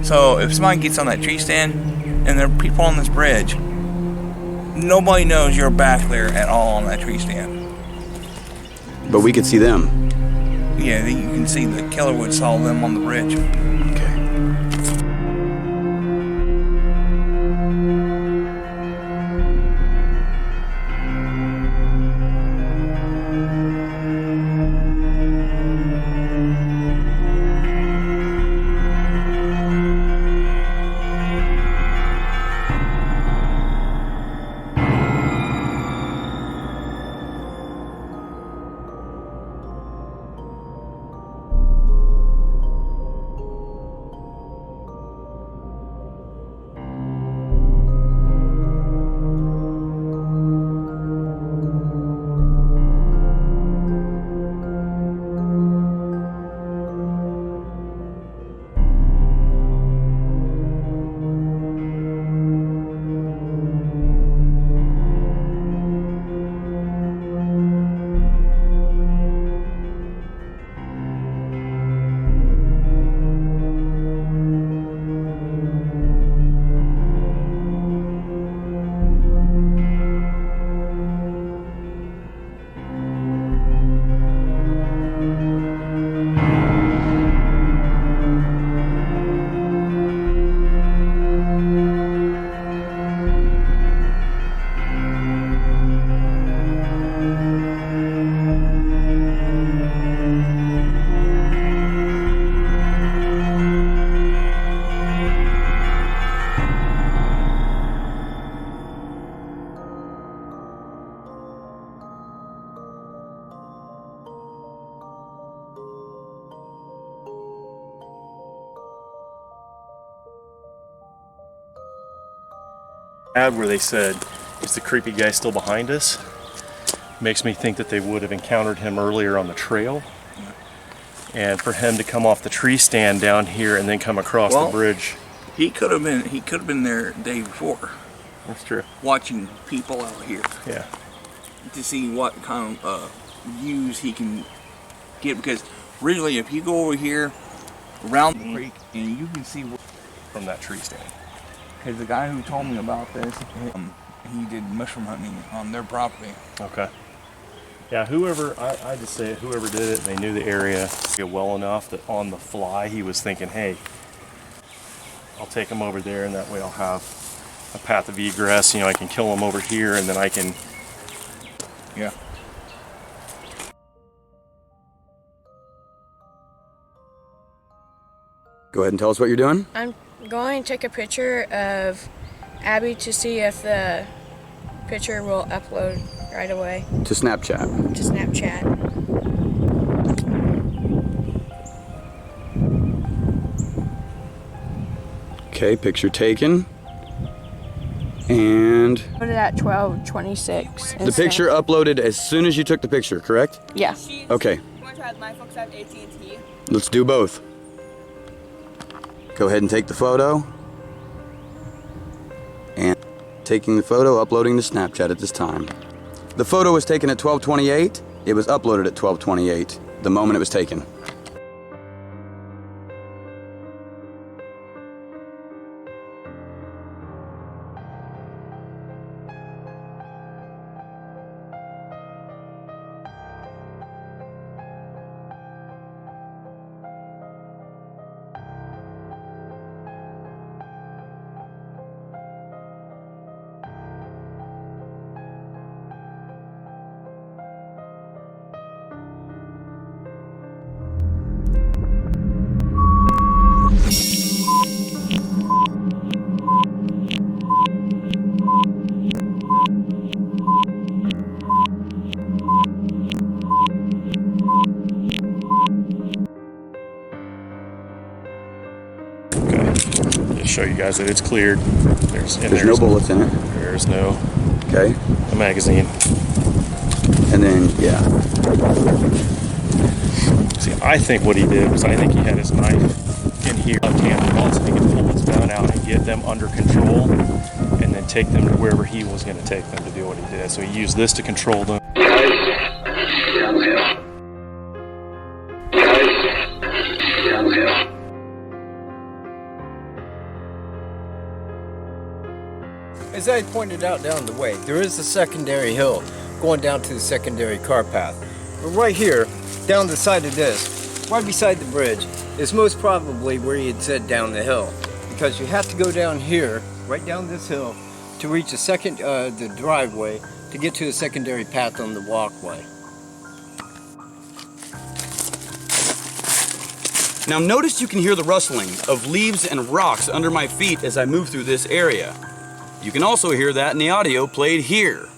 So if somebody gets on that tree stand and there are people on this bridge, nobody knows you're back there at all on that tree stand. But we could see them. Yeah, you can see the killer would saw them on the bridge. Okay. Where they said, is the creepy guy still behind us? Makes me think that they would have encountered him earlier on the trail. And for him to come off the tree stand down here and then come across the bridge. He could have been there the day before. That's true. Watching people out here. Yeah. To see what kind of views he can get, because originally if you go over here around the creek and you can see from that tree stand. Because the guy who told me about this, he did mushroom hunting on their property. Okay. Yeah, whoever, I just say whoever did it, they knew the area well enough that on the fly he was thinking, hey, I'll take him over there and that way I'll have a path of egress, you know, I can kill him over here and then I can... Yeah. Go ahead and tell us what you're doing. I'm going to take a picture of Abby to see if the picture will upload right away. To Snapchat. To Snapchat. Okay, picture taken. And Put it at 12:26. the picture uploaded as soon as you took the picture, correct? Yeah. Okay. My folks have AT&T. Let's do both. Go ahead and take the photo. And taking the photo, uploading to Snapchat at this time. The photo was taken at 12:28. It was uploaded at 12:28, the moment it was taken. Show you guys that it's cleared. There's no bullets in it. There's no a magazine. And then, yeah. See, I think what he did was I think he had his knife in here left-handed while so he could pull his gun out and get them under control and then take them to wherever he was going to take them to do what he did. So he used this to control them. I pointed out down the way, there is a secondary hill going down to the secondary car path. But right here, down the side of this, right beside the bridge, is most probably where he had said down the hill. Because you have to go down here, right down this hill, to reach the driveway to get to the secondary path on the walkway. Now notice you can hear the rustling of leaves and rocks under my feet as I move through this area. You can also hear that in the audio played here.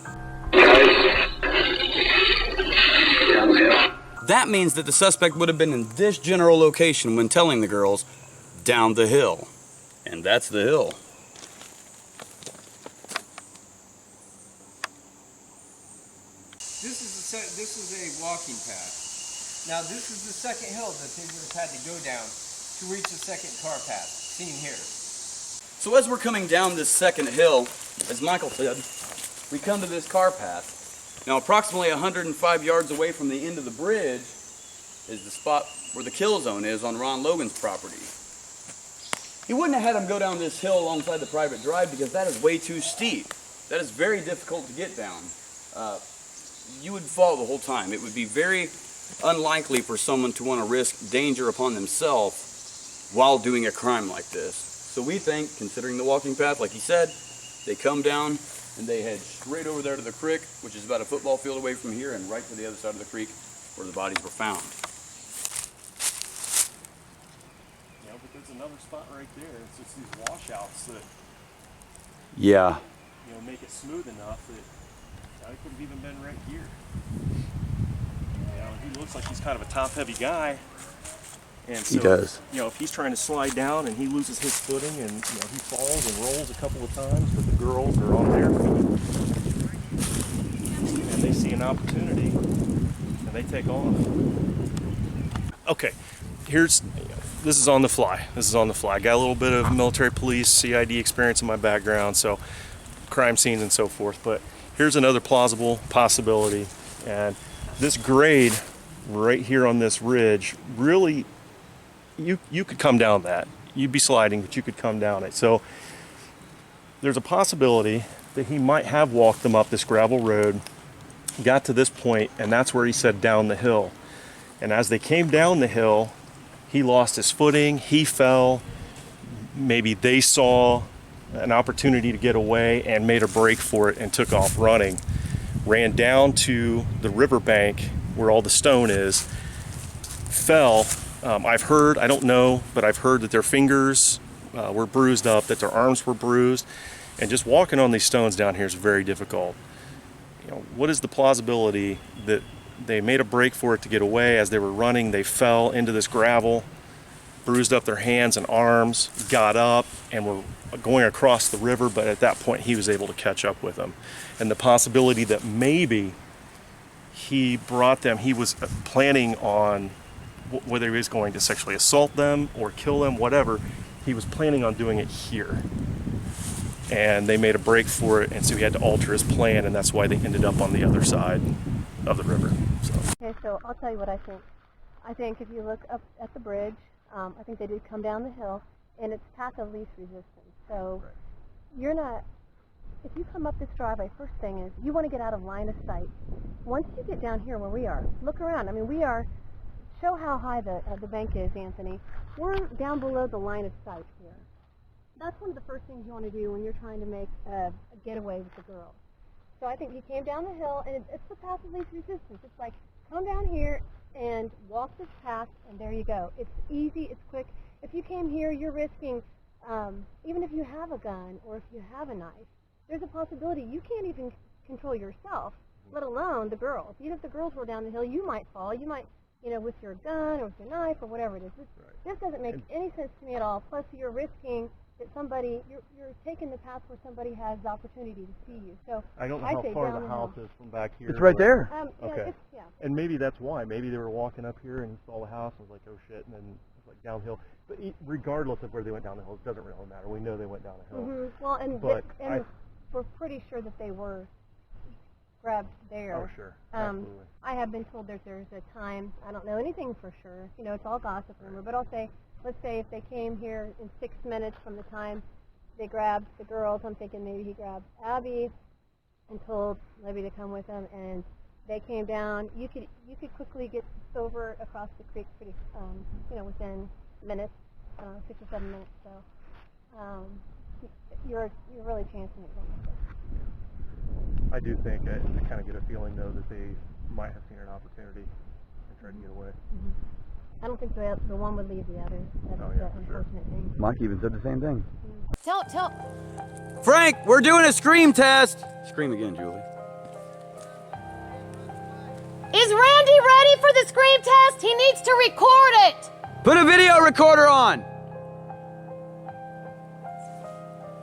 That means that the suspect would have been in this general location when telling the girls, down the hill. And that's the hill. This is a walking path. Now this is the second hill that they would have had to go down to reach the second car path, seen here. So as we're coming down this second hill, as Michael said, we come to this car path. Now approximately 105 yards away from the end of the bridge is the spot where the kill zone is on Ron Logan's property. He wouldn't have had him go down this hill alongside the private drive because that is way too steep. That is very difficult to get down. You would fall the whole time. It would be very unlikely for someone to want to risk danger upon themselves while doing a crime like this. So we think, considering the walking path, like he said, they come down and they head straight over there to the creek, which is about a football field away from here, and right to the other side of the creek where the bodies were found. Yeah, but there's another spot right there. It's just these washouts that, Yeah. you know, make it smooth enough that I could have even been right here. You know, he looks like he's kind of a top-heavy guy. And so, He does. You know, if he's trying to slide down and he loses his footing and, you know, he falls and rolls a couple of times, but the girls are on their feet and they see an opportunity and they take off. Okay, this is on the fly. This is on the fly. Got a little bit of military police, CID experience in my background, so crime scenes and so forth, but here's another plausible possibility. And this grade right here on this ridge, really, you could come down that. You'd be sliding, but you could come down it. So there's a possibility that he might have walked them up this gravel road, got to this point, and that's where he said down the hill. And as they came down the hill, he lost his footing, he fell, maybe they saw an opportunity to get away and made a break for it and took off running. Ran down to the riverbank where all the stone is, fell. I've heard, I don't know, but I've heard that their fingers were bruised up, that their arms were bruised, and just walking on these stones down here is very difficult. You know, what is the plausibility that they made a break for it to get away? As they were running, they fell into this gravel, bruised up their hands and arms, got up, and were going across the river, but at that point he was able to catch up with them. And the possibility that maybe he brought them, he was planning on whether he was going to sexually assault them or kill them, whatever, he was planning on doing it here. And they made a break for it, and so he had to alter his plan, and that's why they ended up on the other side of the river. So. Okay, so I'll tell you what I think. I think if you look up at the bridge, I think they did come down the hill, and it's path of least resistance. So you're not, if you come up this driveway, first thing is you want to get out of line of sight. Once you get down here where we are, look around. I mean, we are, show how high the bank is, Anthony. We're down below the line of sight here. That's one of the first things you want to do when you're trying to make a getaway with the girl. So I think he came down the hill, and it's the path of least resistance. It's like, come down here and walk this path, and there you go. It's easy, it's quick. If you came here, you're risking, even if you have a gun or if you have a knife, there's a possibility you can't even control yourself, let alone the girls. Even if the girls were down the hill, you might fall. You might, you know, with your gun or with your knife or whatever it is. This doesn't make any sense to me at all. Plus, you're risking that somebody, you're taking the path where somebody has the opportunity to see you. So I don't know how far the house is from back here. It's right there. Okay. Yeah. And maybe that's why. Maybe they were walking up here and saw the house and was like, oh shit, and then it's like downhill. But regardless of where they went down the hill, it doesn't really matter. We know they went down the hill. Mm-hmm. Well, and we're pretty sure that they were grabbed there. Oh, sure. Absolutely. I have been told that there's a time, I don't know anything for sure, you know, it's all gossip rumor, but I'll say, let's say if they came here in 6 minutes from the time they grabbed the girls. I'm thinking maybe he grabbed Abby and told Libby to come with him, and they came down. You could quickly get over across the creek pretty, within minutes, 6 or 7 minutes. So you're really chancing it going like this. I do think I kind of get a feeling though that they might have seen an opportunity and tried to get away. I don't think the one would leave the other. That's the unfortunate thing. Mike even said the same thing. Tell. Frank, we're doing a scream test. Scream again, Julie. Is Randy ready for the scream test? He needs to record it. Put a video recorder on.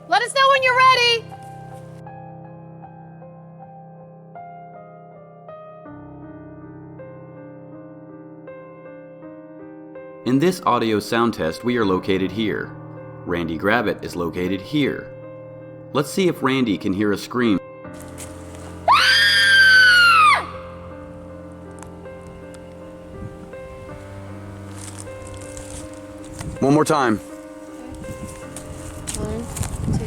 Let us know when you're ready. In this audio sound test, we are located here. Randy Gravitt is located here. Let's see if Randy can hear a scream. One more time. 1, 2,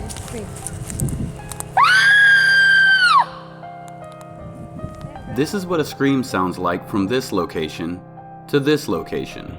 3. This is what a scream sounds like from this location to this location.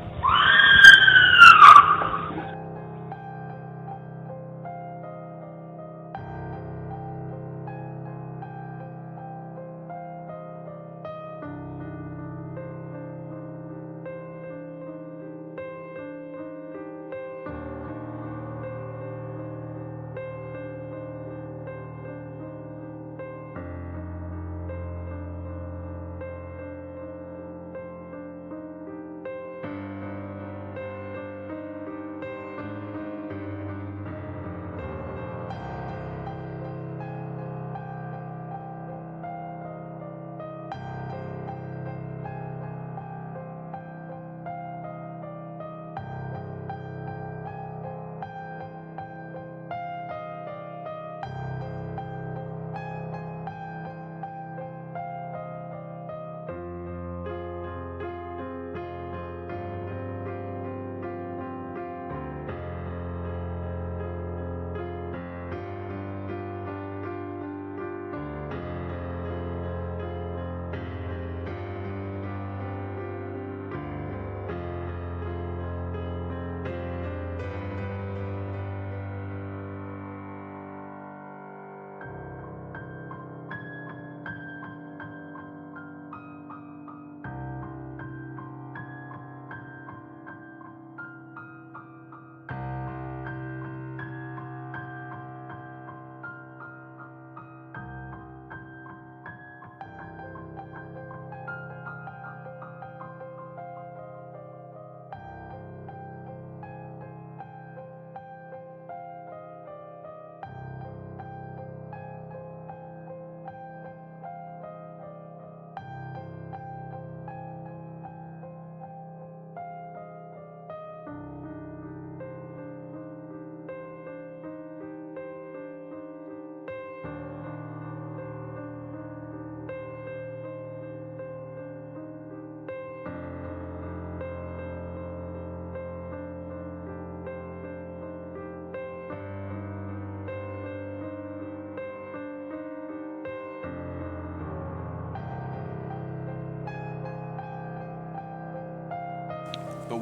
But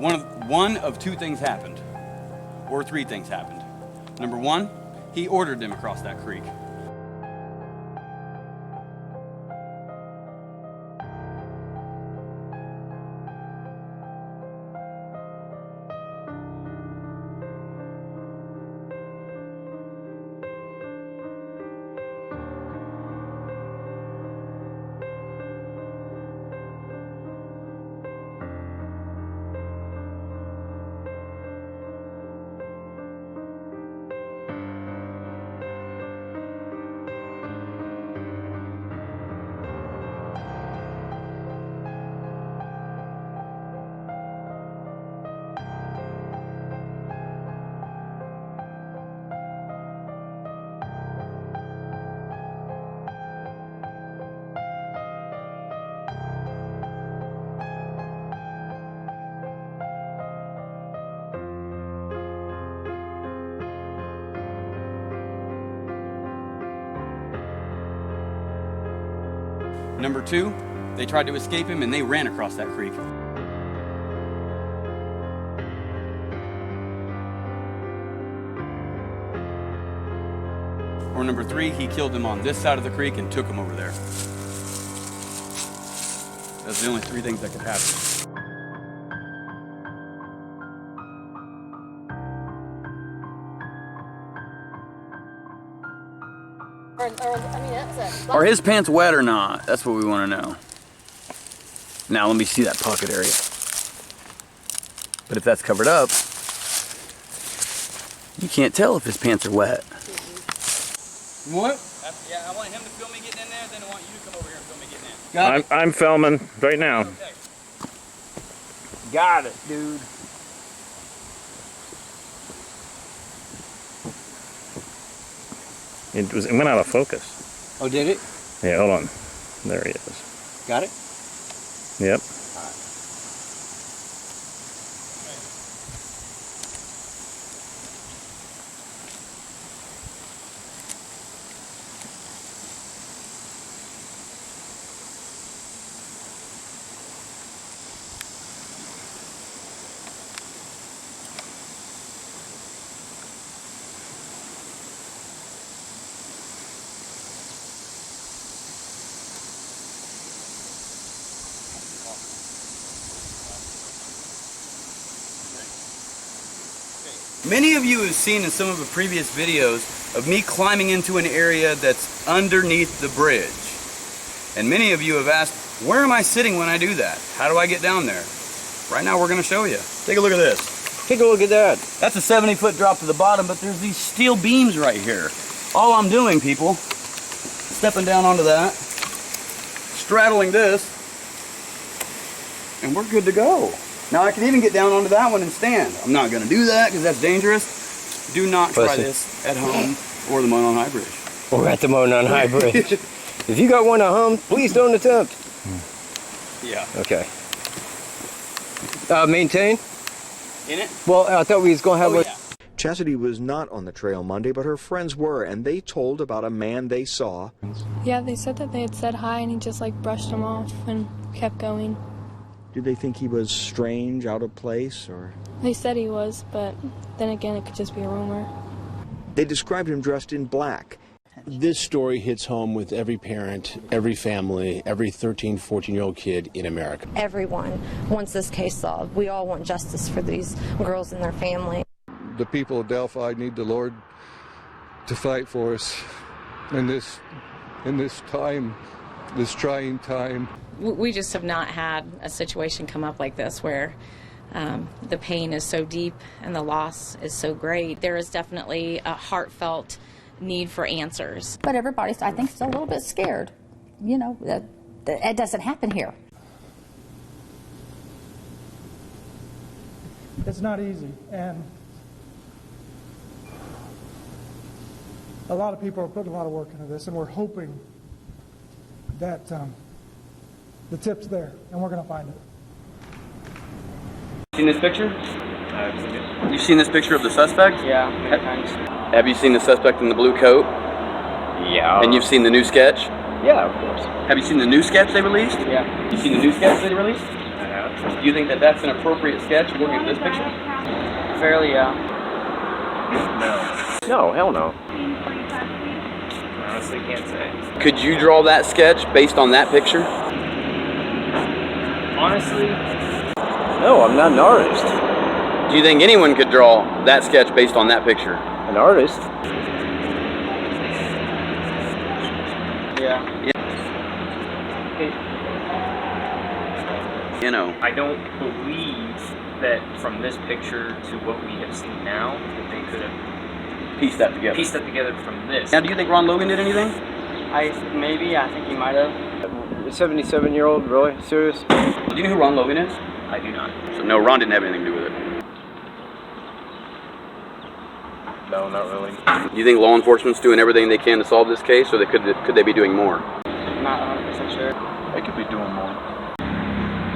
one of two things happened, or three things happened. Number one, he ordered them across that creek. Number 2, they tried to escape him and they ran across that creek. Or number 3, he killed them on this side of the creek and took them over there. That's the only 3 things that could happen. Are his pants wet or not? That's what we want to know. Now let me see that pocket area. But if that's covered up, you can't tell if his pants are wet. What? Yeah, I want him to film me getting in there, then I want you to come over here and film me getting in. Got it? I'm filming right now. Okay. Got it, dude. It went out of focus. Oh, did it? Yeah, hold on. There he is. Got it? Yep. Many of you have seen in some of the previous videos of me climbing into an area that's underneath the bridge. And many of you have asked, where am I sitting when I do that? How do I get down there? Right now we're going to show you. Take a look at this. Take a look at that. That's a 70-foot drop to the bottom, but there's these steel beams right here. All I'm doing, people, stepping down onto that, straddling this, and we're good to go. Now I can even get down onto that one and stand. I'm not going to do that because that's dangerous. Do not try this at home or the Monon High Bridge. Or at the Monon High Bridge. If you got one at home, please don't attempt. Yeah. Okay. Maintain? In it? Well, I thought we was going to have Chastity was not on the trail Monday, but her friends were, and they told about a man they saw. Yeah, they said that they had said hi and he just like brushed them off and kept going. Did they think he was strange, out of place, or? They said he was, but then again, it could just be a rumor. They described him dressed in black. This story hits home with every parent, every family, every 13, 14-year-old kid in America. Everyone wants this case solved. We all want justice for these girls and their family. The people of Delphi need the Lord to fight for us in this time, this trying time. We just have not had a situation come up like this where the pain is so deep and the loss is so great. There is definitely a heartfelt need for answers. But everybody's, I think, still a little bit scared. You know, it doesn't happen here. It's not easy, and a lot of people are putting a lot of work into this, and we're hoping that the tip's there, and we're going to find it. Seen this picture? I've seen it. You've seen this picture of the suspect? Yeah, many times. Have you seen the suspect in the blue coat? Yeah. And you've seen the new sketch? Yeah, of course. Have you seen the new sketch they released? Yeah. You seen the new sketch they released? I have. Do you think that that's an appropriate sketch looking at this picture? Fairly, yeah. No, hell no. Honestly, can't say. Could you draw that sketch based on that picture? Honestly, no, I'm not an artist. Do you think anyone could draw that sketch based on that picture? An artist? Yeah. You know. I don't believe that from this picture to what we have seen now, that they could have pieced that together. Pieced that together from this. Now, do you think Ron Logan did anything? I think he might have. A 77-year-old, really? Serious? Do you know who Ron Logan is? I do not. So no, Ron didn't have anything to do with it. No, not really. Do you think law enforcement's doing everything they can to solve this case, or could they be doing more? Not 100% sure. They could be doing more.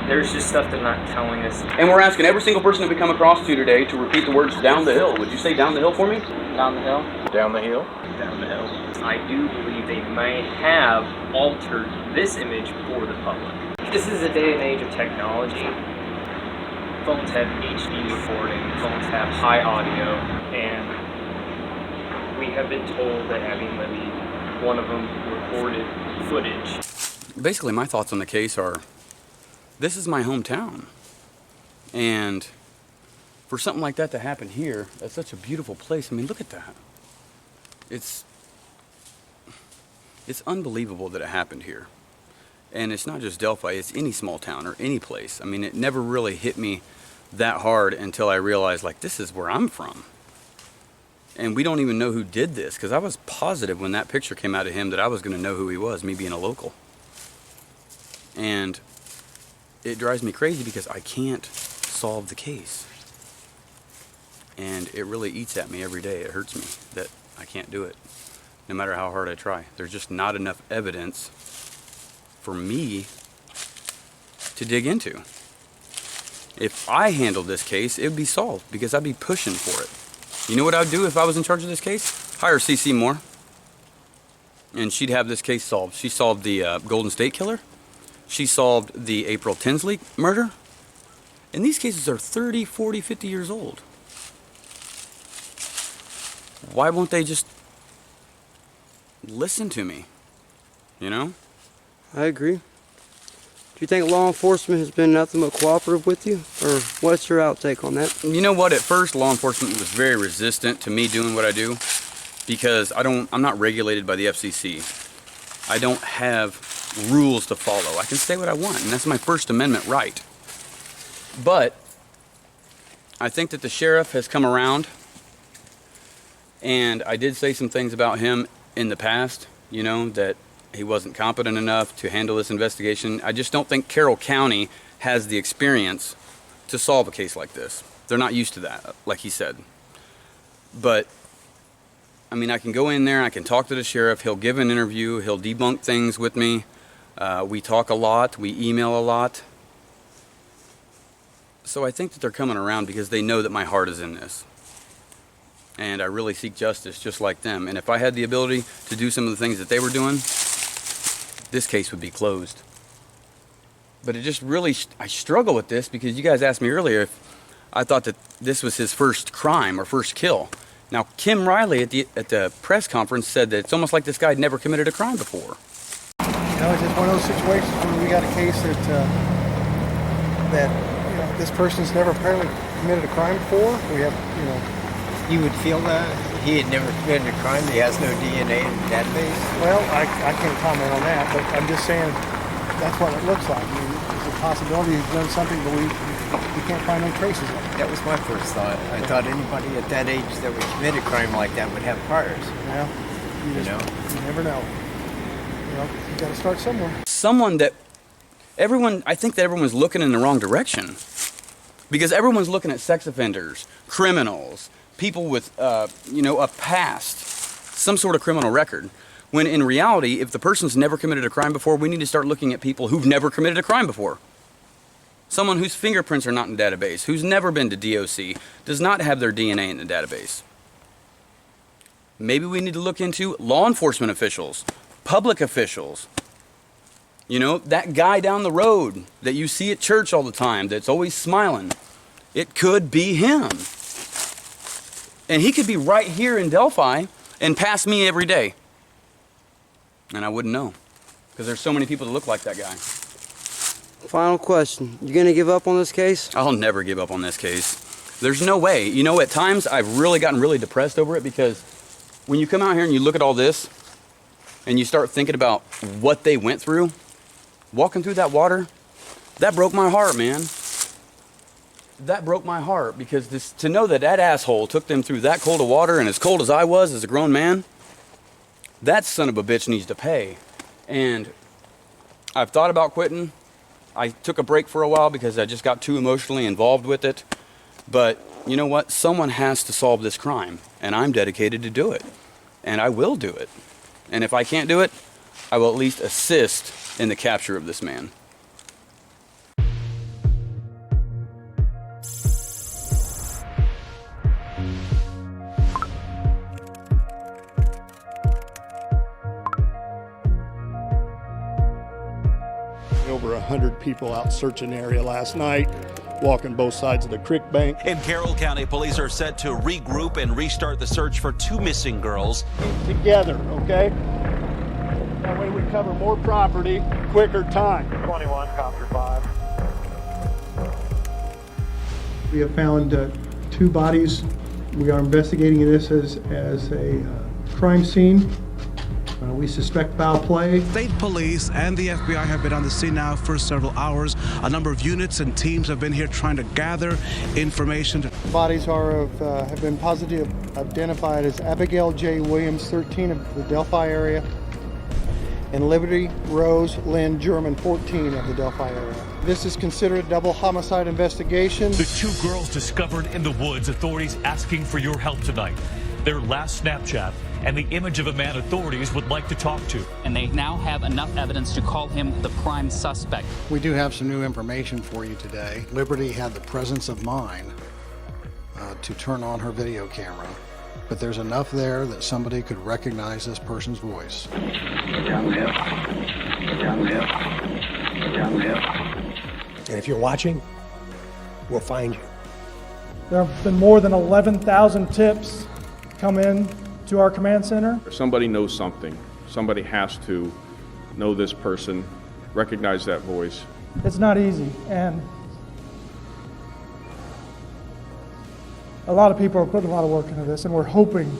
There's just stuff they're not telling us. And we're asking every single person that we come across to today to repeat the words down the hill. Would you say down the hill for me? Down the hill? Down the hill? Down the hill. I do believe they may have altered this image for the public. This is a day and age of technology. Phones have HD recording, phones have high audio, and we have been told that Abby and Libby, one of them, recorded footage. Basically, my thoughts on the case are, this is my hometown. And for something like that to happen here, that's such a beautiful place. I mean, look at that. It's unbelievable that it happened here. And it's not just Delphi, it's any small town or any place. I mean, it never really hit me that hard until I realized, like, this is where I'm from. And we don't even know who did this, because I was positive when that picture came out of him that I was going to know who he was, me being a local. And it drives me crazy because I can't solve the case. And it really eats at me every day. It hurts me that I can't do it, no matter how hard I try. There's just not enough evidence for me to dig into. If I handled this case, it would be solved because I'd be pushing for it. You know what I'd do if I was in charge of this case? Hire CC Moore, and she'd have this case solved. She solved the Golden State Killer. She solved the April Tinsley murder. And these cases are 30, 40, 50 years old. Why won't they just listen to me? You know? I agree. Do you think law enforcement has been nothing but cooperative with you? Or what's your outtake on that? You know what? At first, law enforcement was very resistant to me doing what I do because I'm not regulated by the FCC. I don't have rules to follow. I can say what I want, and that's my First Amendment right. But I think that the sheriff has come around, and I did say some things about him in the past, you know, that he wasn't competent enough to handle this investigation. I just don't think Carroll County has the experience to solve a case like this. They're not used to that, like he said. But, I mean, I can go in there, I can talk to the sheriff, he'll give an interview, he'll debunk things with me. We talk a lot, we email a lot. So I think that they're coming around because they know that my heart is in this. And I really seek justice just like them. And if I had the ability to do some of the things that they were doing, this case would be closed. But it just really, I struggle with this because you guys asked me earlier if I thought that this was his first crime or first kill. Now, Kim Riley at the press conference said that it's almost like this guy had never committed a crime before. You know, it's just one of those situations where we got a case that you know, this person's never apparently committed a crime before. We have, you know. You would feel that he had never committed a crime, he has no DNA in the database? Well, I can't comment on that, but I'm just saying that's what it looks like. I mean, there's a possibility he's done something, but we can't find no traces of it. That was my first thought. I thought anybody at that age that would commit a crime like that would have priors. Well, you never know. You know, you got to start somewhere. Someone that I think that everyone's looking in the wrong direction. Because everyone's looking at sex offenders, criminals, people with, you know, a past, some sort of criminal record. When in reality, if the person's never committed a crime before, we need to start looking at people who've never committed a crime before. Someone whose fingerprints are not in the database, who's never been to DOC, does not have their DNA in the database. Maybe we need to look into law enforcement officials, public officials. You know, that guy down the road that you see at church all the time that's always smiling, it could be him. And he could be right here in Delphi and pass me every day. And I wouldn't know. Because there's so many people that look like that guy. Final question. You gonna give up on this case? I'll never give up on this case. There's no way. You know, at times I've really gotten really depressed over it because when you come out here and you look at all this and you start thinking about what they went through, walking through that water, that broke my heart, man. That broke my heart because to know that asshole took them through that cold of water and as cold as I was as a grown man, that son of a bitch needs to pay. And I've thought about quitting. I took a break for a while because I just got too emotionally involved with it. But you know what? Someone has to solve this crime, and I'm dedicated to do it. And I will do it. And if I can't do it, I will at least assist in the capture of this man. people out searching the area last night, walking both sides of the creek bank. In Carroll County, police are set to regroup and restart the search for 2 missing girls. Together, okay? That way we cover more property, quicker time. 21, copter 5. We have found 2 bodies. We are investigating this as a crime scene. We suspect foul play. State police and the FBI have been on the scene now for several hours. A number of units and teams have been here trying to gather information. Bodies have been positively identified as Abigail J. Williams, 13, of the Delphi area, and Liberty Rose Lynn German, 14, of the Delphi area. This is considered a double homicide investigation. The 2 girls discovered in the woods, authorities asking for your help tonight. Their last Snapchat and the image of a man authorities would like to talk to. And they now have enough evidence to call him the prime suspect. We do have some new information for you today. Liberty had the presence of mind to turn on her video camera, but there's enough there that somebody could recognize this person's voice. And if you're watching, we'll find you. There have been more than 11,000 tips come in to our command center. Somebody knows something. Somebody has to know this person, recognize that voice. It's not easy, and a lot of people are putting a lot of work into this, and we're hoping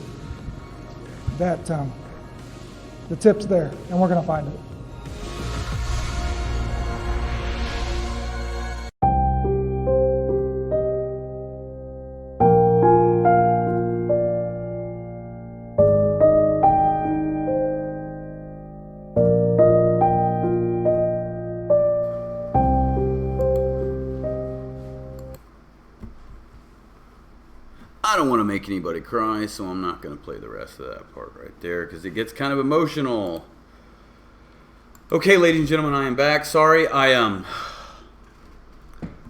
that the tip's there, and we're going to find it. I don't want to make anybody cry, so I'm not going to play the rest of that part right there because it gets kind of emotional. Okay, ladies and gentlemen, I am back. Sorry,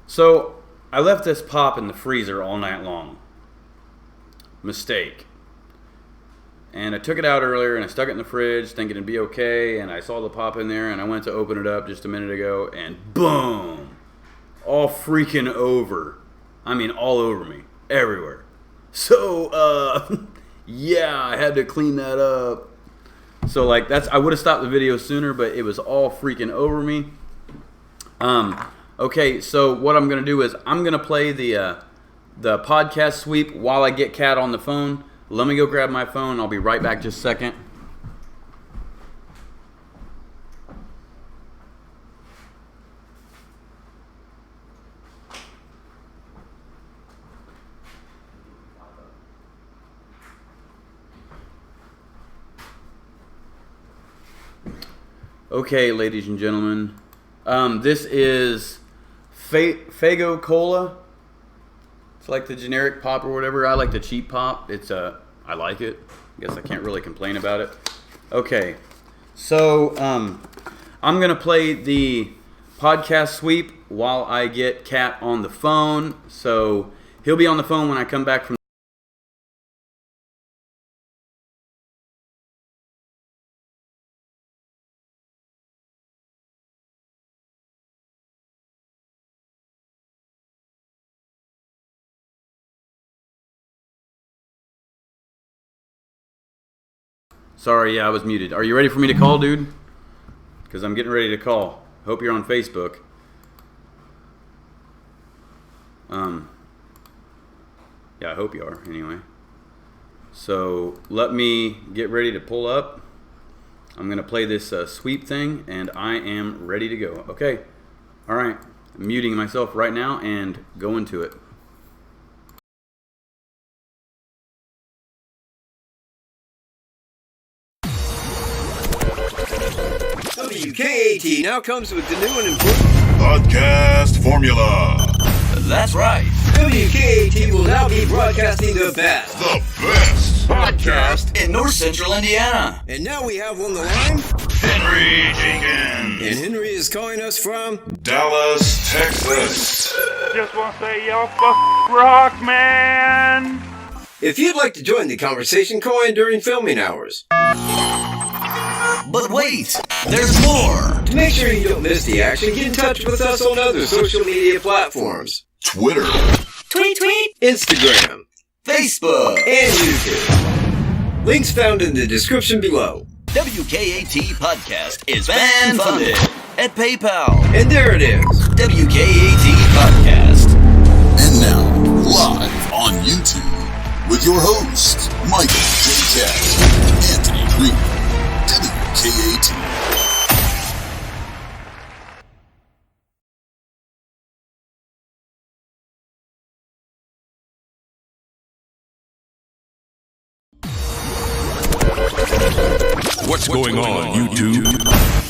so I left this pop in the freezer all night long. Mistake. And I took it out earlier and I stuck it in the fridge thinking it'd be okay, and I saw the pop in there and I went to open it up just a minute ago and boom! All freaking over. I mean, all over me. Everywhere. So, yeah, I had to clean that up. So, like, I would have stopped the video sooner, but it was all freaking over me. Okay, so what I'm going to do is I'm going to play the podcast sweep while I get Kat on the phone. Let me go grab my phone. I'll be right back just a second. Okay, ladies and gentlemen, this is Fago Cola. It's like the generic pop or whatever. I like the cheap pop. I like it. I guess I can't really complain about it. Okay, so I'm gonna play the podcast sweep while I get Kat on the phone. So he'll be on the phone when I come back from. Sorry, yeah, I was muted. Are you ready for me to call, dude? Because I'm getting ready to call. Hope you're on Facebook. Yeah, I hope you are, anyway. So, let me get ready to pull up. I'm going to play this sweep thing, and I am ready to go. Okay. All right. I'm muting myself right now and going to it. WKAT now comes with the new and improved podcast formula. That's right. WKAT will now be broadcasting the best podcast in North Central Indiana. And now we have on the line Henry Jenkins. And Henry is calling us from Dallas, Texas. Just want to say y'all rock, man. If you'd like to join the conversation, call in during filming hours. But wait, there's more. To make sure you don't miss the action, get in touch with us on other social media platforms. Twitter. Tweet. Instagram. Facebook. And YouTube. Links found in the description below. WKAT Podcast is fan-funded at PayPal. And there it is. WKAT Podcast. And now, live on YouTube, with your hosts, Michael J. Kat, Anthony GREENO, WKAT. What's going on, YouTube,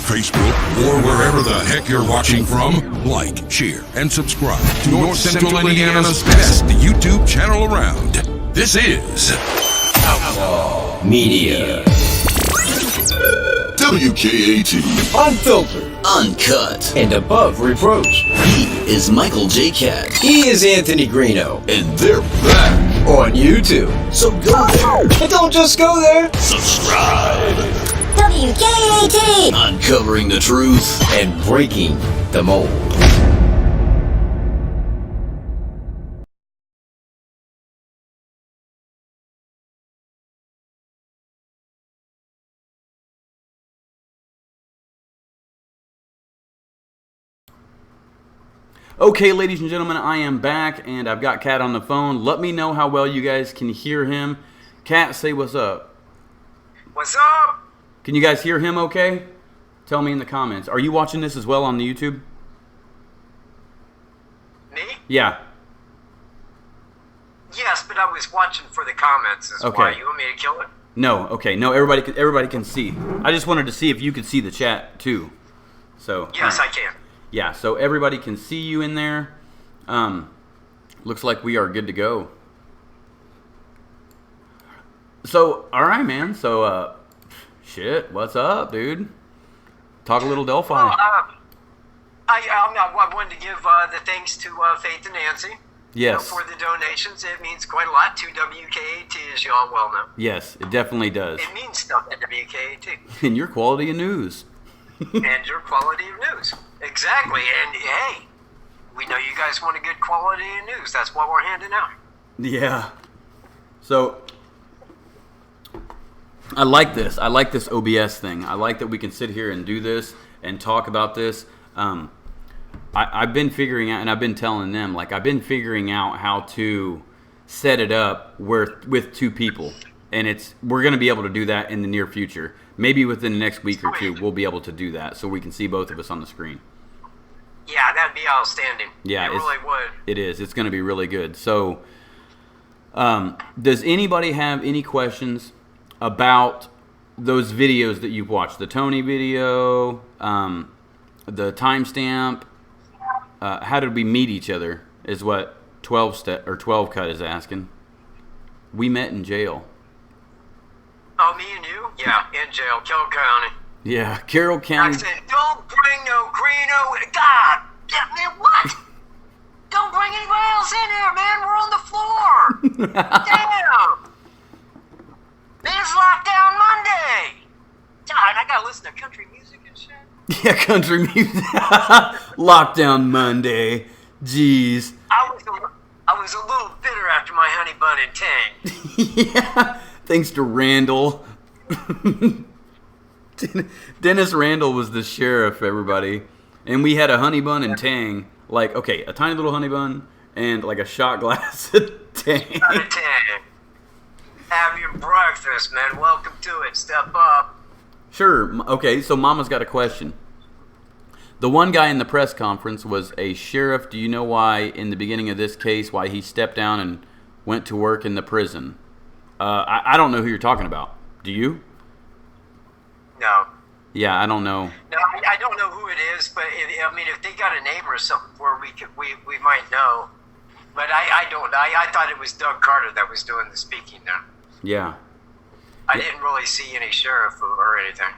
Facebook, or wherever the heck you're watching from? Like, share, and subscribe to North Central Indiana's best YouTube channel around. This is Outlaw Media. WKAT. Unfiltered, uncut, and above reproach. He is Michael J. Kat. He is Anthony GREENO. And they're back on YouTube. So go there. And don't just go there. Subscribe. WKAT. Uncovering the truth and breaking the mold. Okay, ladies and gentlemen, I am back, and I've got Kat on the phone. Let me know how well you guys can hear him. Kat, say what's up. What's up? Can you guys hear him okay? Tell me in the comments. Are you watching this as well on the YouTube? Me? Yeah. Yes, but I was watching for the comments. Is Okay. why. You want me to kill it? No, okay. No, everybody can see. I just wanted to see if you could see the chat too. So Yes, I can. Yeah, so everybody can see you in there. Looks like we are good to go. So, all right, man. So, shit, what's up, dude? Talk a little Delphi. Well, I wanted to give the thanks to Faith and Nancy. Yes. For the donations. It means quite a lot to WKAT, as you all well know. Yes, it definitely does. It means stuff to WKAT. And your quality of news. And your quality of news. Exactly. And hey, we know you guys want a good quality of news. That's what we're handing out. Yeah. So, I like this. I like this OBS thing. I like that we can sit here and do this and talk about this. I've been figuring out, and I've been telling them, like, I've been figuring out how to set it up with two people. And we're going to be able to do that in the near future. Maybe within the next week or two, we'll be able to do that so we can see both of us on the screen. Yeah, that'd be outstanding. Yeah, it really would. It is. It's going to be really good. So, does anybody have any questions about those videos that you've watched? The Tony video, the timestamp. How did we meet each other? Is what 12 Cut is asking. We met in jail. Oh, me and you? Yeah, in jail, Carroll County. Yeah, Carroll County. I said, don't bring no GREENO. God, man, what? Don't bring anybody else in here, man. We're on the floor. Damn. Man, it's lockdown Monday. God, I gotta listen to country music and shit. Yeah, country music. Lockdown Monday. Jeez. I was a little bitter after my honey bun and tang. Yeah. Thanks to Randall. Dennis Randall was the sheriff, everybody. And we had a honey bun and tang. Like, okay, a tiny little honey bun and like a shot glass of tang. Have your breakfast, man. Welcome to it. Step up. Sure. Okay, so Mama's got a question. The one guy in the press conference was a sheriff. Do you know why, in the beginning of this case, why he stepped down and went to work in the prison? I don't know who you're talking about. Do you? No. Yeah, I don't know. No, I don't know who it is, but if they got a name or something where we might know. But I don't know. I thought it was Doug Carter that was doing the speaking there. Yeah. I didn't really see any sheriff or anything.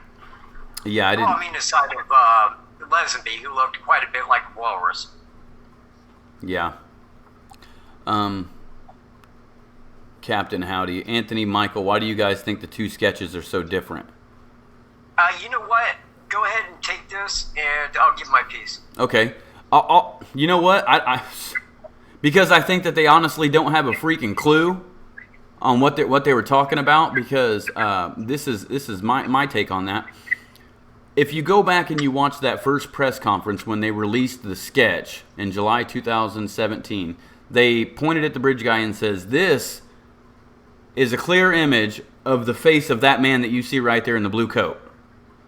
Yeah, I didn't. Well, I mean, aside of Lesenby, who looked quite a bit like a walrus. Yeah. Captain Howdy. Anthony, Michael, why do you guys think the two sketches are so different? You know what? Go ahead and take this, and I'll give my piece. Okay. You know what? Because I think that they honestly don't have a freaking clue on what they were talking about. Because this is my take on that. If you go back and you watch that first press conference when they released the sketch in July 2017, they pointed at the bridge guy and says, "This is a clear image of the face of that man that you see right there in the blue coat.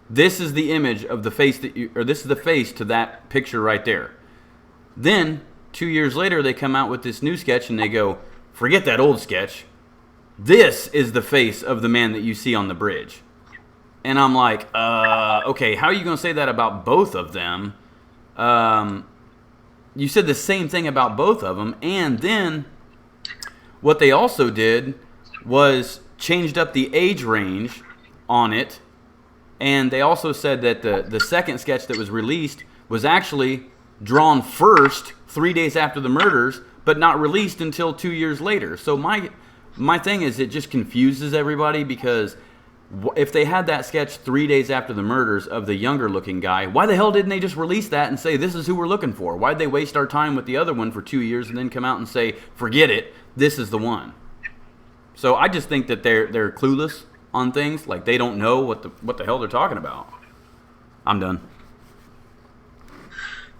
This is the image of the face this is the face to that picture right there." Then 2 years later, they come out with this new sketch and they go, "Forget that old sketch. This is the face of the man that you see on the bridge." And I'm like, okay, how are you going to say that about both of them? You said the same thing about both of them. And then what they also did was changed up the age range on it. And they also said that the second sketch that was released was actually drawn first 3 days after the murders, but not released until 2 years later. So my thing is, it just confuses everybody, because if they had that sketch 3 days after the murders of the younger looking guy, why the hell didn't they just release that and say, this is who we're looking for? Why'd they waste our time with the other one for 2 years and then come out and say, forget it, this is the one? So I just think that they're clueless on things. Like, they don't know what the hell they're talking about. I'm done.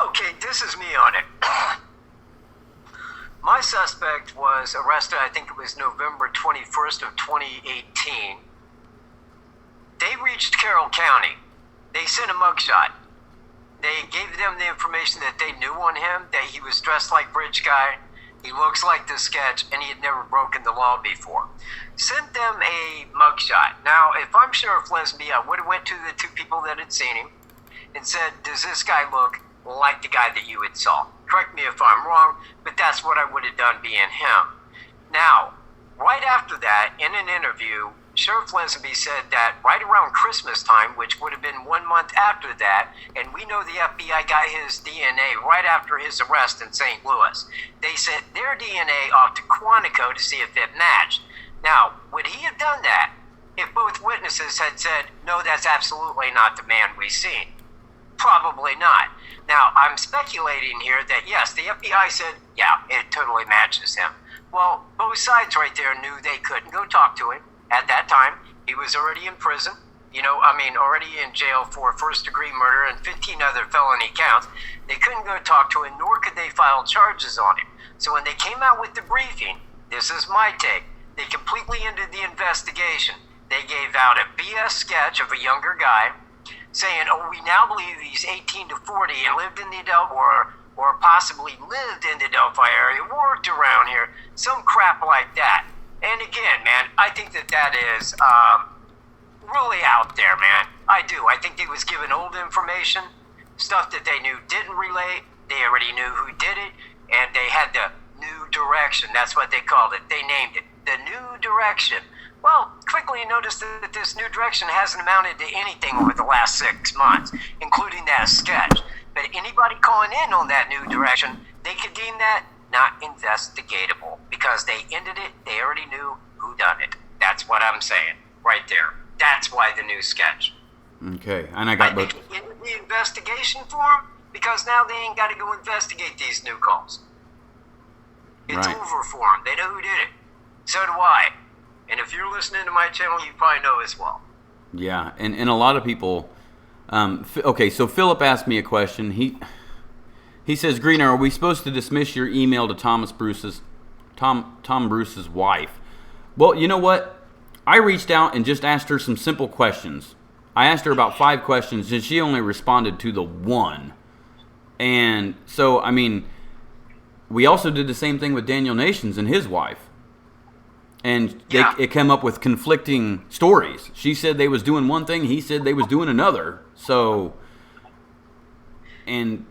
Okay, this is me on it. My suspect was arrested, I think it was November 21st of 2018. They reached Carroll County. They sent a mugshot. They gave them the information that they knew on him, that he was dressed like Bridge Guy, he looks like the sketch, and he had never broken the law before. Sent them a mugshot. Now, if I'm Sheriff Lesby, I would have went to the two people that had seen him and said, does this guy look like the guy that you had saw? Correct me if I'm wrong, but that's what I would have done being him. Now, right after that, in an interview, Sheriff Lesby said that right around Christmas time, which would have been 1 month after that, and we know the FBI got his DNA right after his arrest in St. Louis, they sent their DNA off to Quantico to see if it matched. Now, would he have done that if both witnesses had said, no, that's absolutely not the man we seen? Probably not. Now, I'm speculating here that, yes, the FBI said, yeah, it totally matches him. Well, both sides right there knew they couldn't go talk to him. At that time, he was already in prison, already in jail for first-degree murder and 15 other felony counts. They couldn't go talk to him, nor could they file charges on him. So when they came out with the briefing, this is my take, they completely ended the investigation. They gave out a BS sketch of a younger guy saying, oh, we now believe he's 18 to 40 and lived in the Delphi or possibly lived in the Delphi area, worked around here, some crap like that. And again, man, I think that is really out there, man. I do. I think they was given old information, stuff that they knew didn't relate. They already knew who did it, and they had the new direction. That's what they called it. They named it the new direction. Well, quickly notice that this new direction hasn't amounted to anything over the last 6 months, including that sketch. But anybody calling in on that new direction, they could deem that not investigatable, because they ended it. They already knew who done it. That's what I'm saying right there. That's why the new sketch. Okay, and I got both. They ended the investigation for them, because now they ain't got to go investigate these new calls. It's Right. over for them. They know who did it. So do I. And if you're listening to my channel, you probably know as well. Yeah, and a lot of people. Okay, so Philip asked me a question. He says, Greeno, are we supposed to dismiss your email to Tom Bruce's wife? Well, you know what? I reached out and just asked her some simple questions. I asked her about 5 questions, and she only responded to the one. And so, I mean, we also did the same thing with Daniel Nations and his wife. And it came up with conflicting stories. She said they was doing one thing, he said they was doing another. So, and...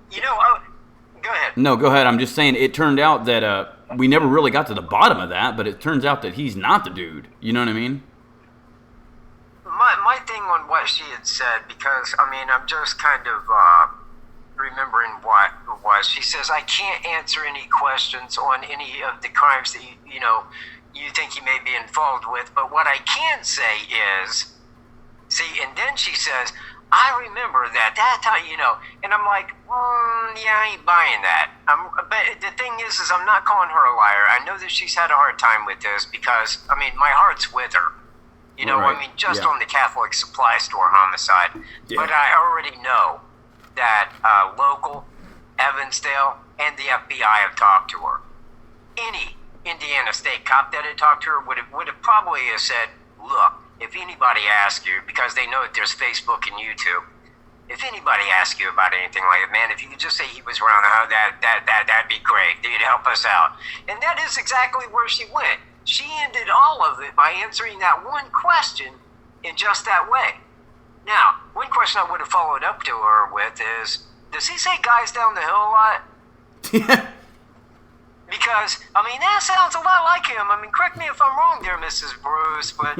Go ahead. No, go ahead. I'm just saying it turned out that we never really got to the bottom of that, but it turns out that he's not the dude. You know what I mean? My thing on what she had said, because, I'm just kind of remembering what it was. She says, I can't answer any questions on any of the crimes that, you think he may be involved with, but what I can say is See, and then she says, I remember that time, you know, and I'm like, yeah, I ain't buying that. But the thing is I'm not calling her a liar. I know that she's had a hard time with this because, I mean, my heart's with her. You know, Right. I mean, just on the Catholic supply store homicide. Yeah. But I already know that local Evansdale and the FBI have talked to her. Any Indiana state cop that had talked to her would have probably said, look, if anybody asks you, because they know that there's Facebook and YouTube, if anybody asks you about anything like that, man, if you could just say he was around the house, that'd be great. You'd help us out. And that is exactly where she went. She ended all of it by answering that one question in just that way. Now, one question I would have followed up to her with is, does he say guys down the hill a lot? Because, I mean, that sounds a lot like him. I mean, correct me if I'm wrong there, Mrs. Bruce, but,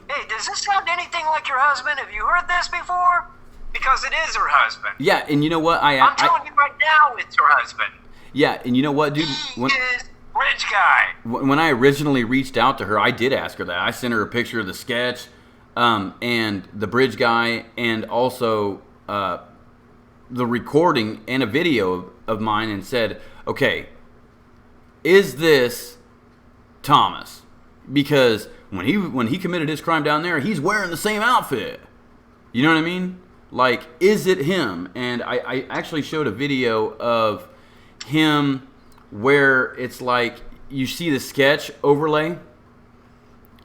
hey, does this sound anything like your husband? Have you heard this before? Because it is her husband. Yeah, and you know what? I'm telling you right now, it's her husband. Yeah, and you know what, dude? He is rich guy. When I originally reached out to her, I did ask her that. I sent her a picture of the sketch and the bridge guy, and also the recording and a video of mine, and said, okay, is this Thomas? Because when he committed his crime down there, he's wearing the same outfit. You know what I mean? Like, is it him? And I actually showed a video of him where it's like you see the sketch overlay.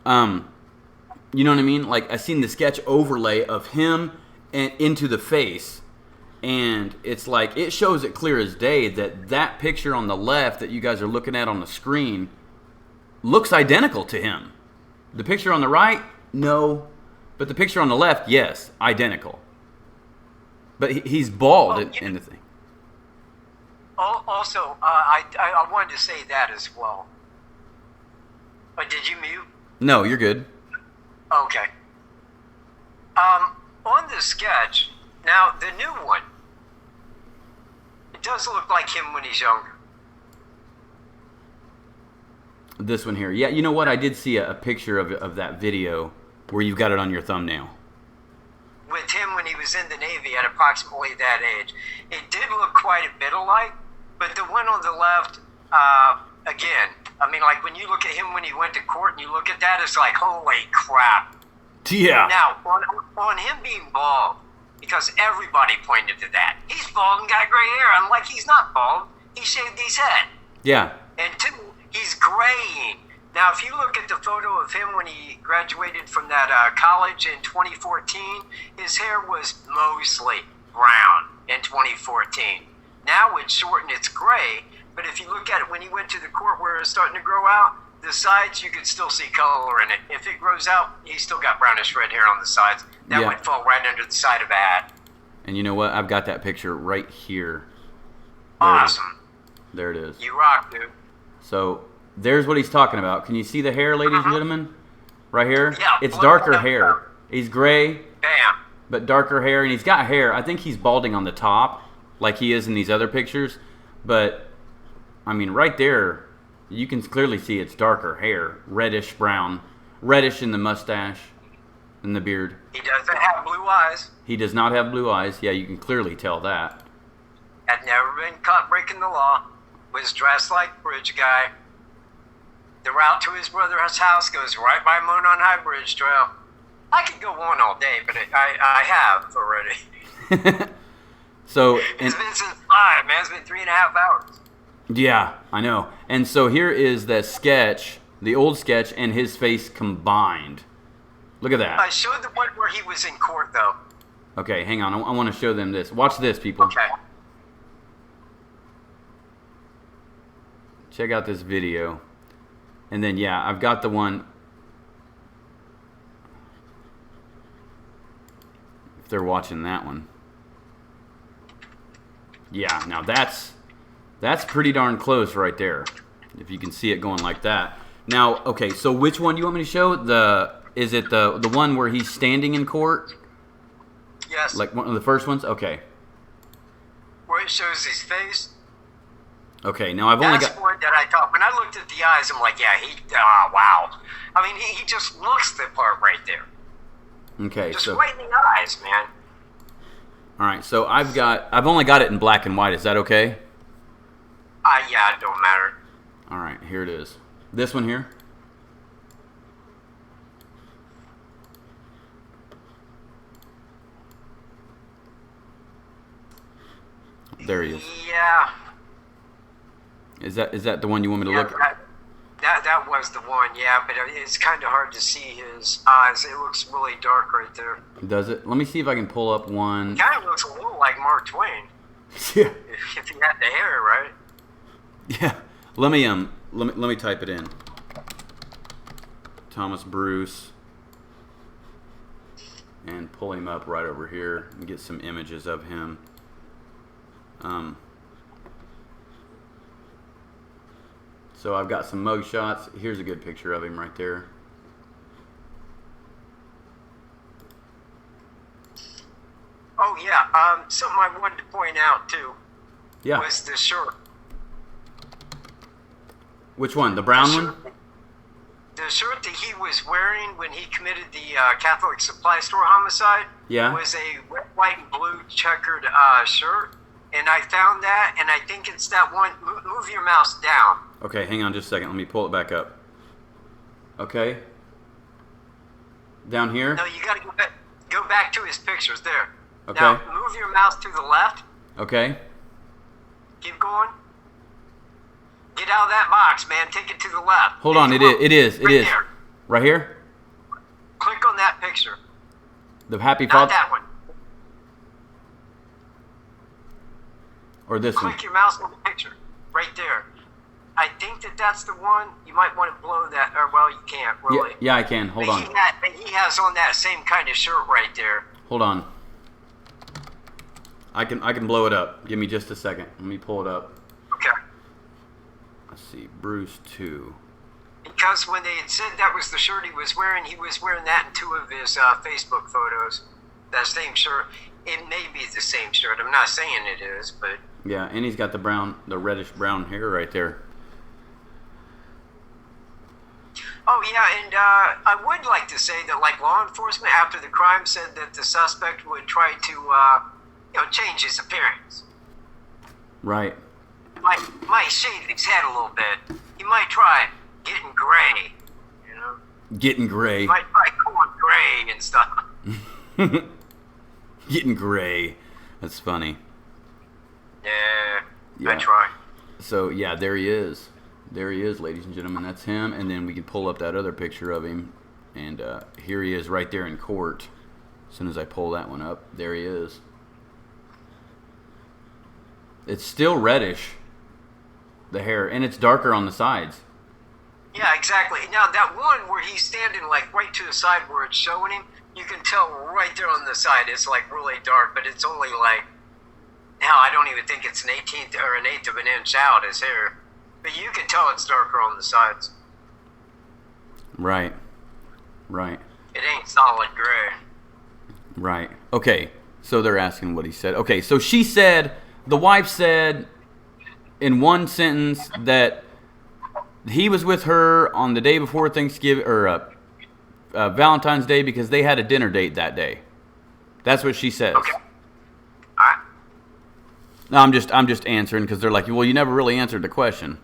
You know what I mean? Like, I seen the sketch overlay of him and into the face. And it's like, it shows it clear as day that picture on the left that you guys are looking at on the screen looks identical to him. The picture on the right, no. But the picture on the left, yes, identical. But he's bald in the thing. Also, I wanted to say that as well. But did you mute? No, you're good. Okay. On the sketch, now the new one, it does look like him when he's younger. This one here. Yeah, you know what? I did see a picture of that video where you've got it on your thumbnail. With him when he was in the Navy at approximately that age. It did look quite a bit alike, but the one on the left, again, I mean, like when you look at him when he went to court and you look at that, it's like, holy crap. Yeah. Now, on him being bald, because everybody pointed to that. He's bald and got gray hair. I'm like, he's not bald. He shaved his head. Yeah. And two, he's graying. Now, if you look at the photo of him when he graduated from that college in 2014, his hair was mostly brown in 2014. Now it's short and it's gray, but if you look at it when he went to the court where it's starting to grow out, the sides, you could still see color in it. If it grows out, he's still got brownish red hair on the sides. That would fall right under the side of a hat. And you know what? I've got that picture right here. Awesome. There it is. You rock, dude. So there's what he's talking about. Can you see the hair, ladies and gentlemen? Right here? Yeah. It's darker hair. He's gray. Bam. But darker hair. And he's got hair. I think he's balding on the top like he is in these other pictures. But, I mean, right there, you can clearly see it's darker hair. Reddish brown. Reddish in the mustache and the beard. He doesn't have blue eyes. He does not have blue eyes. Yeah, you can clearly tell that. Had never been caught breaking the law. Was dressed like bridge guy. The route to his brother's house goes right by Monon High Bridge Trail. I could go on all day, but I have already. So It's been since 5, man. It's been 3.5 hours. Yeah, I know. And so here is the sketch, the old sketch, and his face combined. Look at that. I showed the one where he was in court, though. Okay, hang on. I want to show them this. Watch this, people. Okay. Check out this video. And then, yeah, I've got the one. If they're watching that one. Yeah, now that's pretty darn close right there. If you can see it going like that. Now, okay, so which one do you want me to show? Is it the one where he's standing in court? Yes. Like one of the first ones? Okay. Where it shows his face. Okay, now I've only got... That's one that I thought. When I looked at the eyes, I'm like, yeah, wow. I mean, he just looks the part right there. Okay, Just so right in the eyes, man. all right, so I've only got it in black and white. Is that okay? Yeah, it don't matter. All right, here it is. This one here. There he is. Yeah. Is that the one you want me to look at? That was the one, yeah, but it's kind of hard to see his eyes. It looks really dark right there. Does it? Let me see if I can pull up one. Kind of looks a little like Mark Twain. Yeah. If he had the hair, right? Yeah. Let me type it in. Thomas Bruce. And pull him up right over here and get some images of him. So I've got some mug shots. Here's a good picture of him right there. Oh yeah. Something I wanted to point out too. Yeah. Was the shirt. Which one? The brown one? The shirt that he was wearing when he committed the Catholic supply store homicide. Yeah. Was a red, white, and blue checkered shirt. And I found that, and I think it's that one. Move your mouse down. Okay, hang on just a second. Let me pull it back up. Okay. Down here? No, you got to go back to his pictures there. Okay. Now, move your mouse to the left. Okay. Keep going. Get out of that box, man. Take it to the left. Hold on. It is. There. Right here? Click on that picture. The happy Not father? that one. Or this one? Click your mouse on the picture. Right there. I think that's the one. You might want to blow that. Or, well, you can't, really. Yeah, I can. Hold on. He has on that same kind of shirt right there. Hold on. I can blow it up. Give me just a second. Let me pull it up. Okay. Let's see. Bruce 2. Because when they had said that was the shirt he was wearing that in 2 of his Facebook photos. That same shirt. It may be the same shirt. I'm not saying it is, but... Yeah, and he's got the reddish brown hair right there. Oh, yeah, and I would like to say that, like, law enforcement, after the crime, said that the suspect would try to, change his appearance. Right. Might shave his head a little bit. He might try getting gray, you know? Getting gray. He might try going gray and stuff. Getting gray. That's funny. Yeah, I try. So, yeah, there he is. There he is, ladies and gentlemen. That's him. And then we can pull up that other picture of him. And here he is right there in court. As soon as I pull that one up, there he is. It's still reddish, the hair, and it's darker on the sides. Yeah, exactly. Now, that one where he's standing, like, right to the side where it's showing him, you can tell right there on the side it's, like, really dark, but it's only, like, hell, I don't even think it's an 1/18 or an 1/8 of an inch out, his hair. But you can tell it's darker on the sides. Right. Right. It ain't solid gray. Right. Okay. So they're asking what he said. Okay. So she said, the wife said in one sentence that he was with her on the day before Thanksgiving or Valentine's Day because they had a dinner date that day. That's what she says. Okay. All right. No, I'm just answering because they're like, well, you never really answered the question.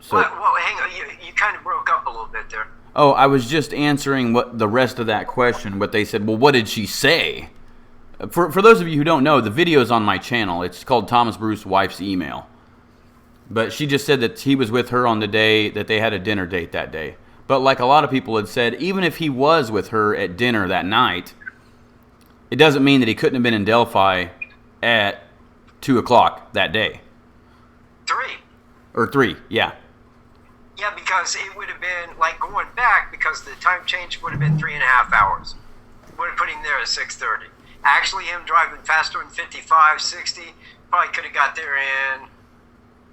So, well, hang on. You kind of broke up a little bit there. Oh, I was just answering what the rest of that question, but they said, well, what did she say? For those of you who don't know, the video is on my channel. It's called Thomas Bruce Wife's Email. But she just said that he was with her on the day that they had a dinner date that day. But like a lot of people had said, even if he was with her at dinner that night, it doesn't mean that he couldn't have been in Delphi at 2 o'clock that day. 3. Or 3, yeah. Yeah, because it would have been, like, going back, because the time change would have been 3.5 hours. Would have put him there at 6:30. Actually, him driving faster than 55, 60, probably could have got there in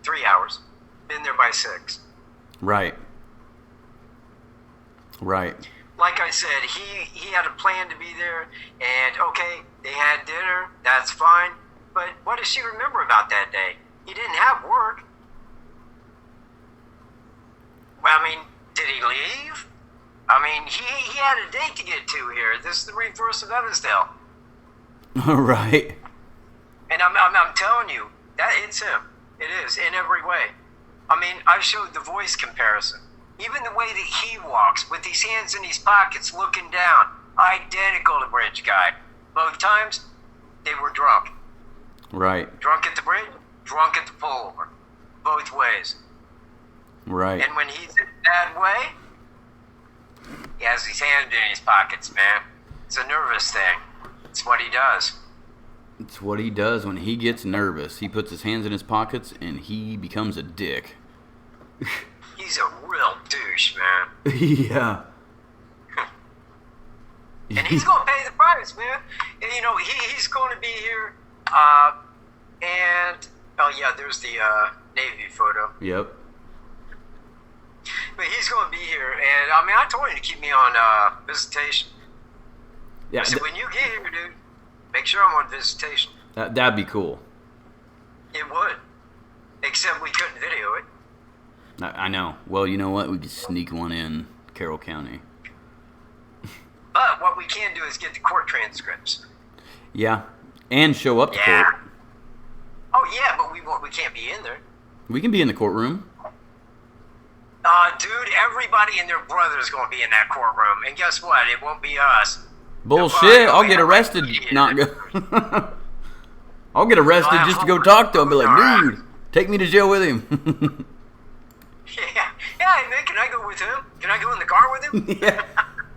3 hours. Been there by 6. Right. Right. Like I said, he had a plan to be there, and okay, they had dinner, that's fine. But what does she remember about that day? He didn't have work. Well, I mean, did he leave? I mean, he had a date to get to here. This is the reverse of Evansdale. Right. And I'm telling you, that it's him. It is, in every way. I mean, I showed the voice comparison. Even the way that he walks, with his hands in his pockets, looking down, identical to Bridge Guy. Both times, they were drunk. Right. Drunk at the bridge, drunk at the pullover. Both ways. Right. And when he's in that way, he has his hand in his pockets, man. It's a nervous thing. It's what he does. It's what he does when he gets nervous. He puts his hands in his pockets and he becomes a dick. He's a real douche, man. Yeah. And he's going to pay the price, man. And, you know, he's going to be here. And, oh, yeah, there's the Navy photo. Yep. But he's going to be here. And, I mean, I told him to keep me on visitation. Yeah. So when you get here, dude, make sure I'm on visitation. That'd be cool. It would. Except we couldn't video it. I know. Well, you know what? We could sneak one in Carroll County. But what we can do is get the court transcripts. Yeah. And show up to court. Oh, yeah, but we can't be in there. We can be in the courtroom. Dude, everybody and their brother is going to be in that courtroom. And guess what? It won't be us. Bullshit. I'll get arrested. Not go. I'll get arrested just to go talk to him. Be like, dude, take me to jail with him. Yeah, hey, man, can I go with him? Can I go in the car with him? Yeah.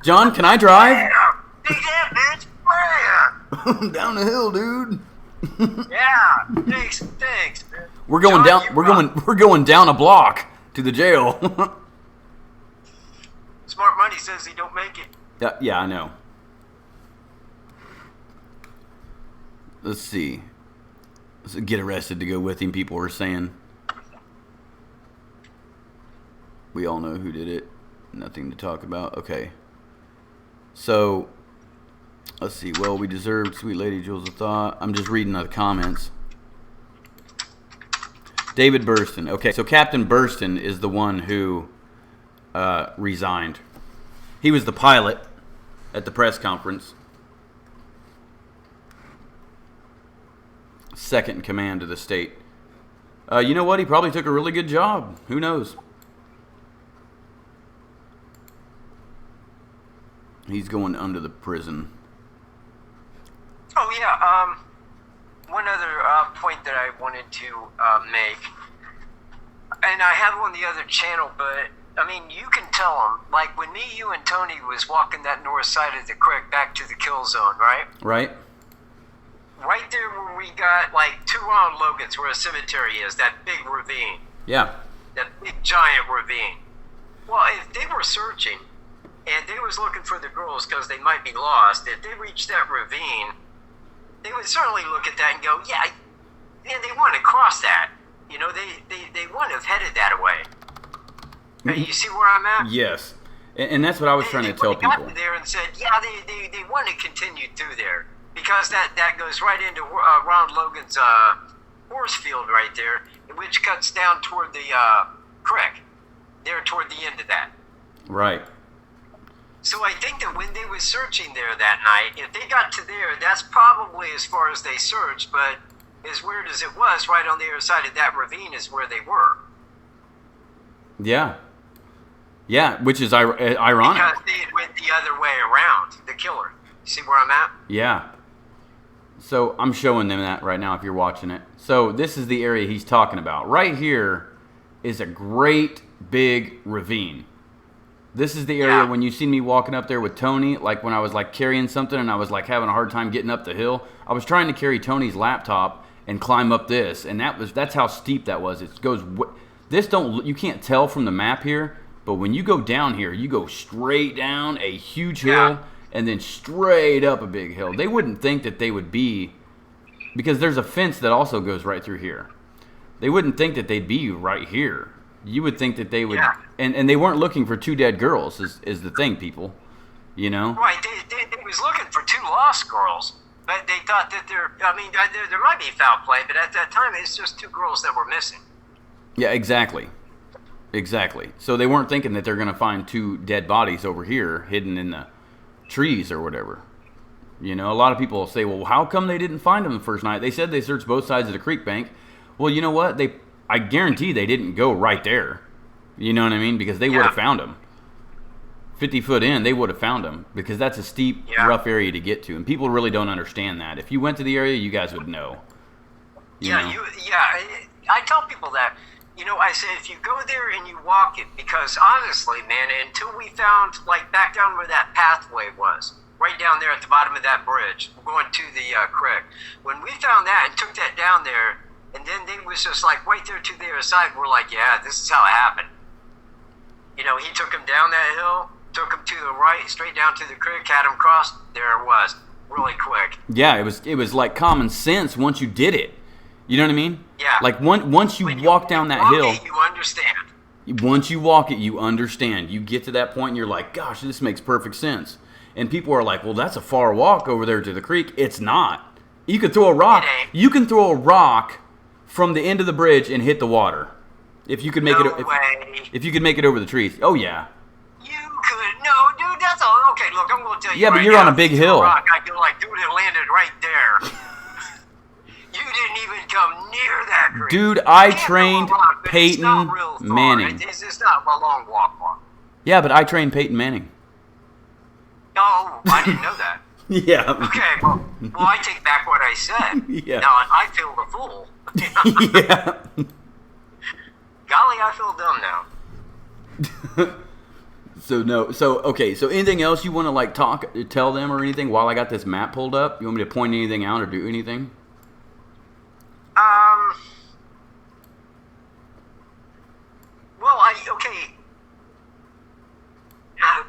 John, can I drive? Yeah, take that, bitch. Yeah. Down the hill, dude. Yeah, thanks, man. We're going John, down. We're going down a block to the jail. Smart money says he don't make it. Yeah, I know. Let's see. Let's get arrested to go with him. People were saying. We all know who did it. Nothing to talk about. Okay. So, let's see. Well, we deserved Sweet Lady Jules of Thought. I'm just reading the comments. David Burston. Okay, so Captain Burston is the one who resigned. He was the pilot at the press conference. Second in command of the state. You know what? He probably took a really good job. Who knows? He's going under the prison. Oh, yeah. One other point that I wanted to make, and I have on the other channel, but, I mean, you can tell them, like, when me, you, and Tony was walking that north side of the creek back to the kill zone, right? Right. Right there where we got, like, 2 round Logans where a cemetery is, that big ravine. Yeah. That big, giant ravine. Well, if they were searching, and they was looking for the girls because they might be lost, if they reached that ravine, they would certainly look at that and go, yeah, they want to cross that. You know, they wouldn't have headed that way. You see where I'm at? Yes. And that's what I was trying to tell people. They got there and said, yeah, they want to continue through there. Because that goes right into Ron Logan's horse field right there, which cuts down toward the creek. There toward the end of that. Right. So I think that when they were searching there that night, if they got to there, that's probably as far as they searched, but as weird as it was, right on the other side of that ravine is where they were. Yeah. Yeah, which is ironic. Because they went the other way around, the killer. See where I'm at? Yeah. So I'm showing them that right now if you're watching it. So this is the area he's talking about. Right here is a great big ravine. This is the area when you see me walking up there with Tony, like when I was like carrying something and I was like having a hard time getting up the hill. I was trying to carry Tony's laptop and climb up this, and that's how steep that was. It goes you can't tell from the map here, but when you go down here, you go straight down a huge hill and then straight up a big hill. They wouldn't think that they would be, because there's a fence that also goes right through here. They wouldn't think that they'd be right here. You would think that they would, and they weren't looking for 2 dead girls is the thing, people, you know? Right, they was looking for 2 lost girls, but they thought that there might be foul play, but at that time it's just 2 girls that were missing. Yeah, exactly. Exactly. So they weren't thinking that they're going to find 2 dead bodies over here hidden in the trees or whatever. You know, a lot of people say, well, how come they didn't find them the first night? They said they searched both sides of the creek bank. Well, you know what? I guarantee they didn't go right there. You know what I mean? Because they would have found them. 50 foot in, they would have found them because that's a steep, rough area to get to. And people really don't understand that. If you went to the area, you guys would know. I tell people that. You know, I say if you go there and you walk it, because honestly, man, until we found, like, back down where that pathway was, right down there at the bottom of that bridge, going to the creek, when we found that and took that down there, and then they was just like right there to the other side, we're like, yeah, this is how it happened. You know, he took him down that hill, took him to the right, straight down to the creek, had him cross, there it was, really quick. Yeah, it was like common sense once you did it. You know what I mean? Yeah. Like once you walk down that hill, you understand. Once you walk it, you understand. You get to that point and you're like, gosh, this makes perfect sense. And people are like, well, that's a far walk over there to the creek. It's not. You could throw a rock. You can throw a rock from the end of the bridge and hit the water. If you could make if you could make it over the trees. Oh yeah. You could. No, dude, that's all. Okay, look, I'm going to tell you. Yeah, but you're on a big hill. Rock, I feel like, dude, it landed right there. You didn't even come near that creek. Dude, I trained Peyton Manning. It's not a long walk. Yeah, but I trained Peyton Manning. Oh, I didn't know that. Yeah. Okay, well, I take back what I said. Yeah. Now, I feel the fool. Yeah. Golly, I feel dumb now. So anything else you want to like tell them or anything while I got this map pulled up? You want me to point anything out or do anything?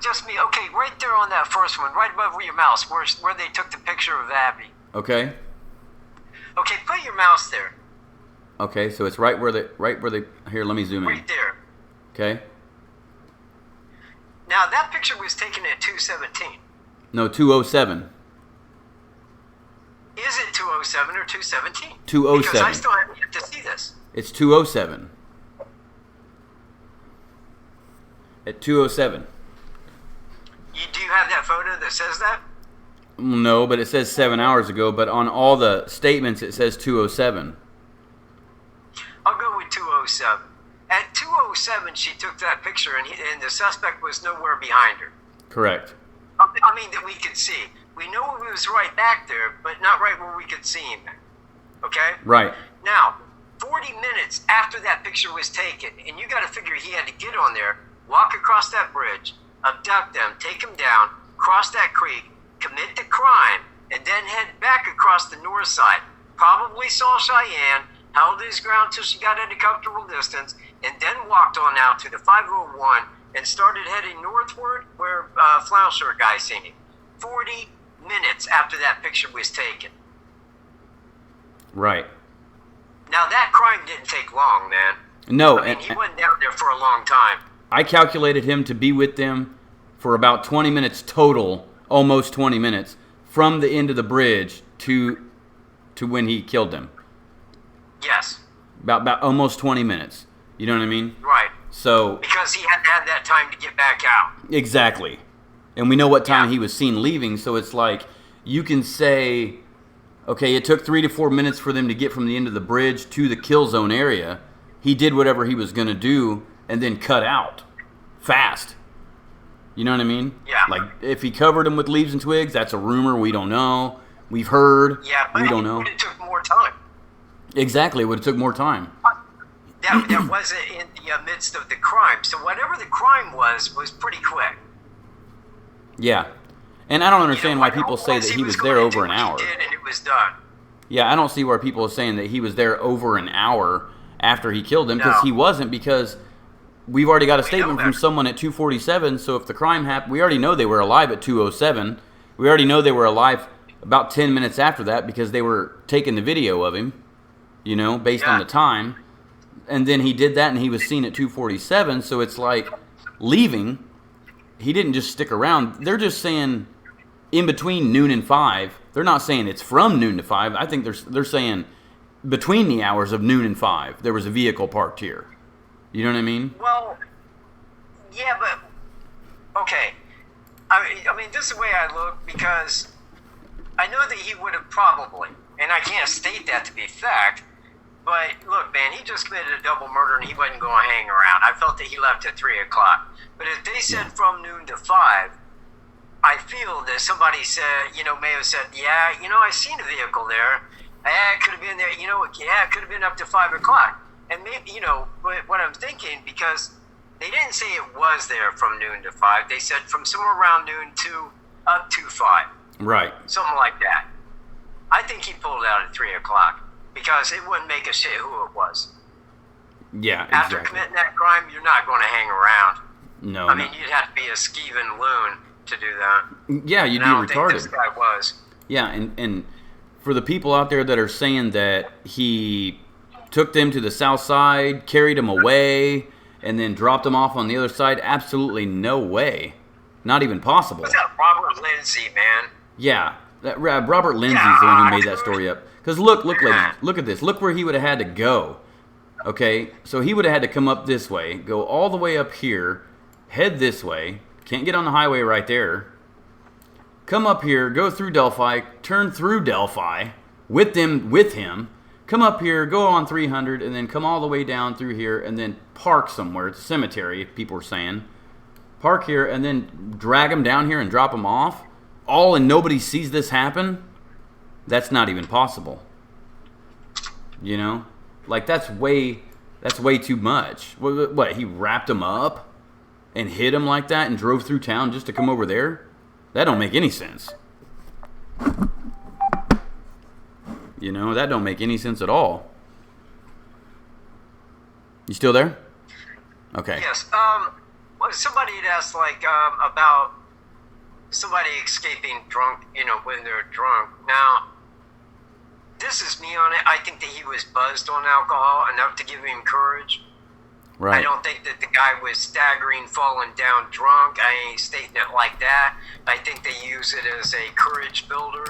Just me. Okay, right there on that first one, right above your mouse, where they took the picture of Abby. Okay. Okay, put your mouse there. Okay, so it's right where they here, let me zoom in. Right there. Okay. Now that picture was taken at 2:17. No, 2:07. Is it 2:07 or 2:17? 2:07. Because I still have yet to see this. It's 2:07. At 2:07. Do you have that photo that says that? No, but it says 7 hours ago. But on all the statements, it says 2:07. I'll go with 2:07. At 2:07, she took that picture, and the suspect was nowhere behind her. Correct. I mean, that we could see. We know he was right back there, but not right where we could see him. Okay? Right. Now, 40 minutes after that picture was taken, and you got to figure he had to get on there, walk across that bridge, abduct them, take them down, cross that creek, commit the crime, and then head back across the north side. Probably saw Cheyenne, held his ground till she got at a comfortable distance, and then walked on out to the 501 and started heading northward where flannel shirt guy seen him. 40 minutes after that picture was taken. Right. Now that crime didn't take long, man. No. I mean, he wasn't down there for a long time. I calculated him to be with them for about 20 minutes total, almost 20 minutes, from the end of the bridge to when he killed them. Yes. About almost 20 minutes. You know what I mean? Right. So because he had to have that time to get back out. Exactly. And we know what time he was seen leaving, so it's like you can say, okay, it took 3 to 4 minutes for them to get from the end of the bridge to the kill zone area. He did whatever he was going to do and then cut out fast. You know what I mean? Yeah. Like if he covered them with leaves and twigs, that's a rumor. We don't know. We've heard. Yeah, but we don't know. It took more time. Exactly. It would have took more time. That wasn't in the midst of the crime. So whatever the crime was pretty quick. Yeah. And I don't understand why people say that he was there over an hour. He did, and it was done. Yeah, I don't see why people are saying that he was there over an hour after he killed him, because he wasn't, because we've already got a statement from someone at 2:47, so if the crime happened, we already know they were alive at 2:07. We already know they were alive about 10 minutes after that because they were taking the video of him, you know, based on the time. And then he did that and he was seen at 2:47, so it's like leaving. He didn't just stick around. They're just saying in between noon and 5. They're not saying it's from noon to 5. I think they're saying between the hours of noon and 5, there was a vehicle parked here. You know what I mean? Well, yeah, but okay. I mean, this is the way I look, because I know that he would have probably, and I can't state that to be fact, but look, man, he just committed a double murder and he wasn't going to hang around. I felt that he left at 3 o'clock. But if they said from noon to 5, I feel that somebody said, may have said, yeah, I seen a vehicle there. Yeah, it could have been there, yeah, it could have been up to 5 o'clock. And maybe, what I'm thinking, because they didn't say it was there from noon to 5. They said from somewhere around noon to up to 5. Right. Something like that. I think he pulled out at 3 o'clock, because it wouldn't make a shit who it was. Yeah, exactly. After committing that crime, you're not going to hang around. No. I mean, you'd have to be a skeeving loon to do that. Yeah, you'd be I don't retarded. think this guy was. Yeah, and for the people out there that are saying that he took them to the south side, carried them away, and then dropped them off on the other side, absolutely no way. Not even possible. What's that, Robert Lindsay, man? Yeah, that Robert Lindsay's the one who made that story up. Because look, ladies, look at this. Look where he would have had to go. Okay, so he would have had to come up this way, go all the way up here, head this way. Can't get on the highway right there. Come up here, go through Delphi, turn through Delphi with him. Come up here, go on 300, and then come all the way down through here, and then park somewhere. It's a cemetery, people are saying. Park here, and then drag them down here and drop them off. All and nobody sees this happen? That's not even possible. You know? Like, that's way too much. What, he wrapped them up and hit them like that and drove through town just to come over there? That don't make any sense. You know, that don't make any sense at all. You still there? Okay. Yes. Somebody had asked, about somebody escaping drunk, when they're drunk. Now, this is me on it. I think that he was buzzed on alcohol enough to give him courage. Right. I don't think that the guy was staggering, falling down drunk. I ain't stating it like that. I think they use it as a courage builder,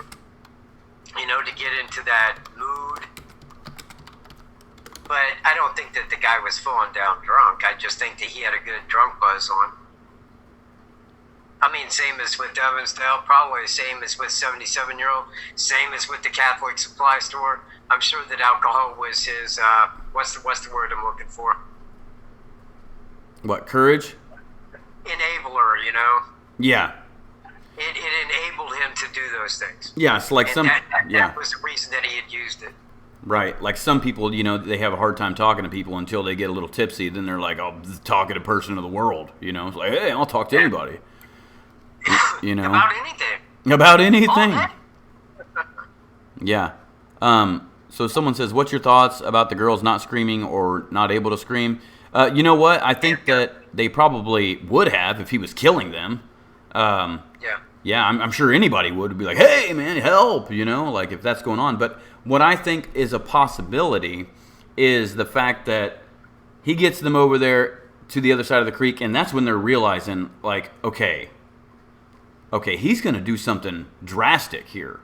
to get into that mood. But I don't think that the guy was falling down drunk. I just think that he had a good drunk buzz on. I mean, same as with Evansdale, probably same as with 77-year-old, same as with the Catholic supply store. I'm sure that alcohol was his, what's the word I'm looking for? What, courage? Enabler, Yeah. It enabled him to do those things. Yeah, it's like and that was the reason that he had used it. Right. Like some people, they have a hard time talking to people until they get a little tipsy. Then they're like, I'll talk to a person of the world. It's like, hey, I'll talk to anybody. About anything. About anything. Yeah. So someone says, what's your thoughts about the girls not screaming or not able to scream? You know what? I think that they probably would have if he was killing them. Yeah, I'm sure anybody would be like, hey, man, help, like if that's going on. But what I think is a possibility is the fact that he gets them over there to the other side of the creek, and that's when they're realizing, like, okay, he's going to do something drastic here.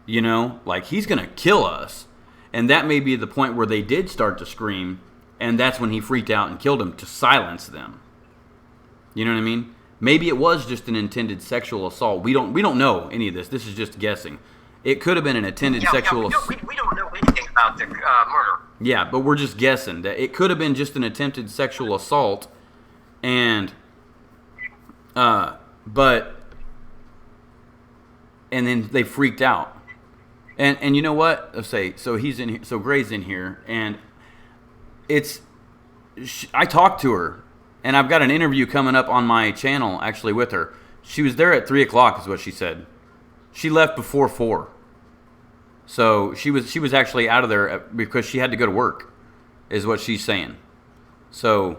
Like he's going to kill us. And that may be the point where they did start to scream, and that's when he freaked out and killed him to silence them. You know what I mean? Maybe it was just an intended sexual assault. We don't know any of this. This is just guessing. It could have been an intended sexual assault. We don't know anything about the murder. Yeah, but we're just guessing that it could have been just an attempted sexual assault, and then they freaked out. And you know what? Let's say so he's in here, so Gray's in here, and I talked to her. And I've got an interview coming up on my channel, actually, with her. She was there at 3 o'clock, is what she said. She left before 4. So she was actually out of there because she had to go to work, is what she's saying. So.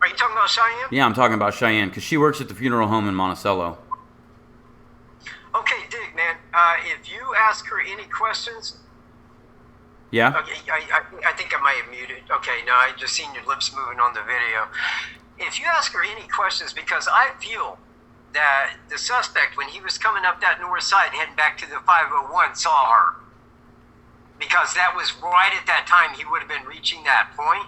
Are you talking about Cheyenne? Yeah, I'm talking about Cheyenne because she works at the funeral home in Monticello. Okay, Dick, man. If you ask her any questions. Yeah? Okay, I think I might have muted. Okay, no, I just seen your lips moving on the video. If you ask her any questions, because I feel that the suspect, when he was coming up that north side, heading back to the 501, saw her. Because that was right at that time he would have been reaching that point.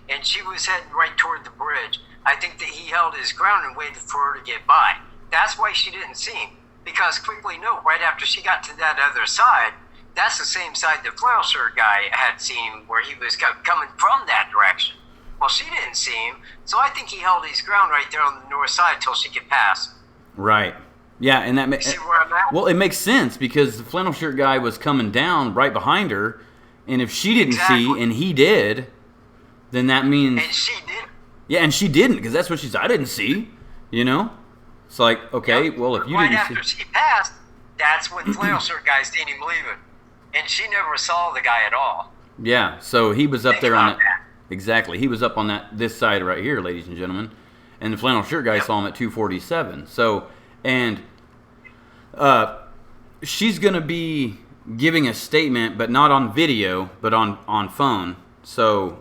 and she was heading right toward the bridge. I think that he held his ground and waited for her to get by. That's why she didn't see him. Because quickly note, right after she got to that other side, that's the same side the flannel shirt guy had seen where he was coming from that direction. Well, she didn't see him, so I think he held his ground right there on the north side till she could pass. Right. Yeah, and that makes... See where I'm at? Well, it makes sense because the flannel shirt guy was coming down right behind her, and if she didn't see and he did, then that means... And she didn't. Yeah, and she didn't, because that's what she said. I didn't see, you know? It's like, okay, well, if you right didn't after see... she passed, that's when flannel shirt guy seen him leaving. And she never saw the guy at all. Yeah, so he was up there on that. Exactly. He was up on this side right here, ladies and gentlemen. And the flannel shirt guy saw him at 247. So, and she's going to be giving a statement, but not on video, but on phone. So,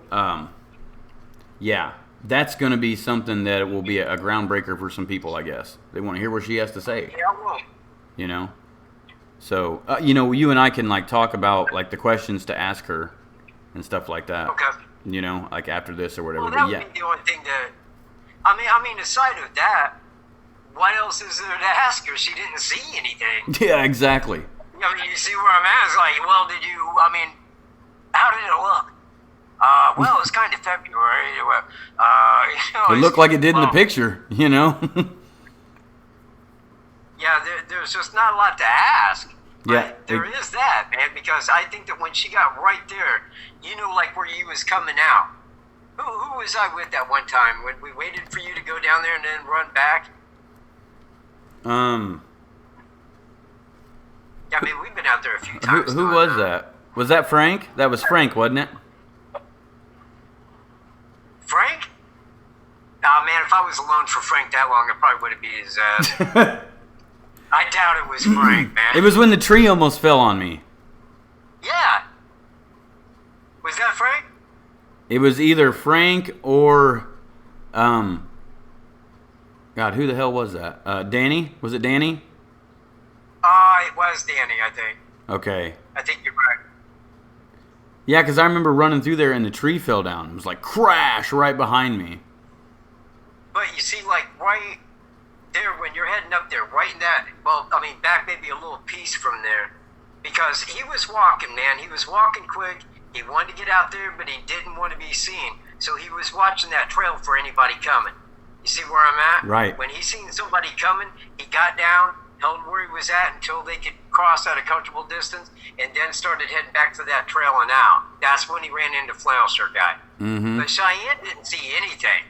yeah, that's going to be something that will be a groundbreaker for some people, I guess. They want to hear what she has to say. Yeah, well. You know? So, you know, you and I can, like, talk about, like, the questions to ask her and stuff like that. Okay. You know, like after this or whatever. Well, that but would be the only thing that... I mean, aside of that, what else is there to ask her? She didn't see anything. Yeah, exactly. I mean, you see where I'm at? It's like, well, how did it look? Well, it's kind of February. You know, It looked like it did in the picture, you know? Yeah, there's just not a lot to ask. Yeah. There is that, man, because I think that when she got right there, you know, like where you was coming out. Who was I with that one time when we waited for you to go down there and then run back? Yeah, I mean, we've been out there a few times. Who was that? Was that Frank? That was Frank, wasn't it? Frank? Nah, man, if I was alone for Frank that long, I probably would have beat his ass. I doubt it was Frank, man. It was when the tree almost fell on me. Yeah. Was that Frank? It was either Frank or, God, who the hell was that? Danny? Was it Danny? It was Danny, I think. Okay. I think you're right. Yeah, because I remember running through there and the tree fell down. It was like crash right behind me. But you see, like, right there, when you're heading up there, right in that, well, I mean, back maybe a little piece from there, because he was walking, man. He was walking quick. He wanted to get out there, but he didn't want to be seen. So he was watching that trail for anybody coming. You see where I'm at? Right. When he seen somebody coming, he got down, held where he was at until they could cross at a comfortable distance, and then started heading back to that trail and out. That's when he ran into flannel shirt guy. Mm-hmm. But Cheyenne didn't see anything.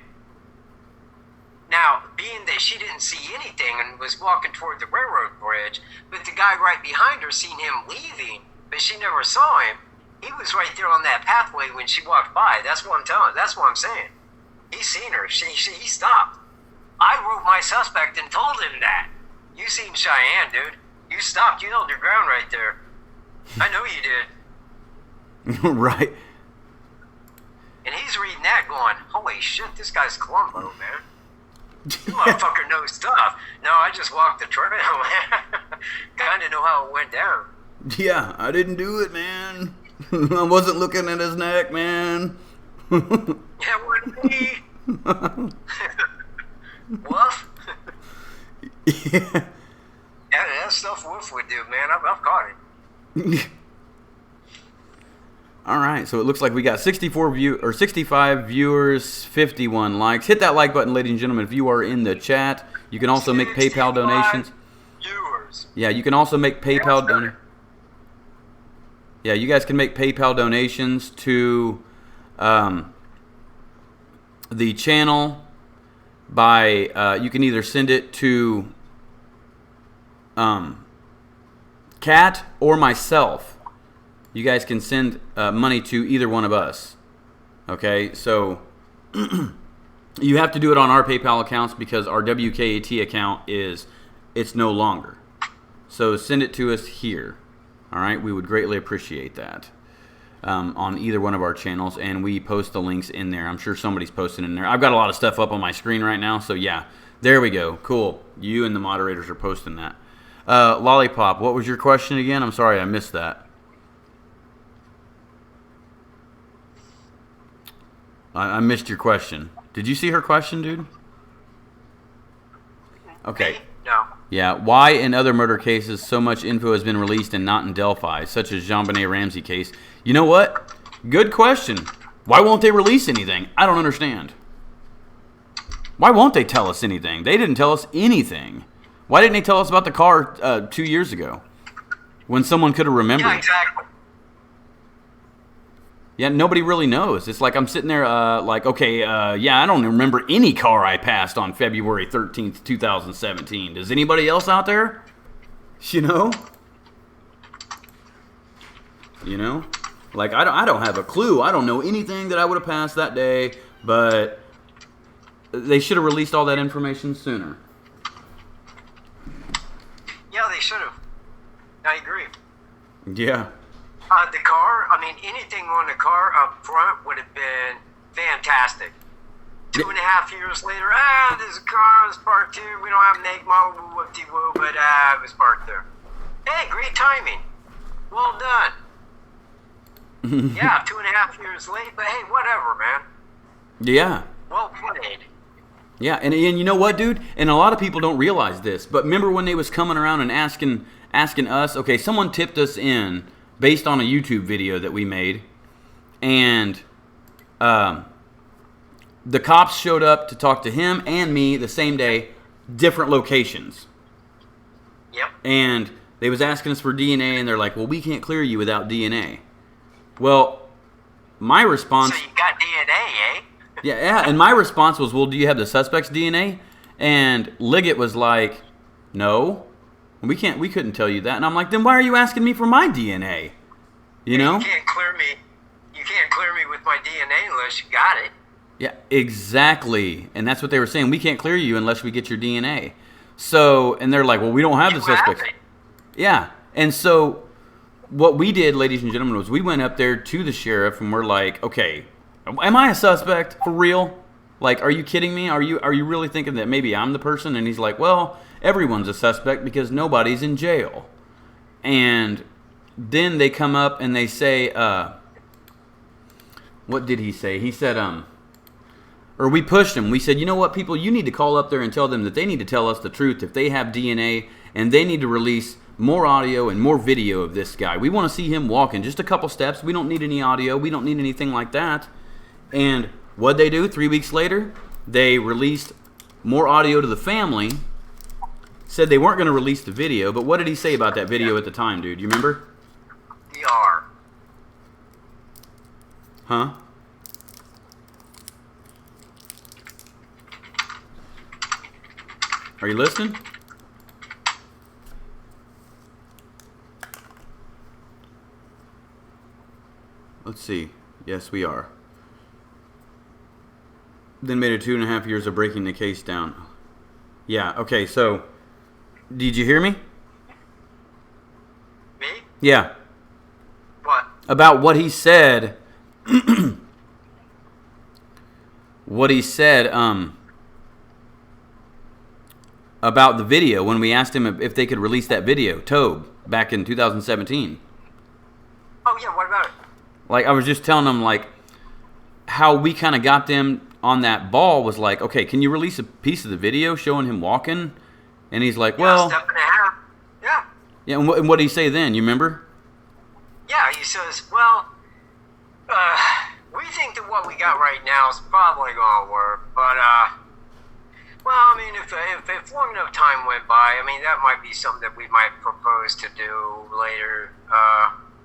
Now, being that she didn't see anything and was walking toward the railroad bridge, but the guy right behind her seen him leaving, but she never saw him. He was right there on that pathway when she walked by. That's what I'm telling. That's what I'm saying. He seen her. He stopped. I wrote my suspect and told him that. You seen Cheyenne, dude. You stopped. You held your ground right there. I know you did. Right. And he's reading that going, holy shit, this guy's Columbo, man. You motherfucker knows stuff. No, I just walked the trail, man. Kind of know how it went down. Yeah, I didn't do it, man. I wasn't looking at his neck, man. Yeah, it wasn't me. Woof. Yeah. That stuff Woof would do, man. I've caught it. All right, so it looks like we got 65 viewers, 51 likes. Hit that like button, ladies and gentlemen, if you are in the chat. You can also make PayPal donations. Viewers. Yeah, you can also make PayPal donations. Yeah, you guys can make PayPal donations to the channel by, you can either send it to KATT or myself. You guys can send money to either one of us. Okay, so you have to do it on our PayPal accounts because our WKAT account it's no longer. So send it to us here. All right, we would greatly appreciate that on either one of our channels, and we post the links in there. I'm sure somebody's posting in there. I've got a lot of stuff up on my screen right now, so yeah, there we go. Cool. You and the moderators are posting that. Lollipop, what was your question again? I'm sorry, I missed that. I missed your question. Did you see her question, dude? Okay. No. Yeah, why in other murder cases so much info has been released and not in Delphi, such as JonBenet Ramsey case? You know what? Good question. Why won't they release anything? I don't understand. Why won't they tell us anything? They didn't tell us anything. Why didn't they tell us about the car 2 years ago when someone could have remembered? Yeah, exactly. Yeah, nobody really knows. It's like I'm sitting there like, okay, yeah, I don't remember any car I passed on February 13th, 2017. Does anybody else out there? You know? You know? Like, I don't have a clue. I don't know anything that I would have passed that day, but they should have released all that information sooner. Yeah, they should have. I agree. Yeah. The car, I mean, anything on the car up front would have been fantastic. 2.5 years later, there's a car, it's parked here. We don't have an egg model, whoop-de-woo, but it was parked there. Hey, great timing. Well done. Yeah, 2.5 years late, but hey, whatever, man. Yeah. Well played. Yeah, and you know what, dude? And a lot of people don't realize this, but remember when they was coming around and asking us, okay, someone tipped us in based on a YouTube video that we made, and the cops showed up to talk to him and me the same day, different locations. Yep. And they was asking us for DNA, and they're like, well, we can't clear you without DNA. Well, my response... So you got DNA, eh? Yeah, and my response was, well, do you have the suspect's DNA? And Liggett was like, no. We couldn't tell you that. And I'm like, then why are you asking me for my DNA? You know? You can't clear me with my DNA unless you got it. Yeah, exactly. And that's what they were saying. We can't clear you unless we get your DNA. So, and they're like, well, we don't have the suspects. Yeah. And so what we did, ladies and gentlemen, was we went up there to the sheriff and we're like, okay, am I a suspect for real? Like, are you kidding me? Are you really thinking that maybe I'm the person? And he's like, well, everyone's a suspect because nobody's in jail. And then they come up and they say, what did he say? He said, or we pushed him. We said, you know what, people, you need to call up there and tell them that they need to tell us the truth if they have DNA, and they need to release more audio and more video of this guy. We want to see him walking just a couple steps. We don't need any audio. We don't need anything like that. And what'd they do? 3 weeks later, they released more audio to the family. Said they weren't going to release the video, but what did he say about that video at the time, dude? You remember? DR. Huh? Are you listening? Let's see. Yes, we are. Then made it 2.5 years of breaking the case down. Yeah, okay, so did you hear me? Me? Yeah. What? About what he said. What he said, about the video when we asked him if they could release that video, Tobe, back in 2017. Oh, yeah, what about it? Like, I was just telling them, like, how we kind of got them on that ball was like, okay, can you release a piece of the video showing him walking? And he's like, well... Step and a half. Yeah. Yeah, and what did he say then? You remember? Yeah, he says, well, we think that what we got right now is probably going to work, but, well, I mean, if long enough time went by, I mean, that might be something that we might propose to do later,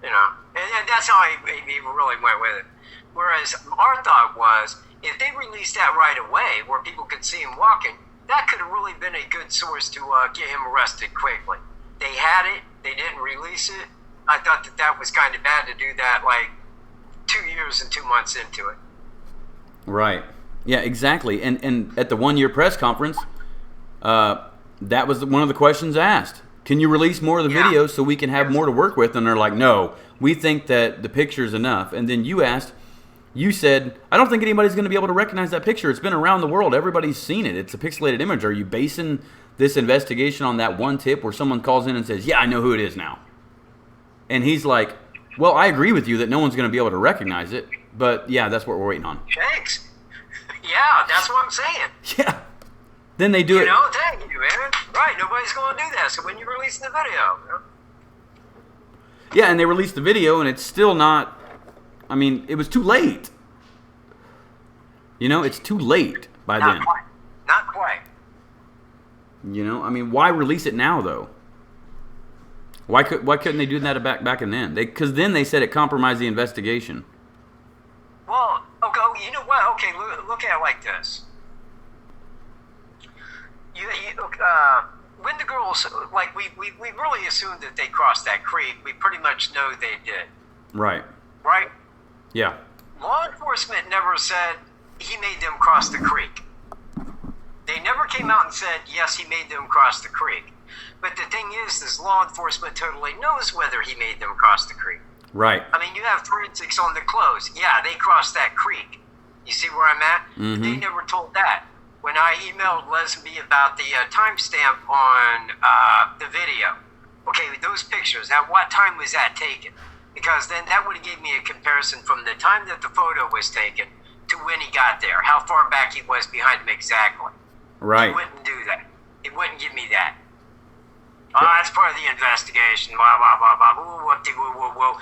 you know. And that's how he really went with it. Whereas our thought was, if they released that right away, where people could see him walking, that could have really been a good source to get him arrested quickly. They had it, they didn't release it. I thought that was kind of bad to do that, like, 2 years and 2 months into it. Right. Yeah, exactly. And at the 1 year press conference, that was one of the questions asked. Can you release more of the videos so we can have more to work with? And they're like, no, we think that the picture's enough. And then you said, I don't think anybody's going to be able to recognize that picture. It's been around the world. Everybody's seen it. It's a pixelated image. Are you basing this investigation on that one tip where someone calls in and says, yeah, I know who it is now? And he's like, well, I agree with you that no one's going to be able to recognize it. But yeah, that's what we're waiting on. Thanks. Yeah, that's what I'm saying. Yeah. Then they do it. You know, thank you, man. Right, nobody's going to do that. So when you release the video, you know? Yeah, and they released the video, and it's still not. I mean, it was too late. You know, it's too late by then. Quite. Not quite. You know, I mean, why release it now though? Why couldn't they do that back in then? Because then they said it compromised the investigation. Well, okay, you know what? Okay, look at it like this. When the girls, like, we really assumed that they crossed that creek. We pretty much know they did. Right. Right? Yeah. Law enforcement never said he made them cross the creek. They never came out and said, yes, he made them cross the creek. But the thing is law enforcement totally knows whether he made them cross the creek. Right. I mean, you have forensics on the clothes. Yeah, they crossed that creek. You see where I'm at? Mm-hmm. They never told that. When I emailed Leslie about the timestamp on the video, okay, those pictures, now what time was that taken? Because then that would have given me a comparison from the time that the photo was taken to when he got there, how far back he was behind him exactly. Right. He wouldn't do that. He wouldn't give me that. Oh, that's part of the investigation. Blah, blah, blah, blah. Woo, woo, woo, woo.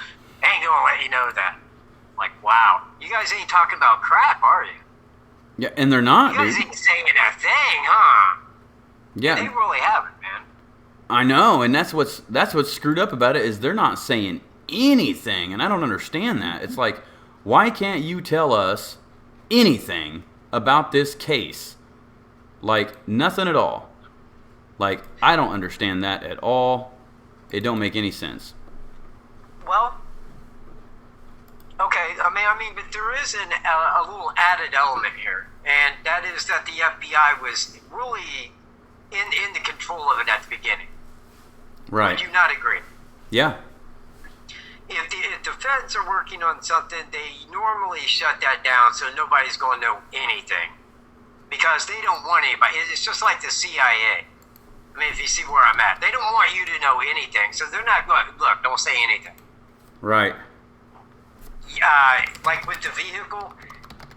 Ain't gonna let you know that. Like, wow. You guys ain't talking about crap, are you? Yeah, and they're not, You guys dude. ain't saying a thing, huh? Yeah. They really haven't, man. I know, and that's what's screwed up about it is they're not saying anything, and I don't understand that. It's like, why can't you tell us anything about this case? Like, nothing at all. Like, I don't understand that at all. It don't make any sense. Well, okay, I mean, but there is a little added element here, and that is that the FBI was really in the control of it at the beginning. Right. Would you not agree? Yeah. If the feds are working on something, they normally shut that down so nobody's going to know anything. Because they don't want anybody. It's just like the CIA. I mean, if you see where I'm at. They don't want you to know anything, so they're not going, look, don't say anything. Right. Like with the vehicle,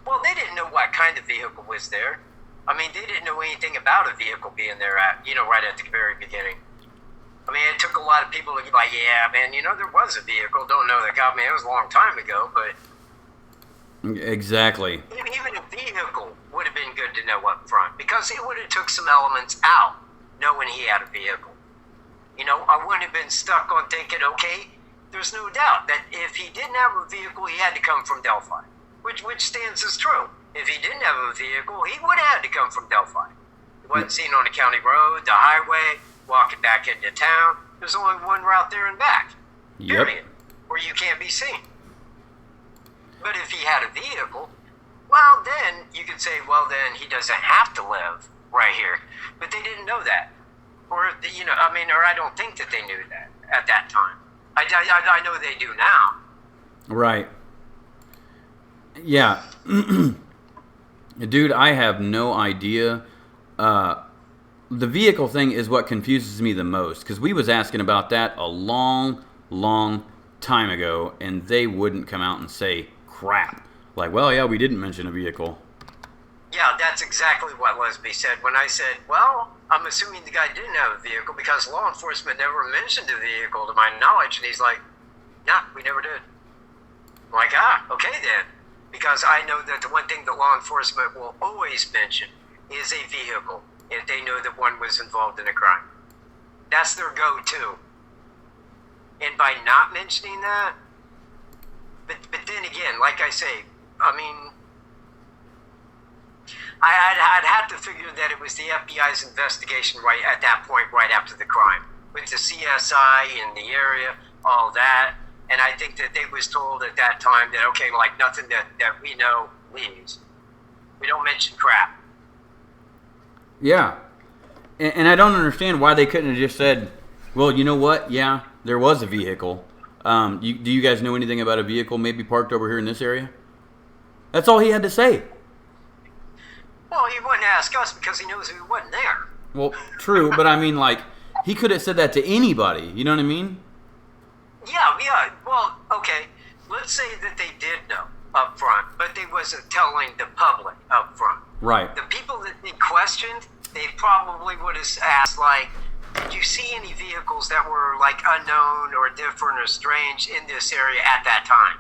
well, they didn't know what kind of vehicle was there. I mean, they didn't know anything about a vehicle being there right at the very beginning. I mean, it took a lot of people to be like, yeah, man, there was a vehicle. Don't know that. God, man, it was a long time ago, but... Exactly. Even a vehicle would have been good to know up front, because it would have took some elements out, knowing he had a vehicle. I wouldn't have been stuck on thinking, okay, there's no doubt that if he didn't have a vehicle, he had to come from Delphi, which stands as true. If he didn't have a vehicle, he would have had to come from Delphi. He wasn't seen on a county road, the highway, walking back into town. There's only one route there and back, period, where you can't be seen. But if he had a vehicle, well, then you could say, well, then he doesn't have to live right here. But they didn't know that. Or, or I don't think that they knew that at that time. I know they do now. Right. Yeah. Dude, I have no idea. The vehicle thing is what confuses me the most, because we was asking about that a long, long time ago, and they wouldn't come out and say crap. Like, well, yeah, we didn't mention a vehicle. Yeah, that's exactly what Leslie said. When I said, well, I'm assuming the guy didn't have a vehicle because law enforcement never mentioned a vehicle to my knowledge. And he's like, nah, we never did. I'm like, okay then. Because I know that the one thing that law enforcement will always mention is a vehicle if they know that one was involved in a crime. That's their go-to. And by not mentioning that, but then again, like I say, I mean, I'd have to figure that it was the FBI's investigation right at that point, right after the crime, with the CSI in the area, all that. And I think that they was told at that time that, okay, like nothing that we know leaves. We don't mention crap. Yeah. And I don't understand why they couldn't have just said, well, you know what? Yeah, there was a vehicle. Do you guys know anything about a vehicle maybe parked over here in this area? That's all he had to say. Well, he wouldn't ask us because he knows we wasn't there. Well, true, but I mean, like, he could have said that to anybody. You know what I mean? Yeah. Well, okay. Let's say that they did know. up front, but they wasn't telling the public up front. Right. The people that they questioned, they probably would have asked, like, did you see any vehicles that were, like, unknown or different or strange in this area at that time?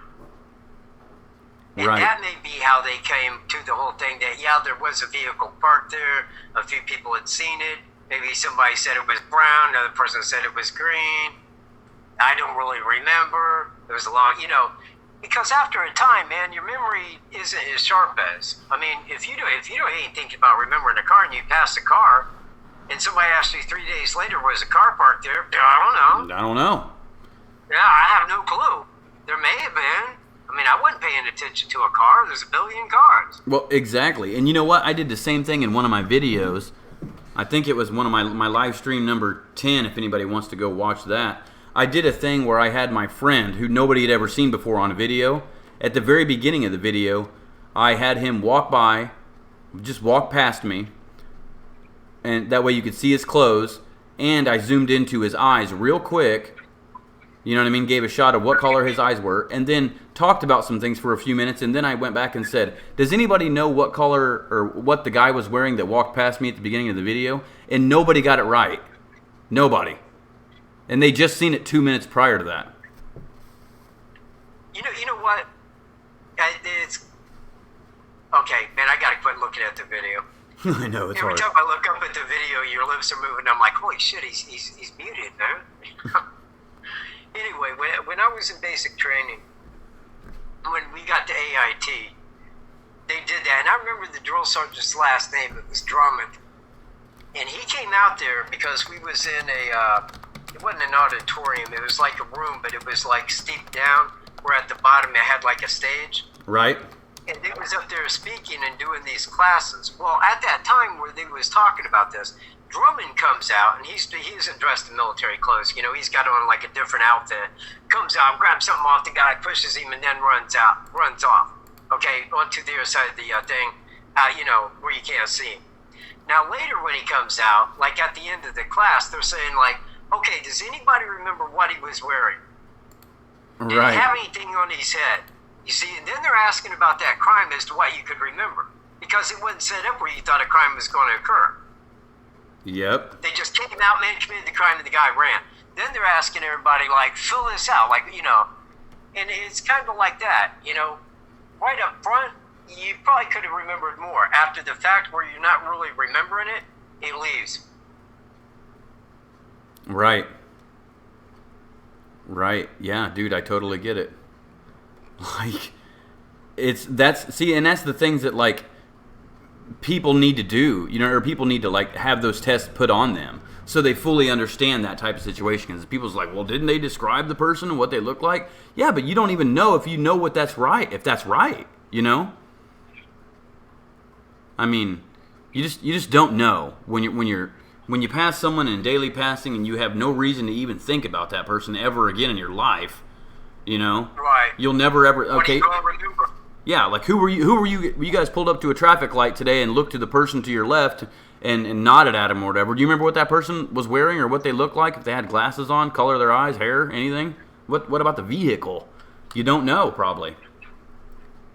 And Right. that may be how they came to the whole thing, that, yeah, there was a vehicle parked there, a few people had seen it, maybe somebody said it was brown, another person said it was green. I don't really remember. It was a long, because after a time, man, your memory isn't as sharp as. I mean, if you ain't thinking about remembering a car and you pass a car, and somebody asks you 3 days later, was a car parked there? I don't know. Yeah, I have no clue. There may have been. I mean, I wasn't paying attention to a car. There's a billion cars. Well, exactly. And you know what? I did the same thing in one of my videos. I think it was one of my live stream number 10, if anybody wants to go watch that. I did a thing where I had my friend, who nobody had ever seen before, on a video. At the very beginning of the video, I had him walk by, just walk past me, and that way you could see his clothes, and I zoomed into his eyes real quick, you know what I mean, gave a shot of what color his eyes were, and then talked about some things for a few minutes, and then I went back and said, does anybody know what color or what the guy was wearing that walked past me at the beginning of the video? And nobody got it right. Nobody. And they just seen it 2 minutes prior to that. You know what? It's okay, man. I gotta quit looking at the video. I know, it's Every hard. time I look up at the video, your lips are moving. I'm like, holy shit, he's muted, man. Anyway, when I was in basic training, when we got to AIT, they did that, and I remember the drill sergeant's last name. It was Drummond, and he came out there because we was in it wasn't an auditorium. It was like a room, but it was like steep down. Where at the bottom it had like a stage. Right. And they was up there speaking and doing these classes. Well, at that time where they was talking about this, Drummond comes out, and he isn't dressed in military clothes. He's got on like a different outfit. Comes out, grabs something off the guy, pushes him, and then runs off. Okay, onto the other side of the thing, where you can't see him. Now later when he comes out, like at the end of the class, they're saying like, okay, does anybody remember what he was wearing? Did he have anything on his head? You see, and then they're asking about that crime as to why you could remember. Because it wasn't set up where you thought a crime was going to occur. Yep. They just came out, man, committed the crime, and the guy ran. Then they're asking everybody, like, fill this out, like, and it's kind of like that, right up front, you probably could have remembered more. After the fact, where you're not really remembering it, it leaves. Right. Right. Yeah, dude, I totally get it. Like, that's the things that, like, people need to do, or people need to, like, have those tests put on them so they fully understand that type of situation. Because people's like, well, didn't they describe the person and what they look like? Yeah, but you don't even know if you know what that's right, if that's right, I mean, you just don't know when you pass someone in daily passing and you have no reason to even think about that person ever again in your life, Right. You'll never ever. What are Okay. you going to remember? Yeah, like who were you? You guys pulled up to a traffic light today and looked to the person to your left and nodded at him or whatever. Do you remember what that person was wearing or what they looked like? If they had glasses on, color of their eyes, hair, anything? What about the vehicle? You don't know, probably.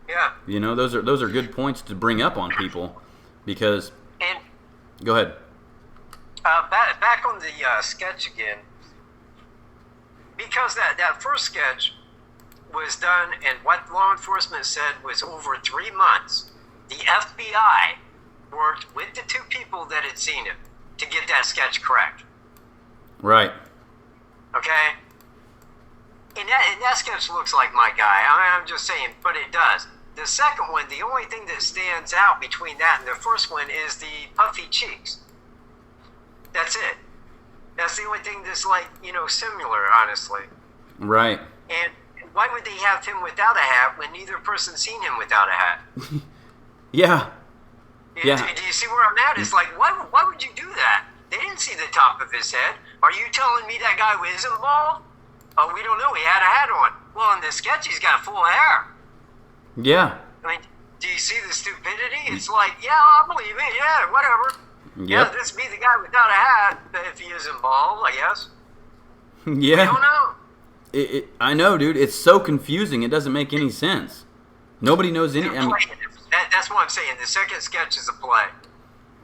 Yeah. Those are good points to bring up on people, because. And go ahead. back on the sketch again, because that first sketch was done, and what law enforcement said was over 3 months, the FBI worked with the two people that had seen it to get that sketch correct. Right. Okay? And that sketch looks like my guy. I'm just saying, but it does. The second one, the only thing that stands out between that and the first one is the puffy cheeks. That's it. That's the only thing that's similar, honestly. Right. And why would they have him without a hat when neither person seen him without a hat? Yeah. Yeah. Do you see where I'm at? It's like, why would you do that? They didn't see the top of his head. Are you telling me that guy isn't bald? Oh, we don't know. He had a hat on. Well, in the sketch, he's got full hair. Yeah. I mean, do you see the stupidity? It's like, yeah, I believe it. Yeah, whatever. Yep. Yeah, this be the guy without a hat, if he isn't bald, I guess. Yeah. I don't know. I know, dude. It's so confusing. It doesn't make any sense. Nobody knows any. I mean, that's what I'm saying. The second sketch is a play.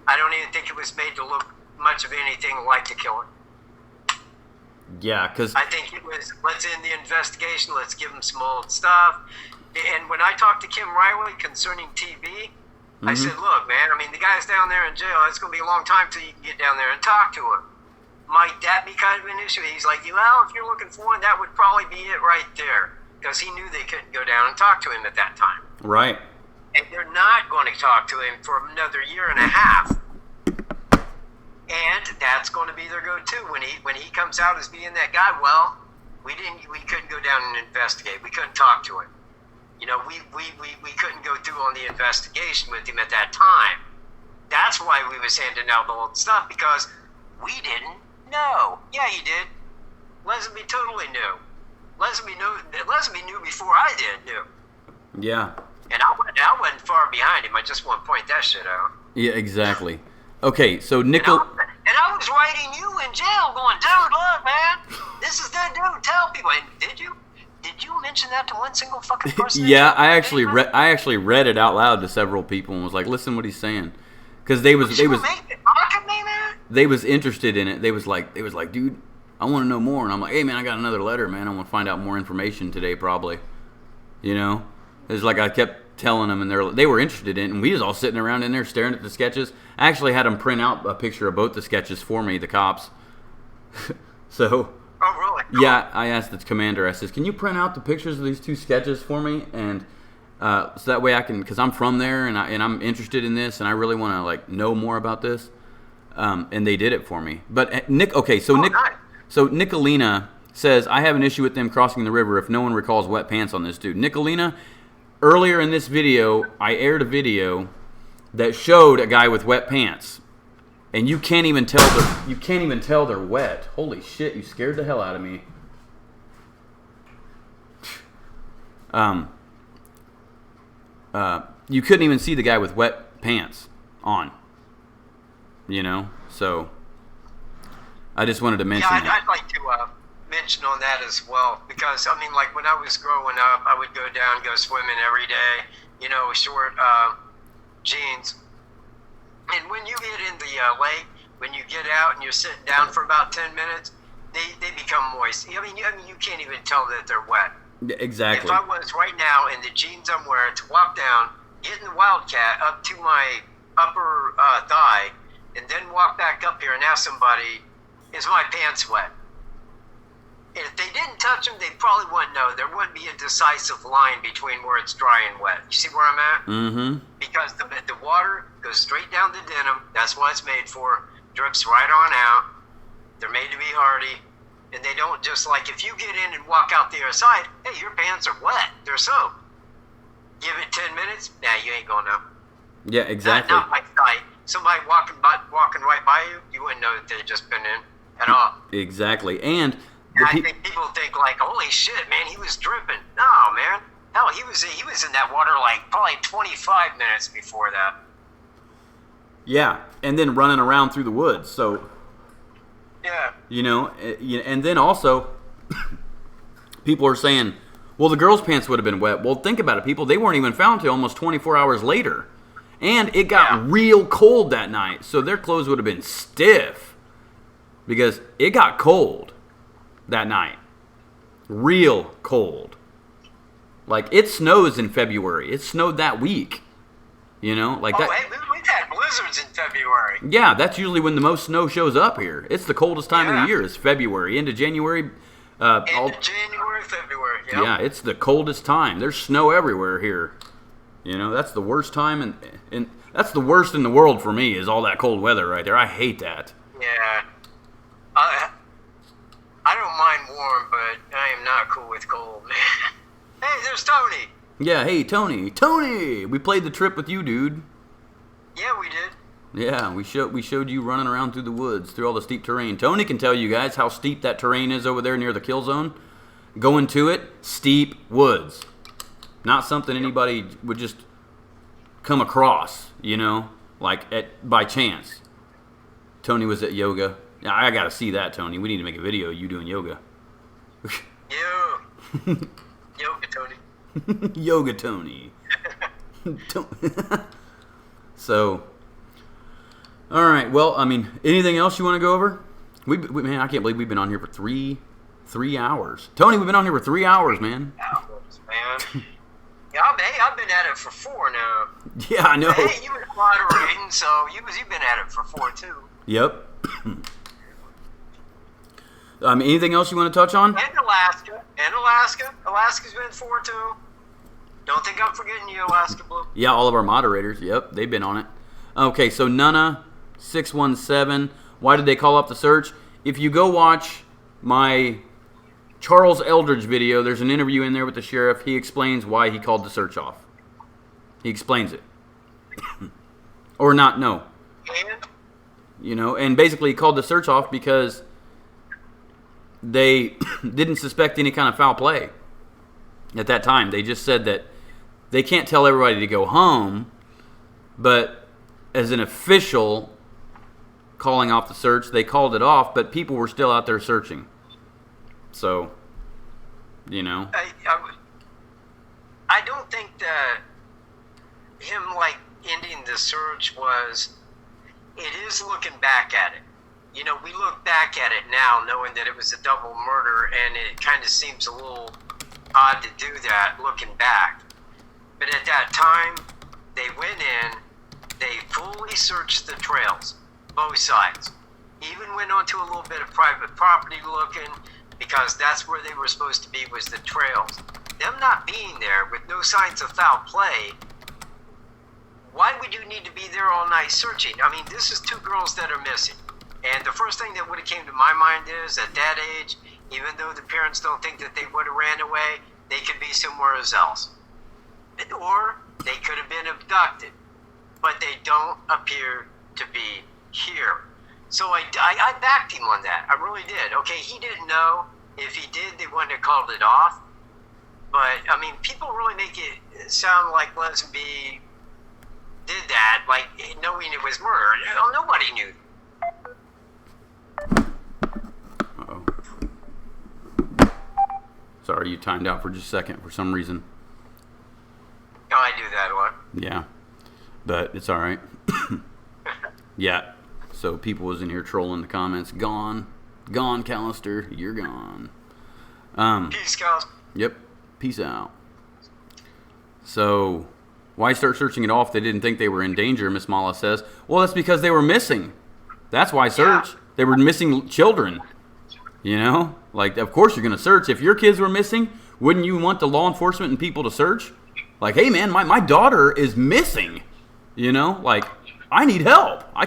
I don't even think it was made to look much of anything like the killing. yeah, because I think it was, let's end the investigation, let's give them some old stuff. And when I talked to Kim Riley concerning TV, I said, look, man, I mean, the guy's down there in jail. It's going to be a long time till you can get down there and talk to him. Might that be kind of an issue? He's like, well, if you're looking for one, that would probably be it right there. Because he knew they couldn't go down and talk to him at that time. right. And they're not going to talk to him for another year and a half. And that's going to be their go-to when he comes out as being that guy. Well, we couldn't go down and investigate. We couldn't talk to him. You know, we couldn't go through on the investigation with him at that time. That's why we was handing out the old stuff, because we didn't know. Yeah, he did. Leslie totally knew. Leslie knew before I knew. Yeah. And I wasn't far behind him. I just want to point that shit out. Yeah, exactly. Okay, so Nickel. And I was writing you in jail going, dude, look, man, this is the dude. Tell people. And did you mention that to one single fucking person? Yeah, I actually read it out loud to several people and was like, listen what he's saying. Because they was interested in it. They was like, dude, I want to know more. And I'm like, hey man, I got another letter, man. I want to find out more information today, probably. You know? It's like I kept telling them, and they were interested in it, and we was all sitting around in there staring at the sketches. I actually had them print out a picture of both the sketches for me, the cops. So, oh really? Cool. Yeah, I asked the commander, I says, can you print out the pictures of these two sketches for me? And so that way I can, because I'm from there, and I'm interested in this, and I really want to like know more about this. And they did it for me. But so Nicolina says, I have an issue with them crossing the river if no one recalls wet pants on this dude. Nicolina, earlier in this video, I aired a video that showed a guy with wet pants, and you can't even tell they're wet. Holy shit! You scared the hell out of me. You couldn't even see the guy with wet pants on. You know, so I just wanted to mention. Yeah, I'd like to mention on that as well, because I mean, like when I was growing up, I would go down, go swimming every day, you know, short jeans. And when you get in the lake, when you get out and you're sitting down for about 10 minutes, they become moist. I mean, you can't even tell that they're wet. Exactly. If I was right now in the jeans I'm wearing to walk down, get in the Wildcat up to my upper thigh, and then walk back up here and ask somebody, is my pants wet? And if they didn't touch them, they probably wouldn't know. There wouldn't be a decisive line between where it's dry and wet. You see where I'm at? Mm-hmm. Because the water goes straight down the denim. That's what it's made for. Drips right on out. They're made to be hardy. And they don't just like, if you get in and walk out the other side, hey, your pants are wet. They're soaked. Give it 10 minutes, nah, you ain't going to know. Yeah, exactly. Not like somebody walking right by you, you wouldn't know that they'd just been in at all. Exactly. And I think people think like, holy shit, man, he was dripping. No, man. Hell, he was in that water like probably 25 minutes before that. Yeah, and then running around through the woods. So, yeah. You know, and then also, people are saying, well, the girls' pants would have been wet. Well, think about it, people. They weren't even found till almost 24 hours later. And it got real cold that night, so their clothes would have been stiff. Because it got cold that night. Real cold. Like, it snows in February. It snowed that week. You know? Like that. Hey, we've had blizzards in February. Yeah, that's usually when the most snow shows up here. It's the coldest time of the year. It's February. Into January. January, February. Yep. Yeah, it's the coldest time. There's snow everywhere here. You know, that's the worst time. And that's the worst in the world for me, is all that cold weather right there. I hate that. Yeah. I don't mind warm, but I am not cool with cold, man. Hey, there's Tony. Yeah, hey, Tony. Tony! We played the trip with you, dude. Yeah, we did. Yeah, we showed you running around through the woods, through all the steep terrain. Tony can tell you guys how steep that terrain is over there near the kill zone. Going to it, steep woods. Not something anybody would just come across, you know, like by chance. Tony was at yoga. I gotta see that, Tony. We need to make a video of you doing yoga. Yoga, Tony. Yoga Tony. So, all right. Well, I mean, anything else you want to go over? Man, I can't believe we've been on here for three hours. Tony, we've been on here for 3 hours, man. Hours, man. Yeah, I've been at it for 4 now. Yeah, I know. Hey, you've been moderating, so you've been at it for 4 too. Yep. Anything else you want to touch on? And Alaska. Alaska's been 4 too. Don't think I'm forgetting you, Alaska Blue. Yeah, all of our moderators. Yep, they've been on it. Okay, so Nunna617. Why did they call up the search? If you go watch my Charles Eldridge video, there's an interview in there with the sheriff. He explains why he called the search off. He explains it. Or not, no. And? And basically he called the search off because they didn't suspect any kind of foul play at that time. They just said that they can't tell everybody to go home, but as an official calling off the search, they called it off, but people were still out there searching. So, I don't think that him, ending the search it is looking back at it. We look back at it now knowing that it was a double murder, and it kind of seems a little odd to do that looking back. But at that time, they went in, they fully searched the trails, both sides. Even went onto a little bit of private property looking, because that's where they were supposed to be, was the trails. Them not being there with no signs of foul play, why would you need to be there all night searching? I mean, this is 2 girls that are missing. And the first thing that would have came to my mind is, at that age, even though the parents don't think that they would have ran away, they could be somewhere else. Or they could have been abducted. But they don't appear to be here. So I backed him on that. I really did. Okay, he didn't know. If he did, they wouldn't have called it off. But, I mean, people really make it sound like Leslie did that, knowing it was murder. Nobody knew. Uh-oh. Sorry, you timed out for just a second for some reason. Oh, I do that a lot. Yeah, but it's all right. Yeah, so people was in here trolling the comments. Gone, Callister, you're gone. Peace, guys. Yep, peace out. So, why start searching it off? They didn't think they were in danger, Miss Mala says. Well, that's because they were missing. That's why search. Yeah. They were missing children. Of course you're going to search. If your kids were missing, wouldn't you want the law enforcement and people to search? Hey, man, my daughter is missing. I need help. I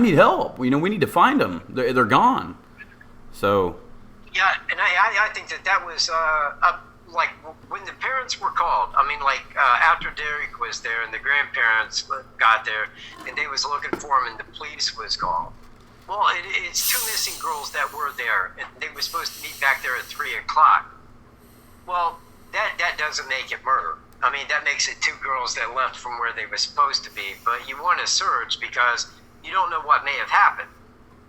need help. We need to find them. They're gone. So. Yeah, and I think that was, when the parents were called, after Derek was there and the grandparents got there and they was looking for him and the police was called. Well, it's 2 missing girls that were there, and they were supposed to meet back there at 3 o'clock. Well, that doesn't make it murder. I mean, that makes it 2 girls that left from where they were supposed to be. But you want to search because you don't know what may have happened.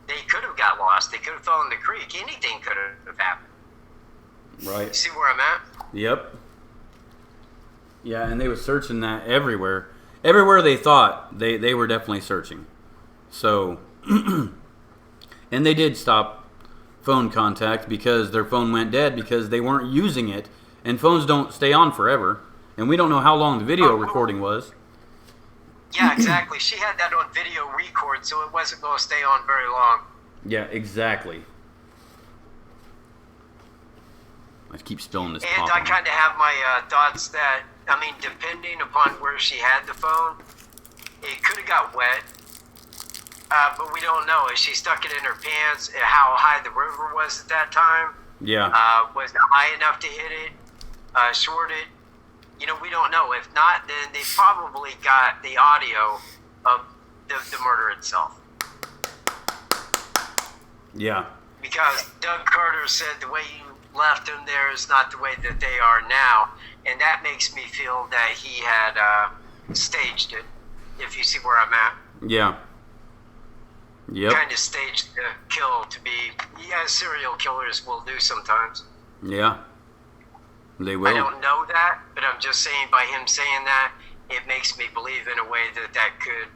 They could have got lost. They could have fallen in the creek. Anything could have happened. Right. You see where I'm at? Yep. Yeah, and they were searching that everywhere. Everywhere they thought, they were definitely searching. So, and they did stop phone contact because their phone went dead because they weren't using it. And phones don't stay on forever. And we don't know how long the video recording was. Yeah, exactly. She had that on video record, so it wasn't going to stay on very long. Yeah, exactly. I keep spilling this. And I kind of have my thoughts that, depending upon where she had the phone, it could have got wet. But we don't know. If she stuck it in her pants, how high the river was at that time. Yeah. Was it high enough to hit it? Short it? We don't know. If not, then they probably got the audio of the murder itself. Yeah. Because Doug Carter said the way you left them there is not the way that they are now. And that makes me feel that he had staged it, if you see where I'm at. Yeah. Yep. Kind of staged the kill to be, serial killers will do sometimes. Yeah. They will. I don't know that, but I'm just saying by him saying that, it makes me believe in a way that that could,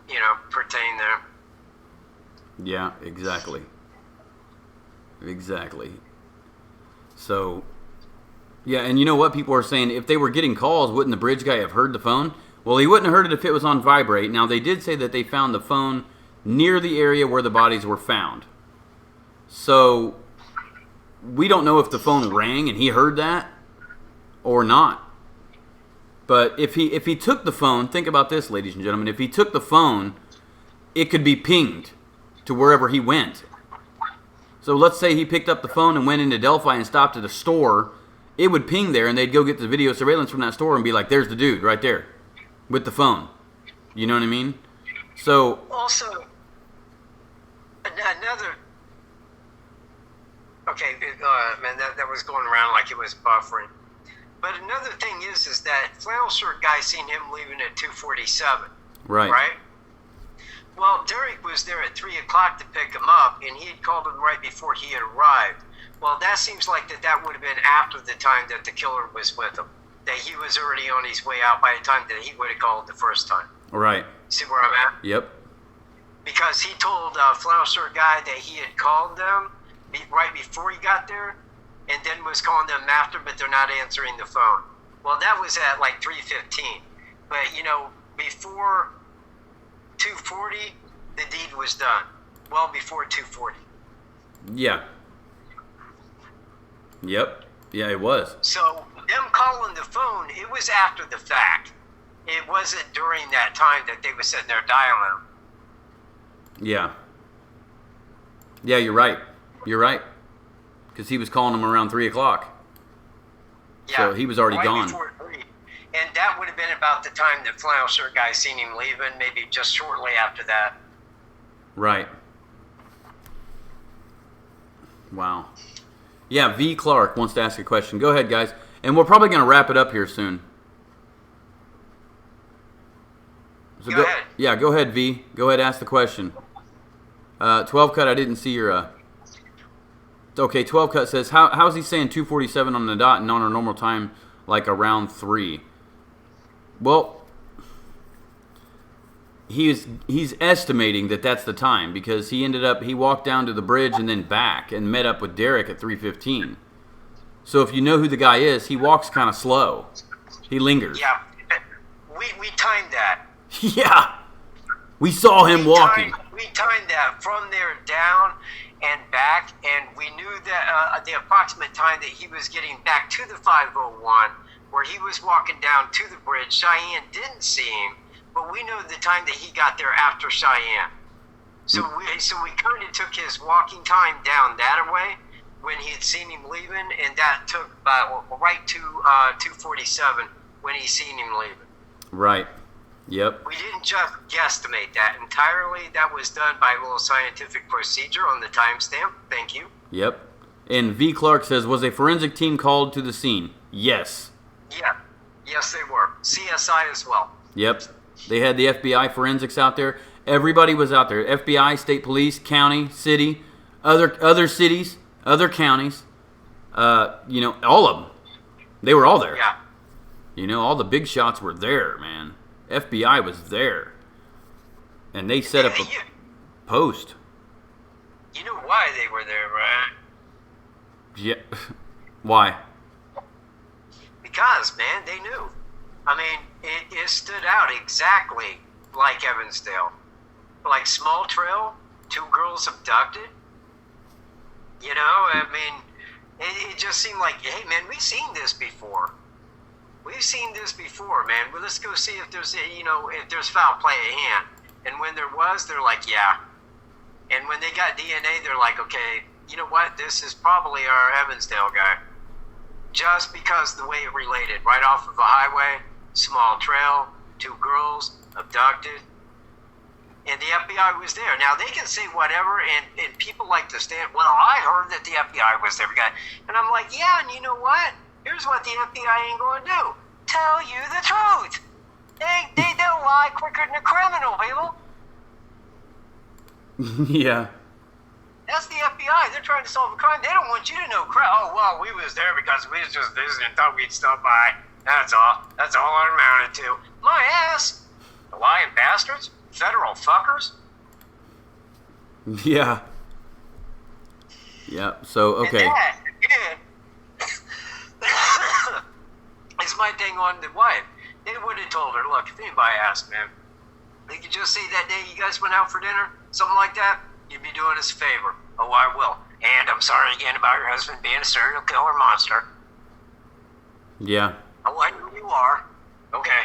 you know, pertain there. Yeah, exactly. Exactly. So, yeah, and you know what? People are saying if they were getting calls, wouldn't the bridge guy have heard the phone? Well, he wouldn't have heard it if it was on vibrate. Now, they did say that they found the phone near the area where the bodies were found. So, we don't know if the phone rang and he heard that or not. But if he took the phone, think about this, ladies and gentlemen. If he took the phone, it could be pinged to wherever he went. So let's say he picked up the phone and went into Delphi and stopped at a store. It would ping there, and they'd go get the video surveillance from that store and be like, there's the dude right there with the phone. You know what I mean? So also, another... Okay, man, that was going around like it was buffering. But another thing is that flannel shirt guy seen him leaving at 2:47. Right. Right? Well, Derek was there at 3 o'clock to pick him up, and he had called him right before he had arrived. Well, that seems like that would have been after the time that the killer was with him. That he was already on his way out by the time that he would have called the first time. Right. See where I'm at? Yep. Because he told flannel shirt guy that he had called them right before he got there, and then was calling them after, but they're not answering the phone. Well, that was at like 3:15. But, you know, before 2:40, the deed was done. Well before 2:40. Yeah. Yep. Yeah, it was. So, them calling the phone, it was after the fact. It wasn't during that time that they were sitting there dialing them. Yeah. Yeah, you're right. You're right. Because he was calling him around 3 o'clock. Yeah, so he was already right gone. Before 3. And that would have been about the time that flannel shirt guy seen him leaving, maybe just shortly after that. Right. Wow. Yeah, V. Clark wants to ask a question. Go ahead, guys. And we're probably going to wrap it up here soon. So go ahead. Yeah, go ahead, V. Go ahead, ask the question. 12 Cut, I didn't see your... Okay, 12 Cut says, how's he saying 2:47 on the dot and on our normal time, like around 3? Well, he's estimating that that's the time because he walked down to the bridge and then back and met up with Derek at 3:15. So if you know who the guy is, he walks kind of slow. He lingers. Yeah, we timed that. Yeah, we saw him walking. We timed that from there down and back, and we knew that the approximate time that he was getting back to the 501, where he was walking down to the bridge. Cheyenne didn't see him, but we know the time that he got there after Cheyenne. So we kind of took his walking time down that way when he had seen him leaving, and that took about right to 2:47 when he seen him leaving. Right. Yep. We didn't just guesstimate that entirely. That was done by a little scientific procedure on the timestamp. Thank you. Yep. And V. Clark says, was a forensic team called to the scene? Yes. Yeah. Yes, they were. CSI as well. Yep. They had the FBI forensics out there. Everybody was out there. FBI, state police, county, city, other cities, other counties. You know, all of them. They were all there. Yeah. You know, all the big shots were there, man. FBI was there. And they set up a post. You know why they were there, right? Yeah. Why? Because, man, they knew. I mean, it stood out exactly like Evansdale. Like Small Trail, 2 girls abducted. You know, I mean, it just seemed like, hey, man, we've seen this before. We've seen this before, man. Well, let's go see if there's, if there's foul play at hand. And when there was, they're like, yeah. And when they got DNA, they're like, okay, you know what? This is probably our Evansdale guy. Just because the way it related, right off of a highway, Small Trail, 2 girls abducted. And the FBI was there. Now, they can say whatever, and people like to stand, well, I heard that the FBI was there. And I'm like, yeah, and you know what? Here's what the FBI ain't going to do. Tell you the truth. They don't lie quicker than a criminal, people. Yeah. That's the FBI FBI. They're trying to solve a crime. They don't want you to know crap. Oh, well, we was there because we was just visiting and thought we'd stop by. That's all. That's all it amounted to. My ass. The lying bastards. Federal fuckers. Yeah. Yeah, so, okay. And that, again, is my thing on the wife. They would have told her, look, if anybody asked, man, they could just say that day you guys went out for dinner, something like that, you'd be doing us a favor. Oh, I will. And I'm sorry again about your husband being a serial killer monster. Yeah. Oh, I know you are. Okay.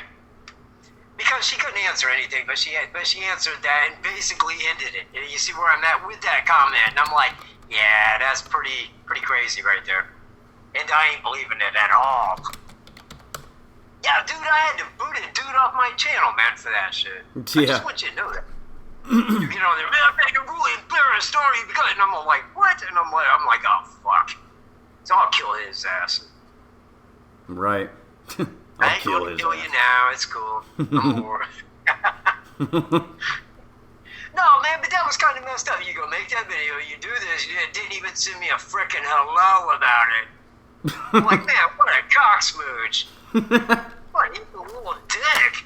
Because she couldn't answer anything, but she answered that and basically ended it. And you see where I'm at with that comment. And I'm like, yeah, that's pretty crazy right there. And I ain't believing it at all. Yeah, dude, I had to boot a dude off my channel, man, for that shit. I just want you to know that. You get on there, man, I'm making a really embarrassing story because, and I'm all like, what? And I'm like, oh fuck. So I'll kill his ass. Right. I ain't gonna kill you now. It's cool. I'm over it. No, man, but that was kind of messed up. You go make that video, you do this, you didn't even send me a frickin' hello about it. I'm like, man, what a cock smooch. What, you a little dick.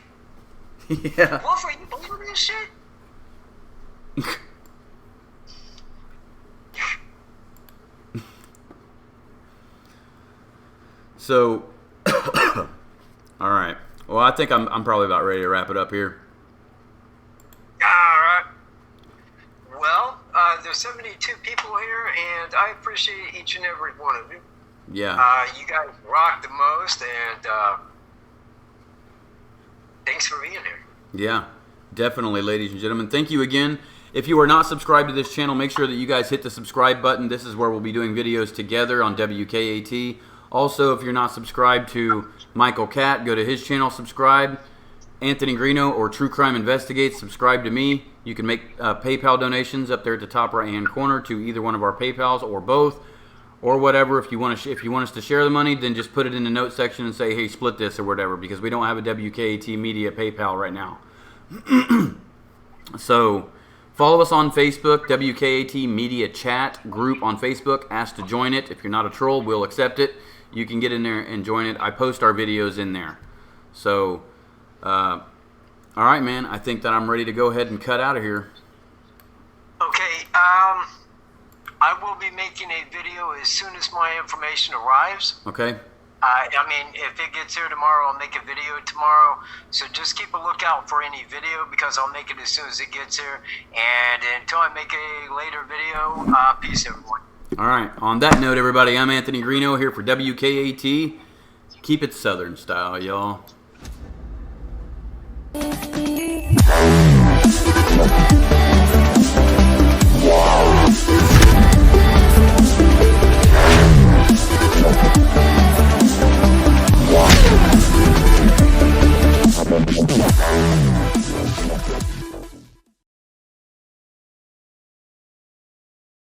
Yeah. Wolf, are you believing this shit? So, all right. Well, I think I'm probably about ready to wrap it up here. Alright. Well, there's 72 people here, and I appreciate each and every one of you. Yeah. You guys rock the most, and thanks for being here. Yeah, definitely, ladies and gentlemen. Thank you again. If you are not subscribed to this channel, make sure that you guys hit the subscribe button. This is where we'll be doing videos together on WKAT. Also, if you're not subscribed to Michael KATT, go to his channel, subscribe. Anthony GREENO or True Crime Investigates, subscribe to me. You can make PayPal donations up there at the top right-hand corner to either one of our PayPals or both, or whatever. If you want us to share the money, then just put it in the note section and say, hey, split this or whatever, because we don't have a WKAT Media PayPal right now. So follow us on Facebook, WKAT Media Chat group on Facebook. Ask to join it. If you're not a troll, we'll accept it. You can get in there and join it. I post our videos in there. So, all right, man. I think that I'm ready to go ahead and cut out of here. Okay, I will be making a video as soon as my information arrives. Okay. I mean, if it gets here tomorrow, I'll make a video tomorrow. So just keep a lookout for any video because I'll make it as soon as it gets here. And until I make a later video, peace, everyone. All right. On that note, everybody, I'm Anthony GREENO here for WKAT. Keep it Southern style, y'all.